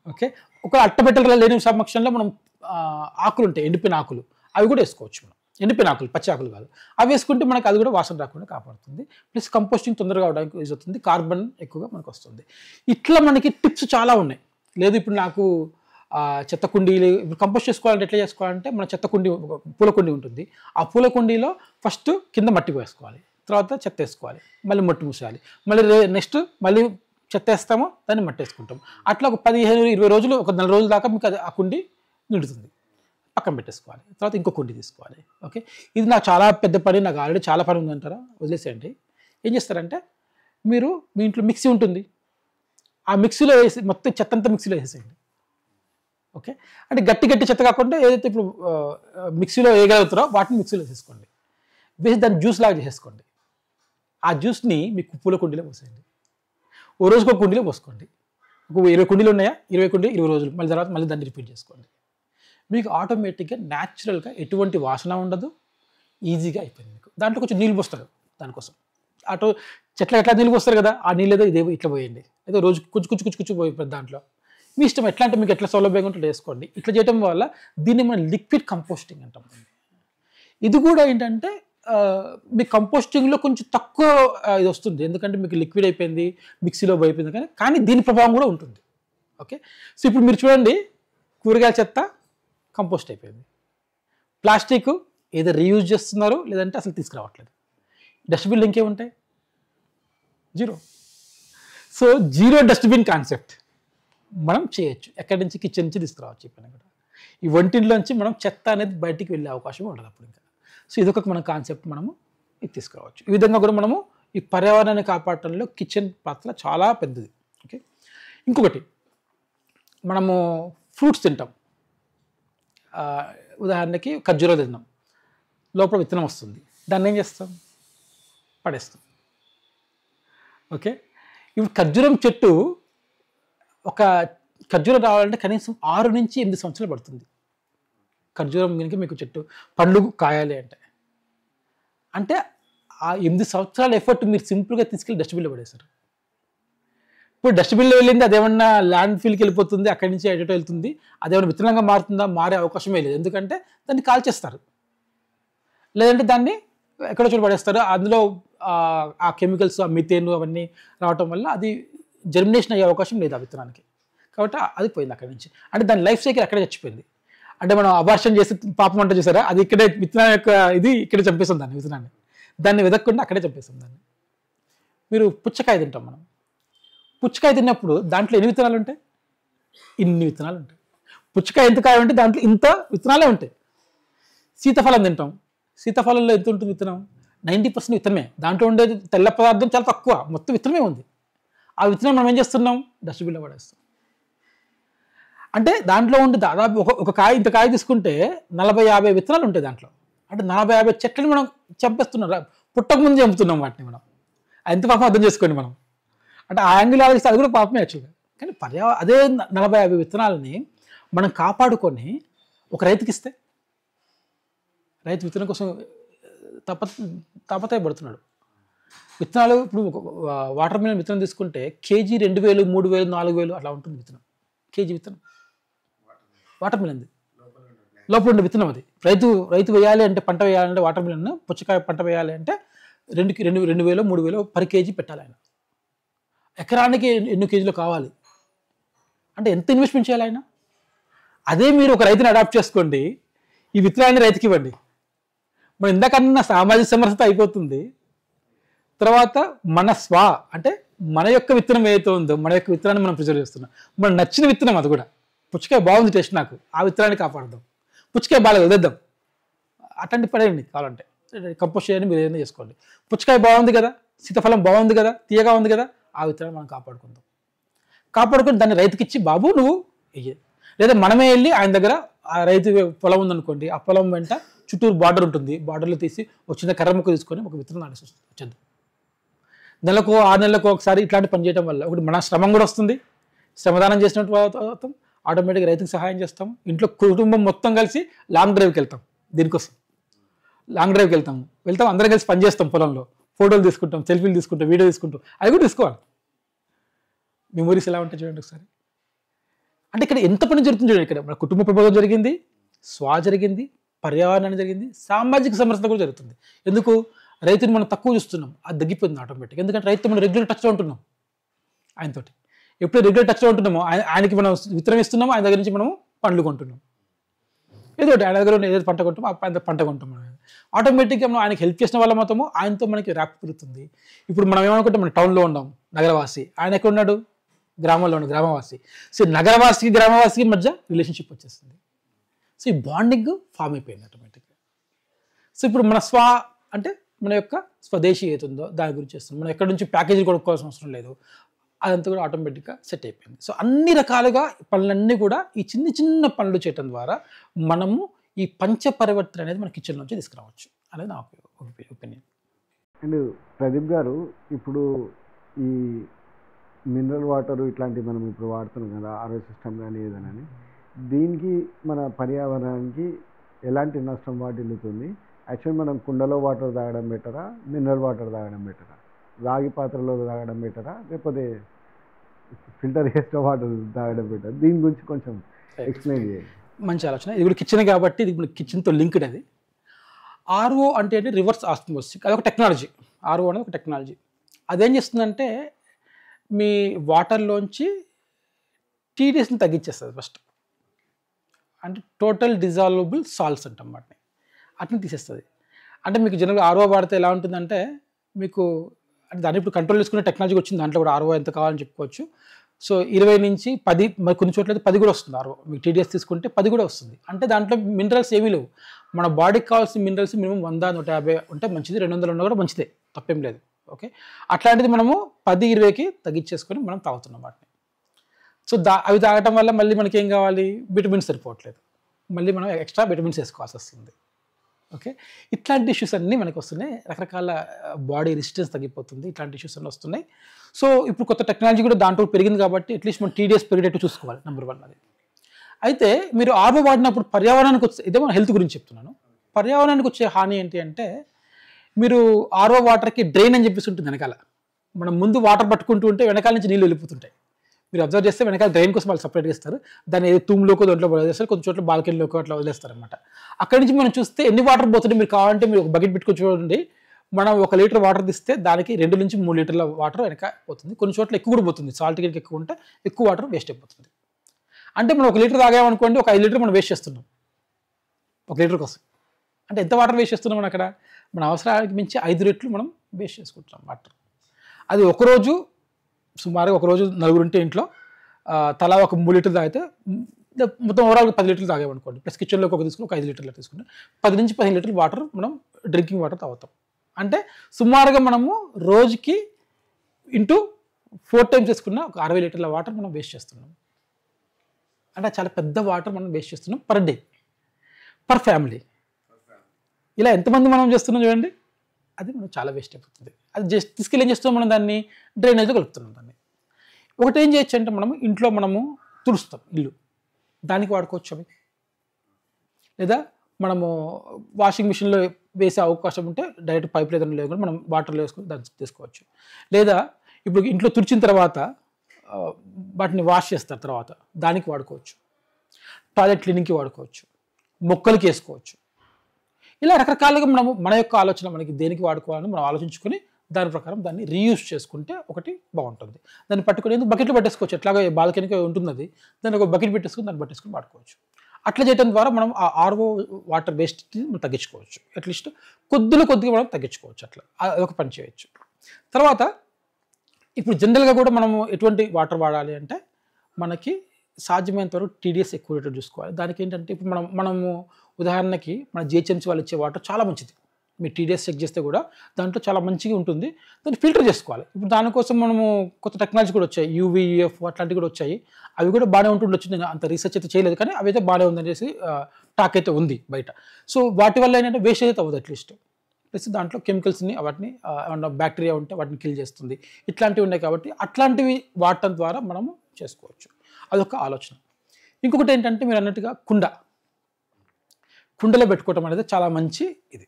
ఓకే, ఒక అట్టపెట్టెలు లేని సమక్షంలో మనం ఆకులు ఉంటాయి, ఎండిపోయిన ఆకులు, అవి కూడా వేసుకోవచ్చు మనం. ఎండిపోయిన ఆకులు, పచ్చి ఆకులు కాదు. అవి వేసుకుంటే మనకు అది కూడా వాసన రాకుండా కాపాడుతుంది. ప్లస్ కంపోస్టింగ్ తొందరగా అవడానికి యూజ్ అవుతుంది, కార్బన్ ఎక్కువగా మనకు వస్తుంది. ఇట్లా మనకి టిప్స్ చాలా ఉన్నాయి. లేదు ఇప్పుడు నాకు చెత్త కుండీలు ఇప్పుడు కంపోస్ట్ చేసుకోవాలంటే ఎట్లా చేసుకోవాలంటే, మన చెత్త కుండీ, పూల కుండీ ఉంటుంది. ఆ పూల కుండీలో ఫస్ట్ కింద మట్టి వేసుకోవాలి, తర్వాత చెత్త వేసుకోవాలి, మళ్ళీ మట్టి మూసేయాలి, మళ్ళీ నెక్స్ట్ మళ్ళీ చెత్త వేస్తామో దాన్ని మట్టి వేసుకుంటాం. అట్లా ఒక 15-20 రోజులు, ఒక 4 రోజుల దాకా మీకు ఆ కుండీ నిండుతుంది. పక్కన పెట్టేసుకోవాలి, తర్వాత ఇంకో కుండీ తీసుకోవాలి. ఓకే, ఇది నాకు చాలా పెద్ద పని, నాకు ఆల్రెడీ చాలా పని ఉందంటారా, వదిలేసేయండి. ఏం చేస్తారంటే, మీరు మీ ఇంట్లో మిక్సీ ఉంటుంది, ఆ మిక్సీలో వేసి మొత్తం చెత్త అంతా మిక్సీలో వేసేయండి. ఓకే, అంటే గట్టి గట్టి చెత్త కాకుండా ఏదైతే ఇప్పుడు మిక్సీలో వేయగలుగుతారో వాటిని మిక్సీలో వేసేసుకోండి. వేసి దాన్ని జ్యూస్ లాగా చేసేసుకోండి. ఆ జ్యూస్ని మీకు పూల కుండీలో పోసేయండి. ఓ రోజుకు ఒక కుండీలో పోసుకోండి. ఒక 20 కుండీలు ఉన్నాయా, 20 కుండీలు 20 రోజులు, మళ్ళీ తర్వాత మళ్ళీ దాన్ని రిపీట్ చేసుకోండి. మీకు ఆటోమేటిక్గా న్యాచురల్గా ఎటువంటి వాసన ఉండదు, ఈజీగా అయిపోయింది. మీకు దాంట్లో కొంచెం నీళ్ళు పోస్తారు దానికోసం. చెట్ల ఎట్లా నీళ్ళు పోస్తారు కదా, ఆ నీళ్ళు ఏదో ఇదే ఇట్లా పోయండి, ఏదో రోజు కొంచెం పోయిపోయింది. దాంట్లో మీ ఇష్టం, ఎట్లా అంటే మీకు ఎట్లా సౌలభ్యంగా ఉంటే వేసుకోండి. ఇట్లా చేయడం వల్ల దీన్ని మనం లిక్విడ్ కంపోస్టింగ్ అంటాం. ఇది కూడా ఏంటంటే మీ కంపోస్టింగ్లో కొంచెం తక్కువ ఇది వస్తుంది, ఎందుకంటే మీకు లిక్విడ్ అయిపోయింది, మిక్సీలో అయిపోయింది, కానీ దీని ప్రభావం కూడా ఉంటుంది. ఓకే, సో ఇప్పుడు మీరు చూడండి, కూరగాయల చెత్త కంపోస్ట్ అయిపోయింది, ప్లాస్టిక్ ఏదో రీయూజ్ చేస్తున్నారు, లేదంటే అసలు తీసుకురావట్లేదు. డస్ట్బిన్లు ఇంకేముంటాయి, zero. So zero dustbin concept మనం చేయొచ్చు. ఎక్కడి నుంచి, కిచెన్ నుంచి తీసుకురావచ్చు. ఈ పని కూడా ఈ వంటింట్లోంచి మనం చెత్త అనేది బయటికి వెళ్ళే అవకాశం ఉండదు అప్పుడు ఇంకా. సో ఇదొక మన కాన్సెప్ట్, మనము ఇది తీసుకురావచ్చు. ఈ విధంగా కూడా మనము ఈ పర్యావరణాన్ని కాపాడటంలో కిచెన్ పాత్ర చాలా పెద్దది. ఓకే, ఇంకొకటి, మనము ఫ్రూట్స్ తింటాం. ఉదాహరణకి ఖర్జూరం తిన్నాం, లోపల విత్తనం వస్తుంది, దాన్ని ఏం చేస్తాం, పడేస్తాం. ఓకే, ఇప్పుడు ఖర్జూరం చెట్టు, ఒక ఖర్జూరం రావాలంటే కనీసం 6 నుంచి 8 సంవత్సరాలు పడుతుంది. ఖర్జూరం కనుక మీకు చెట్టు పండ్లు కాయాలి అంటే ఆ 8 సంవత్సరాల ఎఫర్ట్ మీరు సింపుల్గా తీసుకెళ్ళి డస్ట్బిన్లో పడేశారు. ఇప్పుడు డస్ట్బిన్లో వెళ్ళింది, అదేమన్నా ల్యాండ్ ఫీల్కి వెళ్ళిపోతుంది, అక్కడి నుంచి ఎటో వెళ్తుంది, అదేమన్నా విత్తనంగా మారుతుందా, మారే అవకాశమే లేదు. ఎందుకంటే దాన్ని కాల్చేస్తారు, లేదంటే దాన్ని ఎక్కడో చోటు పడేస్తారు. అందులో ఆ కెమికల్స్, ఆ మిథేన్ అవన్నీ రావటం వల్ల అది జర్మినేషన్ అయ్యే అవకాశం లేదు ఆ విత్తనానికి. కాబట్టి అది పోయింది అక్కడి నుంచి. అంటే దాని లైఫ్ సైకిల్ అక్కడే చచ్చిపోయింది. అంటే మనం అబార్షన్ చేసి పాపం అంట చేశారా, అది ఇక్కడే విత్తనం యొక్క ఇది ఇక్కడే చంపేస్తాం దాన్ని, విత్తనాన్ని దాన్ని వెదక్కుండా అక్కడే చంపేస్తాం దాన్ని. మీరు పుచ్చకాయ తింటాం మనం, పుచ్చకాయ తిన్నప్పుడు దాంట్లో ఎన్ని విత్తనాలు ఉంటాయి, ఇన్ని విత్తనాలు ఉంటాయి. పుచ్చకాయ ఎంత కాయ ఉంటే దాంట్లో ఇంత విత్తనాలే ఉంటాయి. సీతాఫలం తింటాం, సీతాఫలంలో ఎంత ఉంటుంది విత్తనం, 90% విత్తనమే. దాంట్లో ఉండేది తెల్ల పదార్థం చాలా తక్కువ, మొత్తం విత్తనమే ఉంది. ఆ విత్తనం మనం ఏం చేస్తున్నాం, డస్ట్బిన్లో పడేస్తాం. అంటే దాంట్లో ఉండే దాదాపు ఒక కాయ, ఇంత కాయ తీసుకుంటే 40-50 విత్తనాలు ఉంటాయి దాంట్లో. అంటే 40-50 చెట్లను మనం చంపేస్తున్నాం, పుట్టకముందు చంపుతున్నాం వాటిని మనం. ఎంత పాపం అర్థం చేసుకోండి మనం. అంటే ఆ యాంగిల్ ఆలోచిస్తే అది కూడా పాపమే యాక్చువల్గా. కానీ అదే 40-50 విత్తనాలని మనం కాపాడుకొని ఒక రైతుకి ఇస్తే, రైతు విత్తనం కోసం తాపత్రయపడుతున్నాడు. విత్తనాలు ఇప్పుడు వాటర్ మిలన్ విత్తనం తీసుకుంటే కేజీ 2000, 3000, 4000 అట్లా ఉంటుంది విత్తనం. కేజీ విత్తనం వాటర్ మిలన్ లోపల ఉండే విత్తనం. అది రైతు వేయాలి అంటే, పంట వేయాలంటే, వాటర్ మిలన్ పుచ్చకాయ పంట వేయాలి అంటే 2000, 3000 పర్ కేజీ పెట్టాలి ఆయన. ఎకరానికి ఎన్ని కేజీలు కావాలి అంటే ఎంత ఇన్వెస్ట్మెంట్ చేయాలి ఆయన. అదే మీరు ఒక రైతుని అడాప్ట్ చేసుకోండి, ఈ విత్తనాన్ని రైతుకి ఇవ్వండి, మనం ఇందాకన్నా సామాజిక సమరసత అయిపోతుంది. తర్వాత మన అంటే మన యొక్క విత్తనం ఏదైతే ఉందో, మన యొక్క విత్తనాన్ని మనం ప్రిజర్వ్ చేస్తున్నాం. మనం నచ్చిన విత్తనం అది కూడా. పుచ్చకాయ బాగుంది టేస్ట్, నాకు ఆ విత్తనాన్ని కాపాడదాం. పుచ్చకాయ బాగా వదిలేద్దాం, అట్లాంటి పడేయండి, కావాలంటే కంపోస్ట్ చేయండి, మీరు ఏదైనా చేసుకోండి. పుచ్చకాయ బాగుంది కదా, సీతాఫలం బాగుంది కదా, తీయగా ఉంది కదా, ఆ విత్తనాన్ని మనం కాపాడుకుందాం. కాపాడుకొని దాన్ని రైతుకి ఇచ్చి, బాబు నువ్వు వెయ్యి. లేదా మనమే వెళ్ళి ఆయన దగ్గర, ఆ రైతు పొలం ఉందనుకోండి, ఆ పొలం వెంట చుట్టూరు బార్డర్ ఉంటుంది, బార్డర్లో తీసి ఒక చిన్న కర్ర ముక్క తీసుకొని ఒక విత్తనం నాటేసి వచ్చేద్దాం. నెలకు 6 నెలలకు ఒకసారి ఇట్లాంటి పని చేయడం వల్ల ఒకటి మన శ్రమం కూడా వస్తుంది, శ్రమదానం చేసినట్టు అవుతాం, ఆటోమేటిక్గా రైతుకి సహాయం చేస్తాం. ఇంట్లో కుటుంబం మొత్తం కలిసి లాంగ్ డ్రైవ్కి వెళ్తాం, దీనికోసం లాంగ్ డ్రైవ్కి వెళ్తాం, అందరం కలిసి పని చేస్తాం పొలంలో, ఫోటోలు తీసుకుంటాం, సెల్ఫీలు తీసుకుంటాం, వీడియో తీసుకుంటాం. అవి కూడా తీసుకోవాలి. మెమోరీస్ ఎలా ఉంటాయి చూడండి ఒకసారి. అంటే ఇక్కడ ఎంత పని జరుగుతుంది చూడండి. ఇక్కడ మన కుటుంబ ప్రబోధం జరిగింది, స్వా జరిగింది, పర్యావరణాన్ని జరిగింది, సామాజిక సంరక్షణ కూడా జరుగుతుంది. ఎందుకు? రైతుని మనం తక్కువ చూస్తున్నాం, అది తగ్గిపోతుంది ఆటోమేటిక్. ఎందుకంటే రైతు మనం రెగ్యులర్ టచ్లో ఉంటున్నాం ఆయనతోటి. ఎప్పుడు రెగ్యులర్ టచ్లో ఉంటున్నామో ఆయనకి మనం విత్తనం ఇస్తున్నామో, ఆయన దగ్గర నుంచి మనము పండ్లు కొంటున్నాం, ఏదో ఒకటి ఆయన దగ్గర ఏదైతే పంట కొంటామో ఆయన పంట కొంటాం. మనం ఆటోమేటిక్గా మనం ఆయనకి హెల్ప్ చేసిన వాళ్ళ మొత్తము ఆయనతో మనకి ర్యాప్ పెరుగుతుంది. ఇప్పుడు మనం ఏమనుకుంటే మనం టౌన్లో ఉన్నాం, నగరవాసి, ఆయన ఎక్కడ ఉన్నాడు? గ్రామంలో ఉన్నాడు, గ్రామవాసి. సో నగరవాసికి గ్రామవాసికి మధ్య రిలేషన్షిప్ వచ్చేస్తుంది. సో ఈ బాండింగ్ ఫామ్ అయిపోయింది ఆటోమేటిక్గా. సో ఇప్పుడు మన అంటే మన యొక్క స్వదేశీ ఏతుందో దాని గురించి చేస్తుంది. మనం ఎక్కడి నుంచి ప్యాకేజీ కొనుక్కోవాల్సిన అవసరం లేదు, అదంతా కూడా ఆటోమేటిక్గా సెట్ అయిపోయింది. సో అన్ని రకాలుగా పనులన్నీ కూడా ఈ చిన్న చిన్న పనులు చేయడం ద్వారా మనము ఈ పంచ పరివర్తన అనేది మన కిచెన్ నుంచి తీసుకురావచ్చు అనేది నా ఒపీనియన్. అండ్ ప్రదీప్ గారు, ఇప్పుడు ఈ మినరల్ వాటర్ ఇట్లాంటివి మనం ఇప్పుడు వాడుతున్నాం కదా, ఆర్ఓ సిస్టమ్ కానీ ఏదైనా, దీనికి మన పర్యావరణానికి ఎలాంటి నష్టం వాటిల్లుతుంది? యాక్చువల్ మనం కుండలో వాటర్ తాగడం బెటరా, మినరల్ వాటర్ తాగడం బెటరా, రాగి పాత్రలో తాగడం బెటరా, లేకపోతే ఫిల్టర్ చేసిన వాటర్ తాగడం బెటర్? దీని గురించి కొంచెం ఎక్స్ప్లెయిన్ చేయండి. మంచి ఆలోచన. ఇది కూడా కిచెన్ కాబట్టి ఇది కిచెన్తో లింక్డ్. అది ఆర్ఓ అంటే రివర్స్ ఆస్మోసిస్, అదొక టెక్నాలజీ. ఆర్ఓ అనేది ఒక టెక్నాలజీ. అదేం చేస్తుందంటే మీ వాటర్లోంచి టీడీఎస్ని తగ్గించేస్తుంది ఫస్ట్. అంటే టోటల్ డిజాల్వబుల్ సాల్ట్స్ అంటాం వాటిని, అట్ని తీసేస్తుంది. అంటే మీకు జనరల్గా ఆర్ఓ వాడితే ఎలా ఉంటుందంటే మీకు అంటే దాన్ని ఇప్పుడు కంట్రోల్ చేసుకునే టెక్నాలజీ వచ్చింది. దాంట్లో కూడా ఆర్ఓ ఎంత కావాలని చెప్పుకోవచ్చు. సో 20 నుంచి 10, మరి కొన్ని చోట్ల 10 కూడా వస్తుంది ఆర్ఓ. మీకు టీడీఎస్ తీసుకుంటే 10 కూడా వస్తుంది. అంటే దాంట్లో మినరల్స్ ఏమీ లేవు. మన బాడీకి కావాల్సిన మినరల్స్ మినిమం 100, 150 ఉంటే మంచిది, 200 ఉన్నా కూడా మంచిదే, తప్పేం లేదు. ఓకే, అట్లాంటిది మనము 10, 20కి తగ్గించేసుకొని మనం తాగుతున్నాం వాటిని. సో అవి తాగటం వల్ల మళ్ళీ మనకి ఏం కావాలి? విటమిన్స్ సరిపోవట్లేదు, మళ్ళీ మనం ఎక్స్ట్రా విటమిన్స్ వేసుకోవాల్సి వస్తుంది. ఓకే, ఇట్లాంటి ఇష్యూస్ అన్నీ మనకి వస్తున్నాయి. రకరకాల బాడీ రెసిస్టెన్స్ తగ్గిపోతుంది, ఇట్లాంటి ఇష్యూస్ అన్నీ వస్తున్నాయి. సో ఇప్పుడు కొత్త టెక్నాలజీ కూడా దాంట్లో పెరిగింది కాబట్టి అట్లీస్ట్ మనం టీడీఎస్ పెరిగేటట్టు చూసుకోవాలి, నెంబర్ 1 అది. అయితే మీరు ఆర్ఓ వాడినప్పుడు పర్యావరణానికి వచ్చే, ఇదే మన హెల్త్ గురించి చెప్తున్నాను, పర్యావరణానికి వచ్చే హాని ఏంటి అంటే మీరు ఆర్ఓ వాటర్కి డ్రైన్ అని చెప్పేసి ఉంటుంది వెనకాల. మనం ముందు వాటర్ పట్టుకుంటూ ఉంటే వెనకాల నుంచి నీళ్ళు వెళ్ళిపోతుంటాయి. మీరు అబ్జర్వ్ చేస్తే వెనకాల డ్రైన్ కోసం వాళ్ళు సపరేట్గా ఇస్తారు. దాన్ని ఏదో తూములోకో దాంట్లో వదిలేస్తారు, కొన్ని చోట్ల బాల్కనీలోకో అట్లా వదిలేస్తారు అనమాట. అక్కడి నుంచి మనం చూస్తే ఎన్ని వాటర్ పోతుంది, మీరు కావాలంటే మీరు ఒక బకెట్ పెట్టుకొని చూడండి. మనం 1 లీటర్ వాటర్ తీస్తే దానికి 2 నుంచి 3 లీటర్ల వాటర్ వెనక పోతుంది. కొన్ని చోట్ల ఎక్కువ కూడా పోతుంది, సాల్ట్ గిరికి ఎక్కువ ఉంటే ఎక్కువ వాటర్ వేస్ట్ అయిపోతుంది. అంటే మనం 1 లీటర్ తాగామనుకోండి, ఒక 5 లీటర్ మనం వేస్ట్ చేస్తున్నాం 1 లీటర్ కోసం. అంటే ఎంత వాటర్ వేస్ట్ చేస్తున్నాం మనం అక్కడ? మన అవసరానికి మించి 5 రెట్లు మనం వేస్ట్ చేసుకుంటున్నాం వాటర్. అది ఒకరోజు సుమారుగా ఒకరోజు 4 ఉంటే ఇంట్లో తలా ఒక 3 లీటర్లు తాగితే మొత్తం ఓవరాల్గా 10 లీటర్లు తాగామనుకోండి. ప్లస్ కిచెన్లోకి ఒక తీసుకుని ఒక 5 లీటర్లు తీసుకుంటే 10 నుంచి 15 లీటర్లు వాటర్ మనం డ్రింకింగ్ వాటర్ తాగుతాం. అంటే సుమారుగా మనము రోజుకి ఇంటూ 4 టైమ్స్ చేసుకున్న ఒక 60 లీటర్ల వాటర్ మనం వేస్ట్ చేస్తున్నాం. అంటే చాలా పెద్ద వాటర్ మనం వేస్ట్ చేస్తున్నాం పర్ డే, పర్ ఫ్యామిలీ. ఇలా ఎంతమంది మనం చేస్తున్నాం చూడండి, అది మనం చాలా వేస్ట్ అయిపోతుంది. అది జస్ట్ తీసుకెళ్ళి ఏం చేస్తాం, మనం దాన్ని డ్రైనేజ్లో కలుపుతున్నాం. దాన్ని ఒకటి ఏం చేయొచ్చు అంటే మనము ఇంట్లో మనము తుడుస్తాం ఇల్లు, దానికి వాడుకోవచ్చు అవి. లేదా మనము వాషింగ్ మిషన్లో వేసే అవకాశం ఉంటే డైరెక్ట్ పైప్ ఏదైనా లేకుండా మనం వాటర్లో వేసుకొని దాన్ని తీసుకోవచ్చు. లేదా ఇప్పుడు ఇంట్లో తుడిచిన తర్వాత వాటిని వాష్ చేస్తారు తర్వాత, దానికి వాడుకోవచ్చు. టాయిలెట్ క్లీనింగ్కి వాడుకోవచ్చు, మొక్కలకి వేసుకోవచ్చు. ఇలా రకరకాలుగా మనము మన యొక్క ఆలోచన మనకి దేనికి వాడుకోవాలని మనం ఆలోచించుకొని దాని ప్రకారం దాన్ని రీయూజ్ చేసుకుంటే ఒకటి బాగుంటుంది. దాన్ని పట్టుకుని బకెట్లో పట్టేసుకోవచ్చు, ఎట్లాగా బాల్కనీకి ఉంటుంది అది, దాన్ని ఒక బకెట్ పెట్టేసుకుని దాన్ని పట్టేసుకుని వాడుకోవచ్చు. అట్లా చేయడం ద్వారా మనం ఆ ఆర్ఓ వాటర్ వేస్ట్ని మనం తగ్గించుకోవచ్చు. అట్లీస్ట్ కొద్దిగా మనం తగ్గించుకోవచ్చు. అట్లా అదొక పని చేయొచ్చు. తర్వాత ఇప్పుడు జనరల్గా కూడా మనము ఎటువంటి వాటర్ వాడాలి అంటే మనకి సాధ్యమైనంత వరకు టీడీఎస్ ఎక్కువ రేటు చూసుకోవాలి. దానికి ఏంటంటే ఇప్పుడు మనము ఉదాహరణకి మన జిహెచ్ఎంసీ వాళ్ళు ఇచ్చే వాటర్ చాలా మంచిది. మీరు టీడీఎస్ చెక్ చేస్తే కూడా దాంట్లో చాలా మంచిగా ఉంటుంది. దాన్ని ఫిల్టర్ చేసుకోవాలి. ఇప్పుడు దానికోసం మనము కొత్త టెక్నాలజీ కూడా వచ్చాయి, యూవీఎఫ్ అట్లాంటివి కూడా వచ్చాయి. అవి కూడా బాగానే ఉంటుండొచ్చు. నేను అంత రీసెర్చ్ అయితే చేయలేదు, కానీ అవి అయితే బాగానే ఉందనేసి టాక్ అయితే ఉంది బయట. సో వాటి వల్ల ఏంటంటే వేస్ట్ అయితే అవ్వదు అట్లీస్ట్. ప్లస్ దాంట్లో కెమికల్స్ని వాటిని ఏమన్నా బ్యాక్టీరియా ఉంటే వాటిని కిల్ చేస్తుంది. ఇట్లాంటివి ఉన్నాయి కాబట్టి అట్లాంటివి వాడటం ద్వారా మనము చేసుకోవచ్చు. అదొక ఆలోచన. ఇంకొకటి ఏంటంటే మీరు అన్నట్టుగా కుండలో పెట్టుకోవటం అనేది చాలా మంచి ఇది.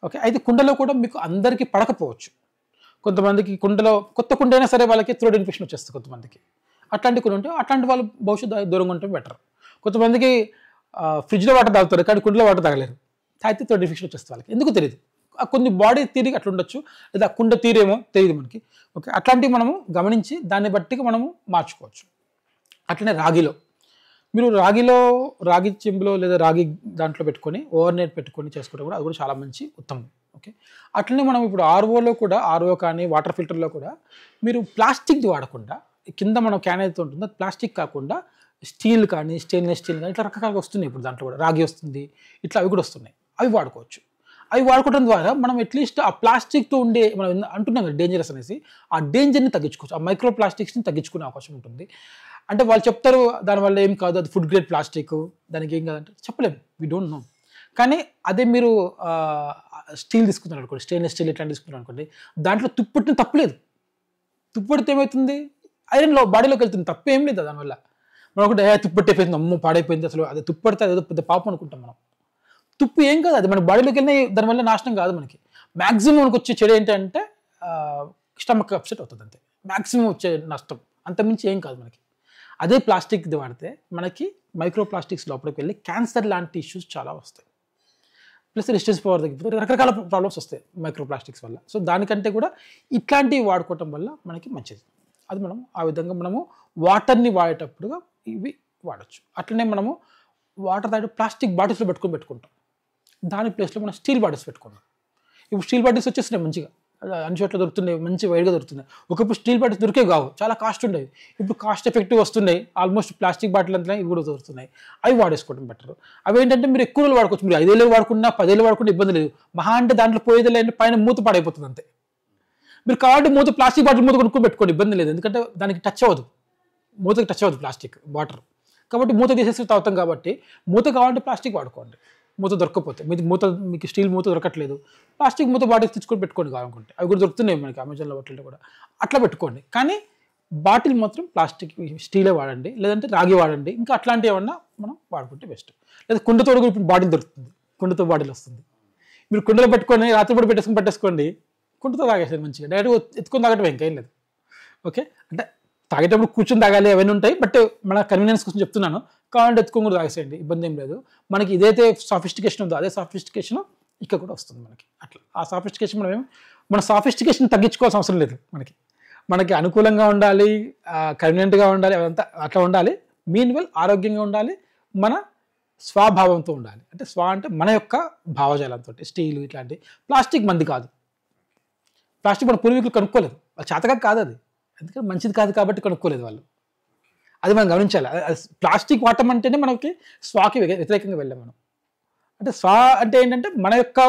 ఓకే, అయితే కుండలో కూడా మీకు అందరికీ పడకపోవచ్చు. కొంతమందికి కుండలో కొత్త కుండ అయినా సరే వాళ్ళకి థ్రోట్ ఇన్ఫెక్షన్ వచ్చేస్తుంది కొంతమందికి. అట్లాంటి కుండ ఉంటే అట్లాంటి వాళ్ళు భవిష్యత్తు దూరంగా ఉంటే బెటర్. కొంతమందికి ఫ్రిడ్జ్లో వాటర్ తాగుతారు కానీ కుండలో వాటర్ తాగలేరు. తాగితే థ్రోట్ ఇన్ఫెక్షన్ వచ్చేస్తుంది వాళ్ళకి, ఎందుకు తెలియదు. కొన్ని బాడీ తీరి అట్లా ఉండొచ్చు, లేదా కుండ తీరేమో తెలియదు మనకి. ఓకే, అట్లాంటివి మనము గమనించి దాన్ని బట్టి మనము మార్చుకోవచ్చు. అట్లనే రాగిలో మీరు రాగి చెంబులో లేదా రాగి దాంట్లో పెట్టుకొని ఓవర్ నైట్ పెట్టుకొని చేసుకుంటే కూడా అది కూడా చాలా మంచి ఉత్తమం. ఓకే, అట్లనే మనం ఇప్పుడు ఆర్ఓలో కూడా, ఆర్ఓ కానీ వాటర్ ఫిల్టర్లో కూడా మీరు ప్లాస్టిక్ది వాడకుండా, కింద మనం క్యాన్ అయితే ఉంటుందో ప్లాస్టిక్ కాకుండా స్టీల్ కానీ స్టెయిన్లెస్ స్టీల్ కానీ ఇట్లా రకరకాలుగా వస్తున్నాయి. ఇప్పుడు దాంట్లో కూడా రాగి వస్తుంది, ఇట్లా అవి కూడా వస్తున్నాయి. అవి వాడుకోవచ్చు. అవి వాడుకోవడం ద్వారా మనం అట్లీస్ట్ ఆ ప్లాస్టిక్తో ఉండే, మనం అంటున్నాం కదా డేంజరస్ అనేసి, ఆ డేంజర్ని తగ్గించుకోవచ్చు, ఆ మైక్రో ప్లాస్టిక్స్ని తగ్గించుకునే అవకాశం ఉంటుంది. అంటే వాళ్ళు చెప్తారు దానివల్ల ఏం కాదు, అది ఫుడ్ గ్రేడ్ ప్లాస్టిక్, దానికి ఏం కాదంటే చెప్పలేము, వీ డోంట్ నో. కానీ అదే మీరు స్టీల్ తీసుకున్నారు అనుకోండి, స్టెయిన్లెస్ స్టీల్ ఇట్లాంటి తీసుకున్నారు అనుకోండి, దాంట్లో తుప్పట్టిన తప్పలేదు. తుప్పడితే ఏమవుతుంది, ఐరన్లో బాడీలోకి వెళ్తుంది, తప్పేం లేదు దానివల్ల. మనం ఒకటి తుప్పట్టి అయిపోయింది, అమ్మో పాడైపోయింది, అసలు అది తుప్పడితే అదేదో పెద్ద పాపం అనుకుంటాం మనం. తుప్పు ఏం కాదు, అది మన బాడీలోకి వెళ్ళినా దానివల్ల నాశనం కాదు మనకి. మ్యాక్సిమం మనకు వచ్చే చెడు ఏంటంటే స్టమక్ అప్సెట్ అవుతుంది అంతే, మ్యాక్సిమం వచ్చే నష్టం, అంతమించి ఏం కాదు మనకి. అదే ప్లాస్టిక్ది వాడితే మనకి మైక్రో ప్లాస్టిక్స్ లోపలికి వెళ్ళి క్యాన్సర్ లాంటి ఇష్యూస్ చాలా వస్తాయి, ప్లస్ రెసిస్టెన్స్ పవర్ తగ్గిపోతుంది, రకరకాల ప్రాబ్లమ్స్ వస్తాయి మైక్రో ప్లాస్టిక్స్ వల్ల. సో దానికంటే కూడా ఇట్లాంటివి వాడుకోవటం వల్ల మనకి మంచిది. అది మనం ఆ విధంగా మనము వాటర్ని వాడేటప్పుడుగా ఇవి వాడచ్చు. అట్లనే మనము వాటర్ తాగి ప్లాస్టిక్ బాటిల్స్లో పెట్టుకుంటాం, దాని ప్లేస్లో మనం స్టీల్ బాటిల్స్ పెట్టుకున్నాం. ఇప్పుడు స్టీల్ బాటిల్స్ వచ్చేస్తున్నాయి మంచిగా, అన్ని చోట్ల దొరుకుతున్నాయి, మంచి వైడ్గా దొరుకుతున్నాయి. ఒకప్పుడు స్టీల్ బాటిల్స్ దొరికే కావు, చాలా కాస్ట్ ఉండేవి. ఇప్పుడు కాస్ట్ ఎఫెక్టివ్ వస్తున్నాయి, ఆల్మోస్ట్ ప్లాస్టిక్ బాటిల్ అంతా ఇవి కూడా దొరుకుతున్నాయి. అవి వాడేసుకోవడం బెటర్. అవి ఏంటంటే మీరు ఎక్కువ రోజులు వాడుకోవచ్చు, మీరు 5 ఏళ్ళు వాడుకున్నా 10 ఏళ్ళు వాడుకున్నా ఇబ్బంది లేదు. మహా అంటే దాంట్లో పోయేది లేదంటే పైన మూత పాడైపోతుంది అంతే. మీరు కావాలంటే మూత ప్లాస్టిక్ బాటిల్ మూత కొనుక్కొని పెట్టుకోండి, ఇబ్బంది లేదు, ఎందుకంటే దానికి టచ్ అవ్వదు, మూతకి టచ్ అవ్వదు ప్లాస్టిక్ వాటర్, కాబట్టి మూత తీసేసి తాగుతాం. కాబట్టి మూత కావాలంటే ప్లాస్టిక్ వాడుకోండి, మూత దొరకకపోతే. మీకు స్టీల్ మూత దొరకట్లేదు, ప్లాస్టిక్ మూత బాటిల్స్ తెచ్చుకొని పెట్టుకోండి కావాలనుకుంటే, అవి కూడా దొరుకుతున్నాయి మనకి అమెజాన్లో వాటిల్లో కూడా, అట్లా పెట్టుకోండి. కానీ బాటిల్ మాత్రం ప్లాస్టిక్ స్టీలే వాడండి, లేదంటే రాగి వాడండి. ఇంకా అట్లాంటివి ఏమన్నా మనం వాడుకుంటే బెస్ట్. లేదా కుండతో కూడా ఇప్పుడు బాటిల్ దొరుకుతుంది, కుండతో బాటిల్ వస్తుంది. మీరు కుండలో పెట్టుకొని రాత్రిపూట పెట్టేసుకోండి, కుండతో తాగేసేది మంచిగా, డైరెక్ట్గా ఎత్తుకొని తాగటం ఇంకేం లేదు. ఓకే, అంటే తాగేటప్పుడు కూర్చొని తాగాలి అవన్నీ ఉంటాయి, బట్ మన కన్వీనియన్స్ కోసం చెప్తున్నాను. కావాలంటే ఎత్తుకొని కూడా తాగేసేయండి, ఇబ్బంది ఏం లేదు. మనకి ఇదైతే సాఫిస్టికేషన్ ఉందో అదే సాఫిస్టికేషన్ ఇక్కడ కూడా వస్తుంది మనకి. అట్లా ఆ సాఫిస్టికేషన్ మన సాఫిస్టికేషన్ తగ్గించుకోవాల్సిన అవసరం లేదు. మనకి అనుకూలంగా ఉండాలి, కన్వీనియంట్గా ఉండాలి, అదంతా అట్లా ఉండాలి. మీన్వెల్ ఆరోగ్యంగా ఉండాలి, మన స్వభావంతో ఉండాలి. అంటే అంటే మన యొక్క భావజాలంతో. స్టీల్ ఇట్లాంటి ప్లాస్టిక్ మంది కాదు, ప్లాస్టిక్ మన పూర్వీకులు కనుక్కోలేదు, వాళ్ళు చేతగా కాదు, అది ఎందుకంటే మంచిది కాదు కాబట్టి కనుక్కోలేదు వాళ్ళు. అది మనం గమనించాలి. ప్లాస్టిక్ వాడటం అంటేనే మనకి స్వాకి వ్యతిరేకంగా వెళ్ళాం మనం. అంటే అంటే ఏంటంటే మన యొక్క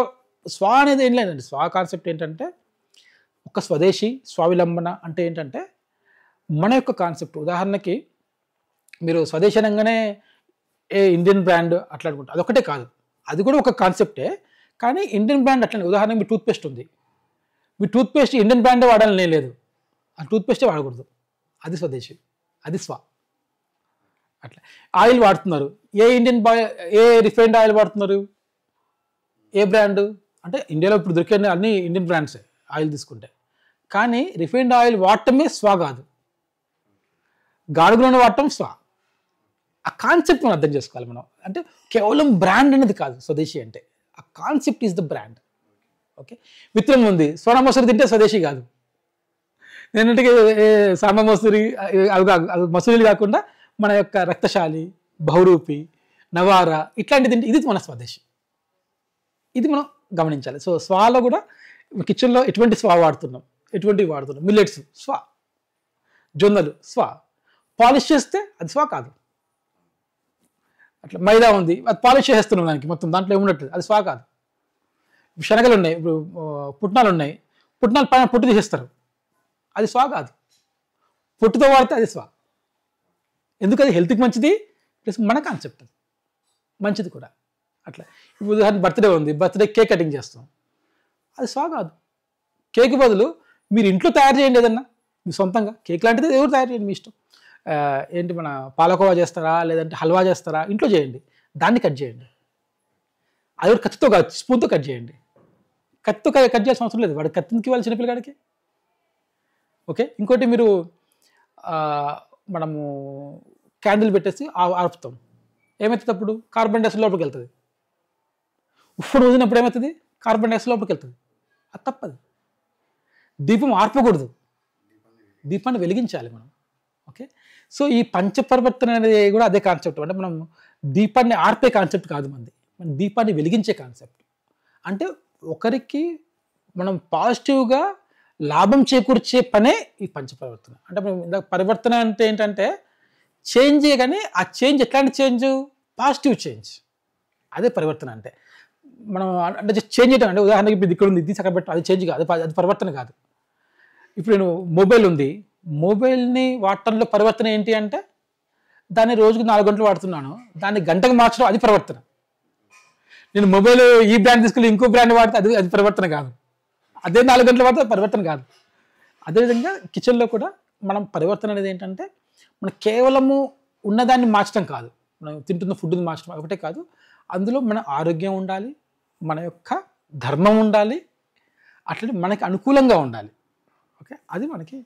అనేది ఏం లేదండి. కాన్సెప్ట్ ఏంటంటే ఒక స్వదేశీ స్వావలంబన అంటే ఏంటంటే మన యొక్క కాన్సెప్ట్. ఉదాహరణకి మీరు స్వదేశీ అనగానే ఇండియన్ బ్రాండ్ అట్లా అనుకుంటారు, అదొకటే కాదు, అది కూడా ఒక కాన్సెప్టే. కానీ ఇండియన్ బ్రాండ్ అట్లా, ఉదాహరణకి మీ టూత్పేస్ట్ ఉంది, మీ టూత్పేస్ట్ ఇండియన్ బ్రాండే వాడాలని లేదు, ఆ టూత్పేస్టే వాడకూడదు, అది స్వదేశీ, అది అట్లా. ఆయిల్ వాడుతున్నారు, ఏ రిఫైన్డ్ ఆయిల్ వాడుతున్నారు, ఏ బ్రాండ్ అంటే ఇండియాలో ఇప్పుడు దొరికే అన్ని ఇండియన్ బ్రాండ్సే ఆయిల్ తీసుకుంటే. కానీ రిఫైన్డ్ ఆయిల్ వాడటమే కాదు, గానుగ నూనె వాడటం ఆ కాన్సెప్ట్ మనం అర్థం చేసుకోవాలి మనం. అంటే కేవలం బ్రాండ్ అనేది కాదు స్వదేశీ అంటే, ఆ concept is the brand. Okay, విత్తనం ఉంది, సోనా మసూరి తింటే స్వదేశీ కాదు. నేనంటే సాంబ మసూరి అవి మసూరీలు కాకుండా మన యొక్క రక్తశాలి, బహురూపి, నవారా ఇట్లాంటిది, ఇది మన స్వదేశీ. ఇది మనం గమనించాలి. సో స్వాలో కూడా కిచెన్లో ఎటువంటి వాడుతున్నాం, ఎటువంటివి వాడుతున్నాం. మిల్లెట్స్ జొన్నలు పాలిష్ చేస్తే అది కాదు. అట్లా మైదా ఉంది, అది పాలిష్ చేసేస్తున్నాం దానికి మొత్తం, దాంట్లో ఏమున్నట్టు అది కాదు. శనగలు ఉన్నాయి, ఇప్పుడు పుట్నాలు ఉన్నాయి, పుట్నాలు పైన పొట్టు తీసేస్తారు, అది కాదు. పొట్టుతో వాడితే అది ఎందుకు, అది హెల్త్కి మంచిది, ప్లస్ మన కాన్సెప్ట్ అది మంచిది కూడా. అట్లా ఇప్పుడు ఉదాహరణ బర్త్డే ఉంది, బర్త్డే కేక్ కటింగ్ చేస్తాం, అది కాదు. కేక్ బదులు మీరు ఇంట్లో తయారు చేయండి ఏదన్నా, మీ సొంతంగా కేక్ లాంటిది ఎవరు తయారు చేయండి, మీ ఇష్టం. ఏంటి మన పాలకోవా చేస్తారా, లేదంటే హల్వా చేస్తారా, ఇంట్లో చేయండి, దాన్ని కట్ చేయండి. అది కూడా కత్తితో కాదు, స్పూన్తో కట్ చేయండి. కత్తితో కట్ చేయాల్సిన అవసరం లేదు, వాడు కత్తికి ఇవ్వాలి చిన్నపిల్లగాడికి. ఓకే, ఇంకోటి మీరు మనము క్యాండిల్ పెట్టేసి ఆర్పుతాం, ఏమవుతుంది అప్పుడు కార్బన్ డైఆక్సైడ్ లోపలికి వెళ్తుంది. ఉప్పును ఊదినప్పుడు ఏమవుతుంది? కార్బన్ డైఆక్సైడ్ లోపలికి వెళ్తుంది. అది తప్పదు. దీపం ఆర్పకూడదు, దీపాన్ని వెలిగించాలి మనం. ఓకే, సో ఈ పంచపరివర్తన అనేది కూడా అదే కాన్సెప్ట్. అంటే మనం దీపాన్ని ఆర్పే కాన్సెప్ట్ కాదు మనది, మన దీపాన్ని వెలిగించే కాన్సెప్ట్. అంటే ఒకరికి మనం పాజిటివ్గా లాభం చేకూర్చే పనే ఈ పంచపరివర్తన. అంటే మనం ఇందాక పరివర్తన అంటే ఏంటంటే చేంజే, కానీ ఆ చేంజ్ ఎట్లాంటి చేంజ్? Positive change. అదే పరివర్తన అంటే. మనం అంటే చేంజ్ చేయడం అంటే ఉదాహరణకి ఇప్పుడు ఇక్కడ ఉంది, ఇది అక్కడ పెట్టడం, అది చేంజ్ కాదు, అది పరివర్తన కాదు. ఇప్పుడు నేను మొబైల్ ఉంది, మొబైల్ని వాడటంలో పరివర్తన ఏంటి అంటే దాన్ని రోజుకు 4 గంటలు వాడుతున్నాను, దాన్ని గంటకు మార్చడం అది పరివర్తన. నేను మొబైల్ ఈ బ్రాండ్ తీసుకెళ్ళి ఇంకో బ్రాండ్ వాడితే అది పరివర్తన కాదు. అదే 4 గంటలు వాడితే పరివర్తన కాదు. అదేవిధంగా కిచెన్లో కూడా మనం పరివర్తన అనేది ఏంటంటే మనం కేవలము ఉన్నదాన్ని మార్చడం కాదు, మనం తింటున్న ఫుడ్ని మార్చడం ఒకటే కాదు, అందులో మన ఆరోగ్యం ఉండాలి, మన యొక్క ధర్మం ఉండాలి, అట్లనే మనకి అనుకూలంగా ఉండాలి. ఓకే, అది మనకి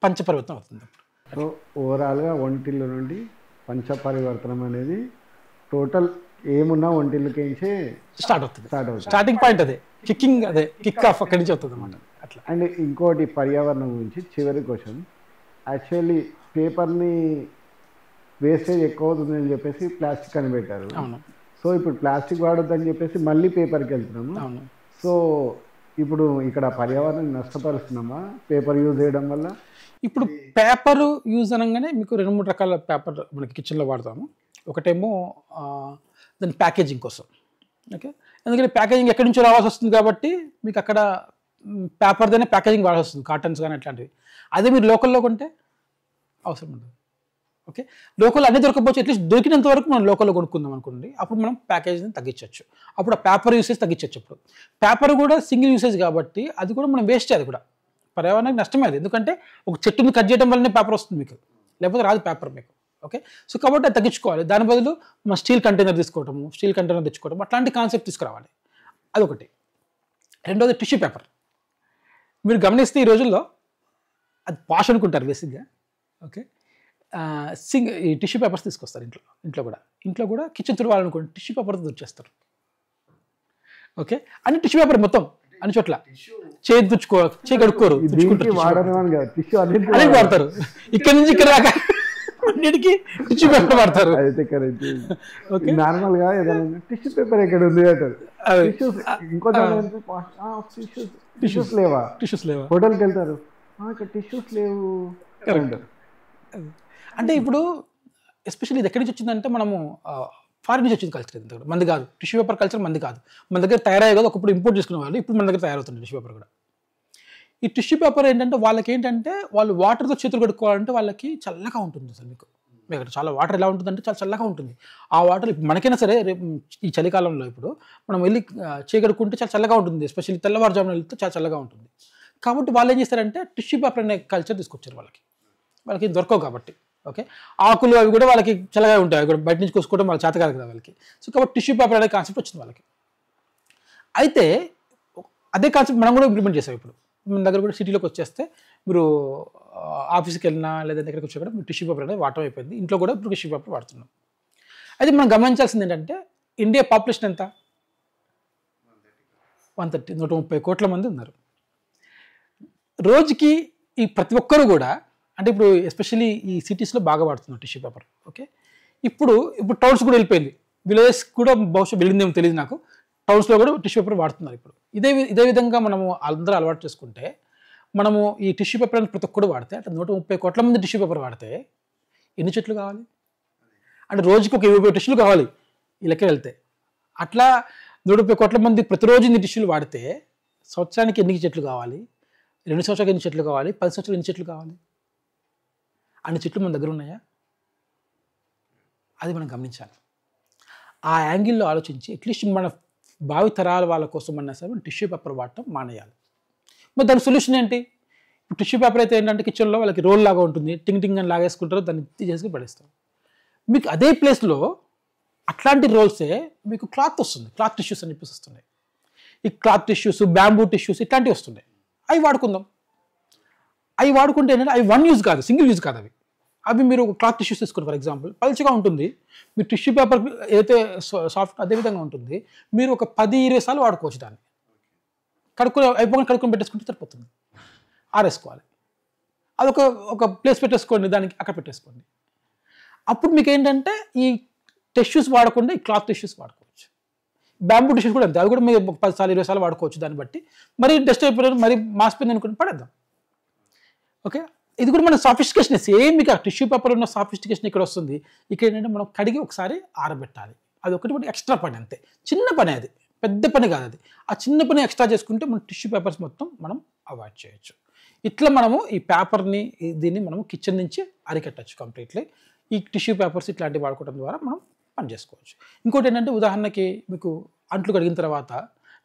పంచపరివర్తనం అవుతుంది. సో ఓవరాల్గా వంటిల్లు నుండి పంచపరివర్తనం అనేది టోటల్ ఏమున్నా వంటిల్లుకేంచే స్టార్ట్ అవుతుంది. స్టార్టింగ్ పాయింట్ అదే, కిక్కింగ్ అదే, కిక్ ఆఫ్ అక్కడి నుంచి అవుతుంది అన్నమాట. అట్లా. అండ్ ఇంకోటి పర్యావరణం గురించి చివరి క్వశ్చన్. యాక్చువల్లీ పేపర్ని వేస్టేజ్ ఎక్కువ అవుతుందని చెప్పేసి ప్లాస్టిక్ అని పెట్టారు. అవును. సో ఇప్పుడు ప్లాస్టిక్ వాడొద్దని చెప్పేసి మళ్ళీ పేపర్కి వెళ్తున్నాము. అవును. సో ఇప్పుడు ఇక్కడ పర్యావరణం నష్టపరుస్తున్నామా పేపర్ యూజ్ చేయడం వల్ల? ఇప్పుడు పేపర్ యూజ్ అనగానే మీకు 2-3 రకాల పేపర్ మనకి కిచెన్లో వాడతాము. ఒకటేమో దాని ప్యాకేజింగ్ కోసం. ఓకే, ఎందుకంటే ప్యాకేజింగ్ ఎక్కడి నుంచో రావాల్సి వస్తుంది కాబట్టి మీకు అక్కడ పేపర్దనే ప్యాకేజింగ్ వాడాల్సి వస్తుంది, కాటన్స్ కానీ అట్లాంటివి. అదే మీరు లోకల్లో కొంటే అవసరం ఉండదు. ఓకే, లోకల్ అన్నీ దొరకకపోవచ్చు, అట్లీస్ట్ దొరికినంత వరకు మనం లోకల్లో కొనుక్కుందాం అనుకోండి, అప్పుడు మనం ప్యాకేజింగ్ తగ్గించవచ్చు. అప్పుడు ఆ పేపర్ యూసేజ్ తగ్గించవచ్చు. అప్పుడు పేపర్ కూడా సింగిల్ యూసేజ్ కాబట్టి అది కూడా మనం వేస్ట్, అది కూడా పర్యావరణానికి నష్టమే. అది ఎందుకంటే ఒక చెట్టుని కట్ చేయడం వల్లనే పేపర్ వస్తుంది మీకు, లేకపోతే రాదు పేపర్ మీకు. ఓకే, సో కాబట్టి అది తగ్గించుకోవాలి. దాని బదులు మన స్టీల్ కంటైనర్ తీసుకోవటము, స్టీల్ కంటైనర్ తెచ్చుకోవడం, అట్లాంటి కాన్సెప్ట్ తీసుకురావాలి. అదొకటి. రెండోది టిష్యూ పేపర్. మీరు గమనిస్తే ఈ రోజుల్లో అది పాష్ అనుకుంటారు బేసిక్గా. ఓకే, ఈ టిష్యూ పేపర్స్ తీసుకొస్తారు ఇంట్లో కూడా కిచెన్ తుడవాలనుకోండి టిష్యూ పేపర్తో తుడిచేస్తారు. ఓకే, అన్ని టిష్యూ పేపర్ మొత్తం అన్ని చోట్ల చేయి కడుక్కోరు, అన్ని వాడతారు. ఇక్కడ నుంచి ఇక్కడ దాకా అన్నిటికీ టిష్యూ పేపర్ వాడతారు. నార్మల్ గా టిష్యూ పేపర్ ఎక్కడ ఉంది అంటారు. టిష్యూస్ లేవా, హోటల్కి వెళ్తారు, టిష్యూస్ లేవు. అంటే ఇప్పుడు ఎస్పెషల్లీ ఇది ఎక్కడి నుంచి వచ్చిందంటే మనము ఫారిన్ నుంచి వచ్చింది కల్చర్. ఇది మంది కాదు, టిష్యూ పేపర్ కల్చర్ మంది కాదు. మన దగ్గర తయారయ్యే కదా, ఒకప్పుడు ఇంపోర్ట్ చేసుకునే వాళ్ళు, ఇప్పుడు మన దగ్గర తయారవుతుంది టిష్యూ పేపర్ కూడా. ఈ టిష్యూ పేపర్ ఏంటంటే వాళ్ళకి ఏంటంటే వాళ్ళు వాటర్తో చేతులు కడుక్కోవాలంటే వాళ్ళకి చల్లగా ఉంటుంది. అసలు మీకు ఇక్కడ చాలా వాటర్ ఎలా ఉంటుందంటే చాలా చల్లగా ఉంటుంది. ఆ వాటర్ ఇప్పుడు మనకైనా సరే రేపు ఈ చలికాలంలో ఇప్పుడు మనం వెళ్ళి చేయగడుక్కుంటే చాలా చల్లగా ఉంటుంది. ఎస్పెషల్లీ తెల్లవారుజామున వెళ్తే చాలా చల్లగా ఉంటుంది. కాబట్టి వాళ్ళు ఏం చేస్తారంటే టిష్యూ పేపర్ అనే కల్చర్ తీసుకొచ్చారు. వాళ్ళకి దొరకవు కాబట్టి. ఓకే, ఆకులు అవి కూడా వాళ్ళకి చల్లగా ఉంటాయి, అవి కూడా బయట నుంచి కోసుకోవడం వాళ్ళకి చేత కాదు కదా వాళ్ళకి. సో కాబట్టి టిష్యూ పేపర్ అనే కాన్సెప్ట్ వచ్చింది వాళ్ళకి. అయితే అదే కాన్సెప్ట్ మనం కూడా ఇంప్లిమెంట్ చేసాం. ఇప్పుడు మన దగ్గర కూడా సిటీలోకి వచ్చేస్తే మీరు ఆఫీస్కి వెళ్ళినా లేదంటే ఎక్కడికి వచ్చా కూడా మీరు టిష్యూ పేపర్ అనేది వాడటం అయిపోయింది. ఇంట్లో కూడా ఇప్పుడు టిష్యూ పేపర్ వాడుతున్నాం. అయితే మనం గమనించాల్సింది ఏంటంటే ఇండియా పాపులేషన్ ఎంత? 130 కోట్ల మంది ఉన్నారు. రోజుకి ఈ ప్రతి ఒక్కరు కూడా, అంటే ఇప్పుడు ఎస్పెషల్లీ ఈ సిటీస్లో బాగా వాడుతున్నారు టిష్యూ పేపర్. ఓకే, ఇప్పుడు టౌన్స్ కూడా వెళ్ళిపోయింది, విలేజెస్ కూడా బహుశా వెళ్ళిందేమో తెలియదు నాకు. టౌన్స్లో కూడా టిష్యూ పేపర్ వాడుతున్నారు. ఇప్పుడు ఇదే విధంగా మనము అందరూ అలవాటు చేసుకుంటే మనము ఈ టిష్యూ పేపర్ అని ప్రతి ఒక్కరు వాడితే, అంటే 130 కోట్ల మంది టిష్యూ పేపర్ వాడితే ఎన్ని చెట్లు కావాలి? అంటే రోజుకి ఒక 20 టిష్యూలు కావాలి ఈ లెక్క వెళ్తే. అట్లా 130 కోట్ల మంది ప్రతిరోజు ఇన్ని టిష్యూలు వాడితే సంవత్సరానికి ఎన్ని చెట్లు కావాలి? 2 సంవత్సరాలకు ఎన్ని చెట్లు కావాలి? 10 సంవత్సరాలు ఎన్ని చెట్లు కావాలి? అన్ని చెట్లు మన దగ్గర ఉన్నాయా? అది మనం గమనించాలి. ఆ యాంగిల్లో ఆలోచించి అట్లీస్ట్ మన భావి తరాల వాళ్ళ కోసం అన్నా సరే టిష్యూ పేపర్ వాడటం మానేయాలి. మరి దాని సొల్యూషన్ ఏంటి? ఇప్పుడు టిష్యూ పేపర్ అయితే ఏంటంటే కిచెన్లో వాళ్ళకి రోల్ లాగా ఉంటుంది, టింగ్ అని లాగేసుకుంటారు, దాన్ని తీసేసుకుని పడేస్తారు. మీకు అదే ప్లేస్లో అట్లాంటి రోల్సే మీకు క్లాత్ వస్తుంది, క్లాత్ టిష్యూస్ అని చెప్పేసి వస్తున్నాయి. ఈ క్లాత్ టిష్యూస్, బ్యాంబూ టిష్యూస్ ఇట్లాంటివి వస్తున్నాయి. అవి వాడుకుందాం. అవి వాడుకుంటే ఏంటంటే అవి వన్ యూజ్ కాదు, సింగిల్ యూజ్ కాదు. అవి మీరు ఒక క్లాత్ టిష్యూస్ తీసుకోండి ఫర్ ఎగ్జాంపుల్, పలుచగా ఉంటుంది. మీరు టిష్యూ పేపర్ ఏదైతే సాఫ్ట్ అదే విధంగా ఉంటుంది. మీరు ఒక 10-20 సార్లు వాడుకోవచ్చు దాన్ని. కడుక్కొని పెట్టేసుకుంటే సరిపోతుంది. ఆరేసుకోవాలి. అదొక ఒక ప్లేస్ పెట్టేసుకోండి, దానికి అక్కడ పెట్టేసుకోండి. అప్పుడు మీకు ఏంటంటే ఈ టిష్యూస్ వాడకుండా ఈ క్లాత్ టిష్యూస్ వాడుకోవచ్చు. బ్యాంబూ టిష్యూస్ కూడా అంతే, అవి కూడా మీరు 10 సార్లు 20 సార్లు వాడుకోవచ్చు. దాన్ని బట్టి మరి డస్ట్ అయిపోయిన మరి మాసిపోయింది అనుకుని పడేద్దాం. ఓకే, ఇది కూడా మన సాఫిస్టికేషన్. సేమ్ మీకు టిష్యూ పేపర్ ఉన్న సాఫిస్టికేషన్ ఇక్కడ వస్తుంది. ఇక్కడ ఏంటంటే మనం కడిగి ఒకసారి ఆరబెట్టాలి. అది ఒకటి ఎక్స్ట్రా పని అంతే, చిన్న పని, అది పెద్ద పని కాదు. అది ఆ చిన్న పని ఎక్స్ట్రా చేసుకుంటే మన టిష్యూ పేపర్స్ మొత్తం మనం అవాయిడ్ చేయొచ్చు. ఇట్లా మనము ఈ పేపర్ని దీన్ని మనం కిచెన్ నుంచి అరికట్టచ్చు కంప్లీట్లీ. ఈ టిష్యూ పేపర్స్ ఇట్లాంటివి వాడుకోవడం ద్వారా మనం పని చేసుకోవచ్చు. ఇంకోటి ఏంటంటే ఉదాహరణకి మీకు అంట్లు కడిగిన తర్వాత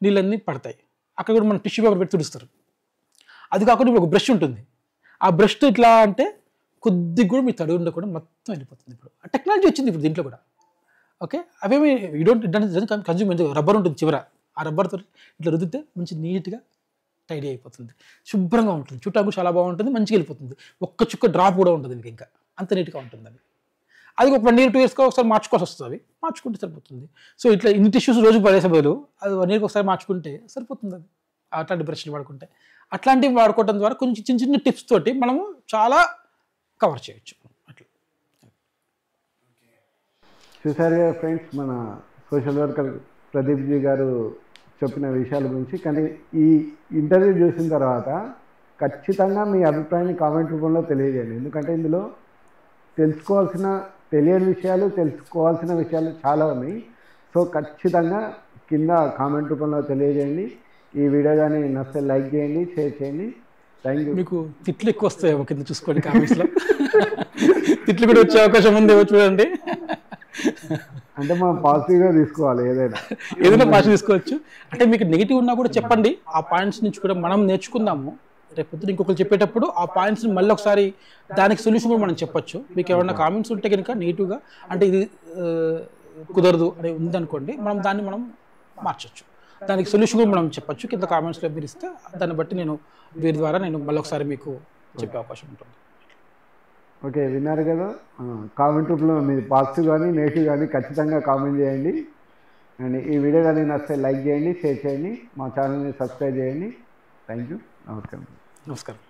నీళ్ళన్నీ పడతాయి, అక్కడ కూడా మనం టిష్యూ పేపర్ పెట్టి తుడుస్తారు. అది కాకుండా ఇప్పుడు ఒక బ్రష్ ఉంటుంది, ఆ బ్రష్తో ఇట్లా అంటే కొద్దిగా కూడా మీ తడి ఉండకుండా మొత్తం వెళ్ళిపోతుంది. ఇప్పుడు ఆ టెక్నాలజీ వచ్చింది ఇప్పుడు దీంట్లో కూడా. ఓకే, అవేమి యూ డోంట్ కన్జ్యూమ్. రబ్బర్ ఉంటుంది చివర, ఆ రబ్బర్తో ఇట్లా రుద్దితే మంచి నీట్గా టైడీ అయిపోతుంది, శుభ్రంగా ఉంటుంది, చుట్టాకు చాలా బాగుంటుంది, మంచిగా వెళ్ళిపోతుంది. ఒక్క చుక్క డ్రాప్ కూడా ఉంటుంది మీకు, ఇంకా అంత నీట్గా ఉంటుంది. అది ఒక 1 year 2 yearsకి ఒకసారి మార్చుకోవాల్సి వస్తుంది, అవి మార్చుకుంటే సరిపోతుంది. సో ఇట్లా ఇన్ని టిష్యూస్ రోజు పడేసే బదులు అది 1 yearకి ఒకసారి మార్చుకుంటే సరిపోతుంది. అది అట్లాంటి బ్రష్లు వాడుకుంటే, అట్లాంటివి వాడుకోవడం ద్వారా కొంచెం చిన్న చిన్న టిప్స్ తోటి మనము చాలా కవర్ చేయొచ్చు. అట్లా చూసారు కదా ఫ్రెండ్స్, మన సోషల్ వర్కర్ ప్రదీప్ జీ గారు చెప్పిన విషయాల గురించి. కానీ ఈ ఇంటర్వ్యూ చూసిన తర్వాత ఖచ్చితంగా మీ అభిప్రాయాన్ని కామెంట్ రూపంలో తెలియజేయండి. ఎందుకంటే ఇందులో తెలియని విషయాలు, తెలుసుకోవాల్సిన విషయాలు చాలా ఉన్నాయి. సో ఖచ్చితంగా కింద కామెంట్ రూపంలో తెలియజేయండి. ఈ వీడియో కానీ నచ్చితే లైక్ చేయండి, షేర్ చేయండి. Thank you. మీకు తిట్లు ఎక్కువ వస్తాయేమో కింద చూసుకోండి కామెంట్స్లో. తిట్లు కూడా వచ్చే అవకాశం ఉంది, చూడండి. అంటే మనం పాజిటివ్గా తీసుకోవాలి, ఏదైనా పాజిటివ్ తీసుకోవచ్చు. అంటే మీకు నెగిటివ్ ఉన్నా కూడా చెప్పండి, ఆ పాయింట్స్ నుంచి కూడా మనం నేర్చుకుందాము. రేపు పొద్దున ఇంకొకరు చెప్పేటప్పుడు ఆ పాయింట్స్ని మళ్ళీ ఒకసారి దానికి సొల్యూషన్ కూడా మనం చెప్పొచ్చు. మీకు ఏమైనా కామెంట్స్ ఉంటే కనుక నెగిటివ్గా, అంటే ఇది కుదరదు అని ఉందనుకోండి, దాన్ని మనం మార్చొచ్చు. దానికి సొల్యూషన్ కూడా మనం చెప్పొచ్చు. కింద కామెంట్స్లో మీరు ఇస్తే దాన్ని బట్టి వీరి ద్వారా మళ్ళీ ఒకసారి మీకు చెప్పే అవకాశం ఉంటుంది. ఓకే, విన్నారు కదా. కామెంట్ రూపంలో మీరు పాజిటివ్ కానీ నెగిటివ్ కానీ ఖచ్చితంగా కామెంట్ చేయండి. అండ్ ఈ వీడియో కానీ నచ్చితే లైక్ చేయండి, షేర్ చేయండి, మా ఛానల్ని సబ్స్క్రైబ్ చేయండి. Thank you. నమస్కారం.